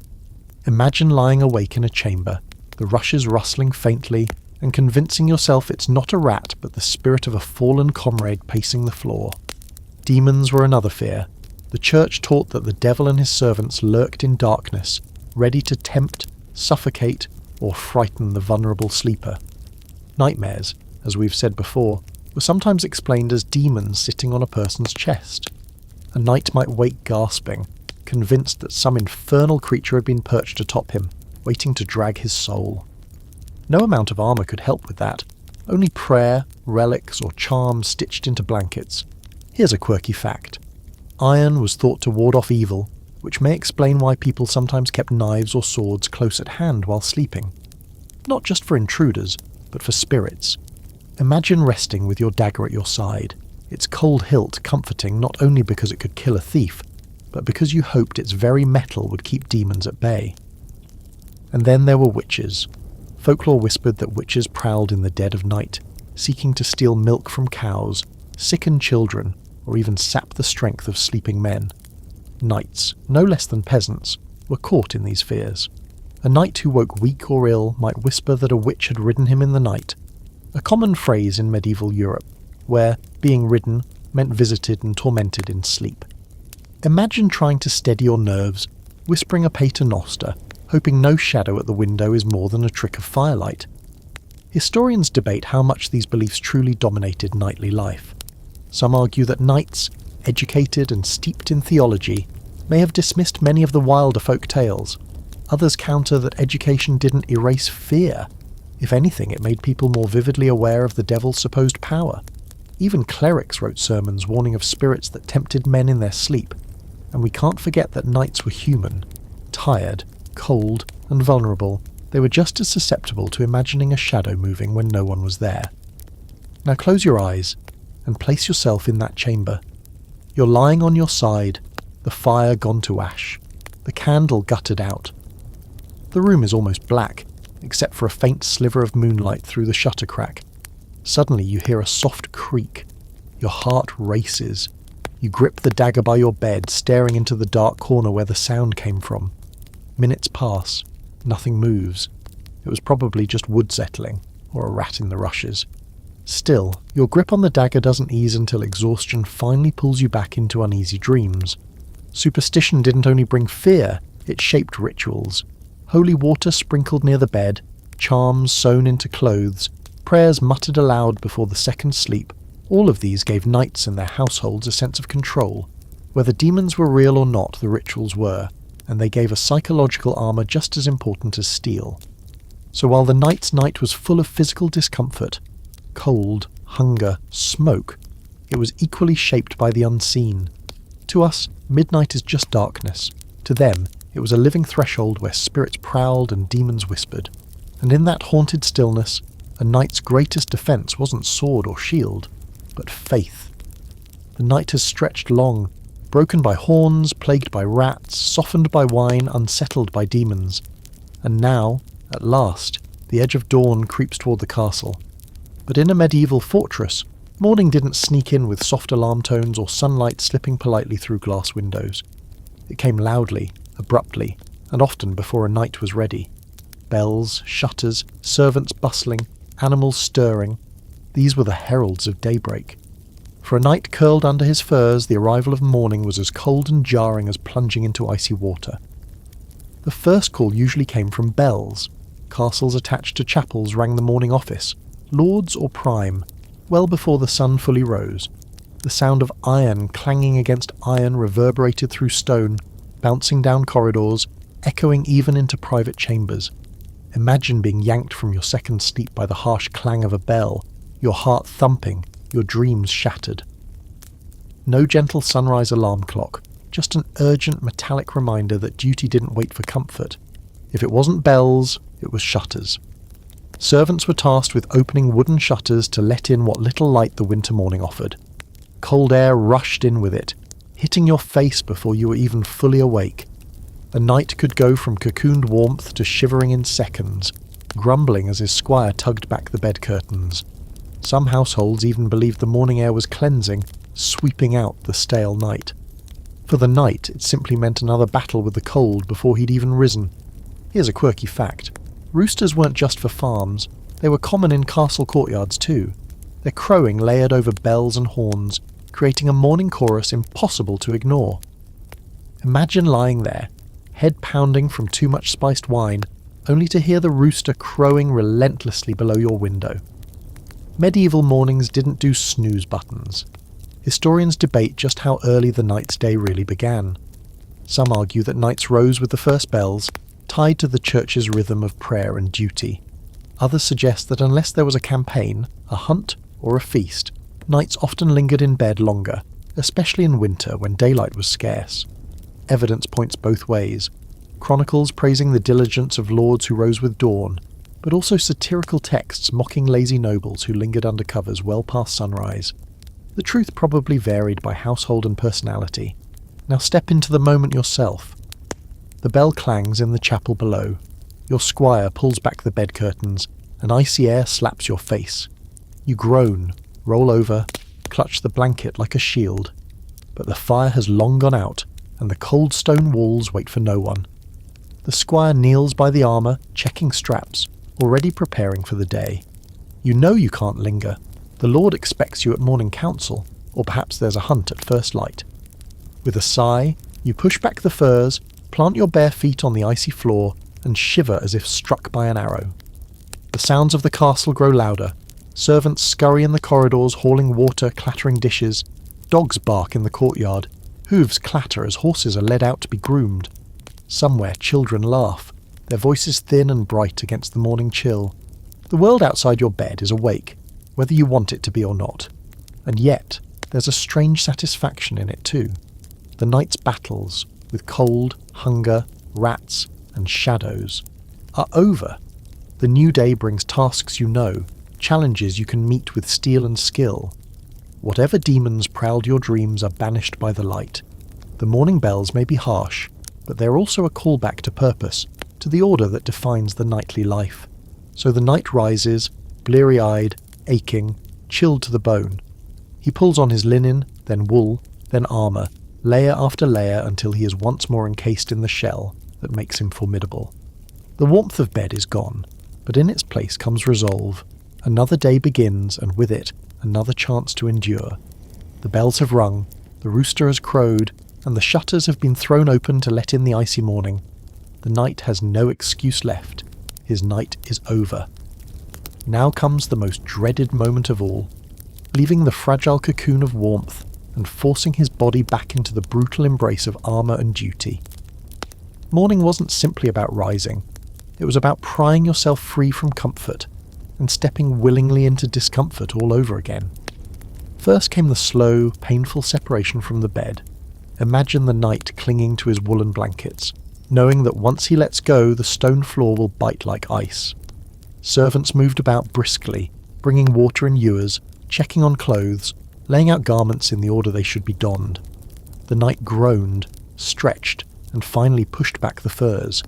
Imagine lying awake in a chamber, the rushes rustling faintly, and convincing yourself it's not a rat but the spirit of a fallen comrade pacing the floor. Demons were another fear. The church taught that the devil and his servants lurked in darkness, ready to tempt, suffocate, or frighten the vulnerable sleeper. Nightmares, as we've said before, were sometimes explained as demons sitting on a person's chest. A knight might wake gasping, convinced that some infernal creature had been perched atop him, waiting to drag his soul. No amount of armour could help with that, only prayer, relics, or charms stitched into blankets. Here's a quirky fact. Iron was thought to ward off evil, which may explain why people sometimes kept knives or swords close at hand while sleeping. Not just for intruders, but for spirits. Imagine resting with your dagger at your side, its cold hilt comforting not only because it could kill a thief, but because you hoped its very metal would keep demons at bay. And then there were witches. Folklore whispered that witches prowled in the dead of night, seeking to steal milk from cows, sicken children, or even sap the strength of sleeping men. Knights, no less than peasants, were caught in these fears. A knight who woke weak or ill might whisper that a witch had ridden him in the night, a common phrase in medieval Europe, where being ridden meant visited and tormented in sleep. Imagine trying to steady your nerves, whispering a paternoster, hoping no shadow at the window is more than a trick of firelight. Historians debate how much these beliefs truly dominated nightly life. Some argue that knights, educated and steeped in theology, may have dismissed many of the wilder folk tales. Others counter that education didn't erase fear. If anything, it made people more vividly aware of the devil's supposed power. Even clerics wrote sermons warning of spirits that tempted men in their sleep. And we can't forget that knights were human, tired, cold, and vulnerable. They were just as susceptible to imagining a shadow moving when no one was there. Now close your eyes and place yourself in that chamber. You're lying on your side, the fire gone to ash, the candle guttered out. The room is almost black, except for a faint sliver of moonlight through the shutter crack. Suddenly you hear a soft creak. Your heart races. You grip the dagger by your bed, staring into the dark corner where the sound came from. Minutes pass. Nothing moves. It was probably just wood settling, or a rat in the rushes. Still, your grip on the dagger doesn't ease until exhaustion finally pulls you back into uneasy dreams. Superstition didn't only bring fear, it shaped rituals. Holy water sprinkled near the bed, charms sewn into clothes, prayers muttered aloud before the second sleep, all of these gave knights and their households a sense of control. Whether demons were real or not, the rituals were, and they gave a psychological armour just as important as steel. So while the knight's night was full of physical discomfort, cold, hunger, smoke, it was equally shaped by the unseen. To us, midnight is just darkness. To them, it was a living threshold where spirits prowled and demons whispered. And in that haunted stillness, a knight's greatest defence wasn't sword or shield, but faith. The night has stretched long, broken by horns, plagued by rats, softened by wine, unsettled by demons. And now, at last, the edge of dawn creeps toward the castle. But in a medieval fortress, morning didn't sneak in with soft alarm tones or sunlight slipping politely through glass windows. It came loudly, abruptly, and often before a night was ready. Bells, shutters, servants bustling, animals stirring. These were the heralds of daybreak. For a knight curled under his furs, the arrival of morning was as cold and jarring as plunging into icy water. The first call usually came from bells. Castles attached to chapels rang the morning office, lords or prime, well before the sun fully rose. The sound of iron clanging against iron reverberated through stone, bouncing down corridors, echoing even into private chambers. Imagine being yanked from your second sleep by the harsh clang of a bell, your heart thumping, your dreams shattered. No gentle sunrise alarm clock, just an urgent metallic reminder that duty didn't wait for comfort. If it wasn't bells, it was shutters. Servants were tasked with opening wooden shutters to let in what little light the winter morning offered. Cold air rushed in with it, hitting your face before you were even fully awake. A knight could go from cocooned warmth to shivering in seconds, grumbling as his squire tugged back the bed curtains. Some households even believed the morning air was cleansing, sweeping out the stale night. For the knight, it simply meant another battle with the cold before he'd even risen. Here's a quirky fact. Roosters weren't just for farms, they were common in castle courtyards too. Their crowing layered over bells and horns, creating a morning chorus impossible to ignore. Imagine lying there, head pounding from too much spiced wine, only to hear the rooster crowing relentlessly below your window. Medieval mornings didn't do snooze buttons. Historians debate just how early the night's day really began. Some argue that nights rose with the first bells, tied to the church's rhythm of prayer and duty. Others suggest that unless there was a campaign, a hunt, or a feast, nights often lingered in bed longer, especially in winter when daylight was scarce. Evidence points both ways. Chronicles praising the diligence of lords who rose with dawn, but also satirical texts mocking lazy nobles who lingered under covers well past sunrise. The truth probably varied by household and personality. Now step into the moment yourself. The bell clangs in the chapel below. Your squire pulls back the bed curtains, and icy air slaps your face. You groan, roll over, clutch the blanket like a shield. But the fire has long gone out, and the cold stone walls wait for no one. The squire kneels by the armour, checking straps, already preparing for the day. You know you can't linger. The Lord expects you at morning council, or perhaps there's a hunt at first light. With a sigh, you push back the furs, plant your bare feet on the icy floor, and shiver as if struck by an arrow. The sounds of the castle grow louder. Servants scurry in the corridors, hauling water, clattering dishes. Dogs bark in the courtyard. Hooves clatter as horses are led out to be groomed. Somewhere children laugh, their voices thin and bright against the morning chill. The world outside your bed is awake, whether you want it to be or not. And yet, there's a strange satisfaction in it too. The night's battles, with cold, hunger, rats, and shadows, are over. The new day brings tasks you know, challenges you can meet with steel and skill. Whatever demons prowled your dreams are banished by the light. The morning bells may be harsh, but they're also a callback to purpose, to the order that defines the nightly life. So the knight rises, bleary-eyed, aching, chilled to the bone. He pulls on his linen, then wool, then armour, layer after layer until he is once more encased in the shell that makes him formidable. The warmth of bed is gone, but in its place comes resolve. Another day begins, and with it, another chance to endure. The bells have rung, the rooster has crowed, and the shutters have been thrown open to let in the icy morning. The knight has no excuse left. His night is over. Now comes the most dreaded moment of all, leaving the fragile cocoon of warmth and forcing his body back into the brutal embrace of armour and duty. Morning wasn't simply about rising, it was about prying yourself free from comfort and stepping willingly into discomfort all over again. First came the slow, painful separation from the bed. Imagine the knight clinging to his woolen blankets, knowing that once he lets go, the stone floor will bite like ice. Servants moved about briskly, bringing water in ewers, checking on clothes, laying out garments in the order they should be donned. The knight groaned, stretched, and finally pushed back the furs.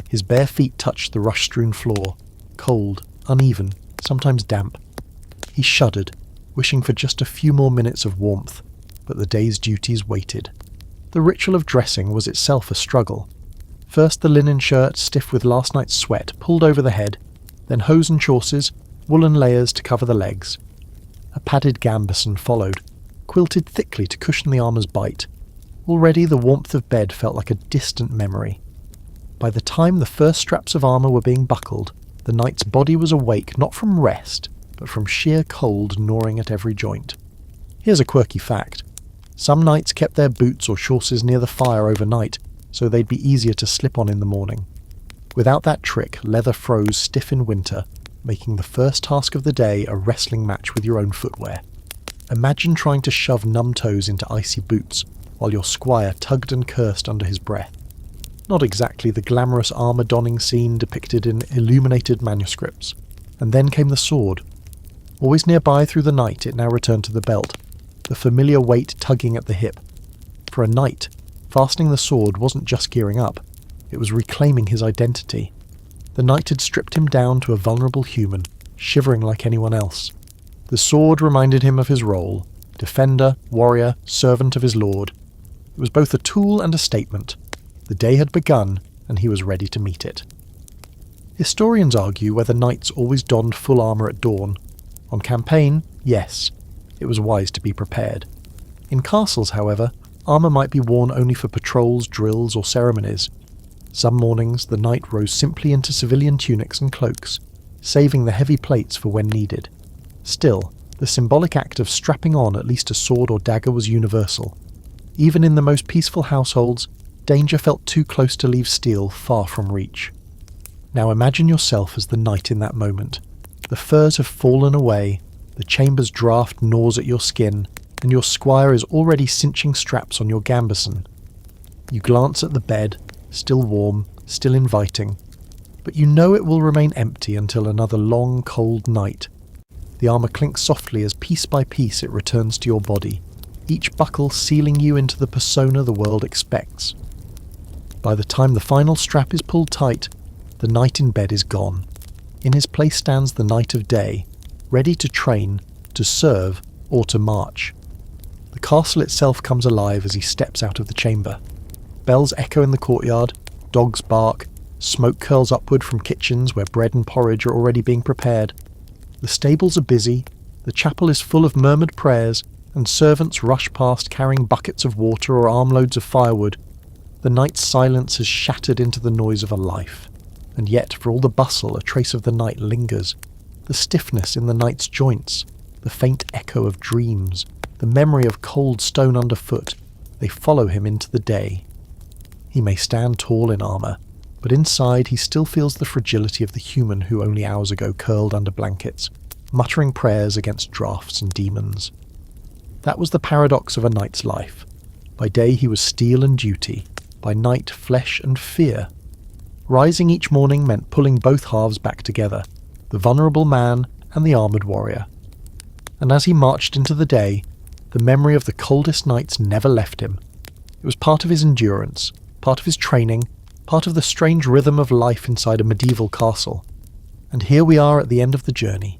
His bare feet touched the rush-strewn floor, cold, uneven, sometimes damp. He shuddered, wishing for just a few more minutes of warmth, but the day's duties waited. The ritual of dressing was itself a struggle. First the linen shirt, stiff with last night's sweat, pulled over the head, then hose and chausses, woolen layers to cover the legs. A padded gambeson followed, quilted thickly to cushion the armour's bite. Already the warmth of bed felt like a distant memory. By the time the first straps of armour were being buckled, the knight's body was awake not from rest, but from sheer cold gnawing at every joint. Here's a quirky fact. Some knights kept their boots or chausses near the fire overnight, so they'd be easier to slip on in the morning. Without that trick, leather froze stiff in winter, making the first task of the day a wrestling match with your own footwear. Imagine trying to shove numb toes into icy boots, while your squire tugged and cursed under his breath. Not exactly the glamorous armour-donning scene depicted in illuminated manuscripts. And then came the sword. Always nearby through the night, it now returned to the belt, the familiar weight tugging at the hip. For a knight, fastening the sword wasn't just gearing up, it was reclaiming his identity. The knight had stripped him down to a vulnerable human, shivering like anyone else. The sword reminded him of his role, defender, warrior, servant of his lord. It was both a tool and a statement. The day had begun, and he was ready to meet it. Historians argue whether knights always donned full armour at dawn. On campaign, yes, it was wise to be prepared. In castles, however, armour might be worn only for patrols, drills, or ceremonies. Some mornings the knight rose simply into civilian tunics and cloaks, saving the heavy plates for when needed. Still, the symbolic act of strapping on at least a sword or dagger was universal. Even in the most peaceful households, danger felt too close to leave steel far from reach. Now imagine yourself as the knight in that moment. The furs have fallen away, the chamber's draught gnaws at your skin, and your squire is already cinching straps on your gambeson. You glance at the bed, still warm, still inviting, but you know it will remain empty until another long, cold night. The armour clinks softly as piece by piece it returns to your body, each buckle sealing you into the persona the world expects. By the time the final strap is pulled tight, the knight in bed is gone. In his place stands the knight of day, ready to train, to serve, or to march. The castle itself comes alive as he steps out of the chamber. Bells echo in the courtyard, dogs bark, smoke curls upward from kitchens where bread and porridge are already being prepared. The stables are busy, the chapel is full of murmured prayers, and servants rush past carrying buckets of water or armloads of firewood. The night's silence has shattered into the noise of a life, and yet for all the bustle a trace of the night lingers. The stiffness in the night's joints, the faint echo of dreams, the memory of cold stone underfoot, they follow him into the day. He may stand tall in armour, but inside he still feels the fragility of the human who only hours ago curled under blankets, muttering prayers against draughts and demons. That was the paradox of a knight's life. By day he was steel and duty, by night flesh and fear. Rising each morning meant pulling both halves back together, the vulnerable man and the armoured warrior. And as he marched into the day, the memory of the coldest nights never left him. It was part of his endurance, part of his training, part of the strange rhythm of life inside a medieval castle. And here we are at the end of the journey.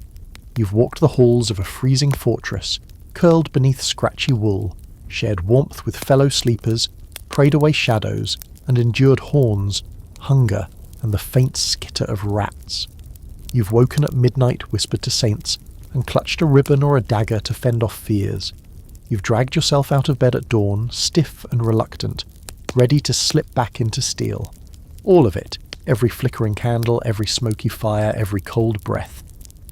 You've walked the halls of a freezing fortress, curled beneath scratchy wool, shared warmth with fellow sleepers, prayed away shadows, and endured horns, hunger, and the faint skitter of rats. You've woken at midnight, whispered to saints, and clutched a ribbon or a dagger to fend off fears. You've dragged yourself out of bed at dawn, stiff and reluctant, ready to slip back into steel. All of it, every flickering candle, every smoky fire, every cold breath.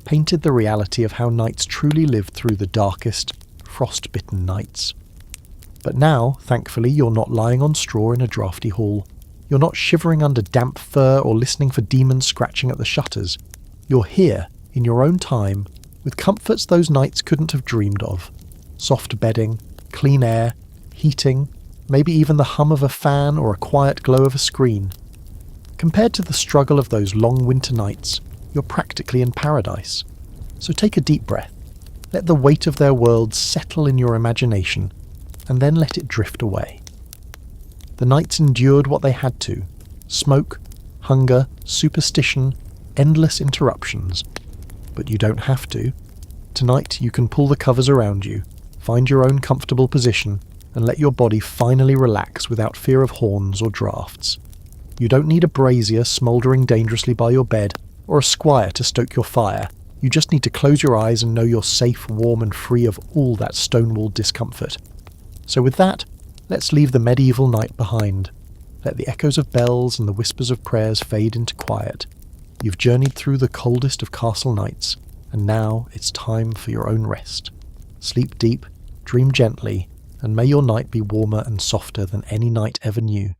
painted the reality of how knights truly lived through the darkest, frost-bitten nights. But now, thankfully, you're not lying on straw in a drafty hall. You're not shivering under damp fur or listening for demons scratching at the shutters. You're here, in your own time, with comforts those nights couldn't have dreamed of. Soft bedding, clean air, heating, maybe even the hum of a fan or a quiet glow of a screen. Compared to the struggle of those long winter nights, you're practically in paradise. So take a deep breath, let the weight of their world settle in your imagination, and then let it drift away. The nights endured what they had to: smoke, hunger, superstition, endless interruptions. But you don't have to. Tonight you can pull the covers around you, find your own comfortable position, and let your body finally relax without fear of horns or drafts. You don't need a brazier smouldering dangerously by your bed, or a squire to stoke your fire. You just need to close your eyes and know you're safe, warm, and free of all that stone-walled discomfort. So with that, let's leave the medieval night behind. Let the echoes of bells and the whispers of prayers fade into quiet. You've journeyed through the coldest of castle nights, and now it's time for your own rest. Sleep deep, dream gently, and may your night be warmer and softer than any night ever knew.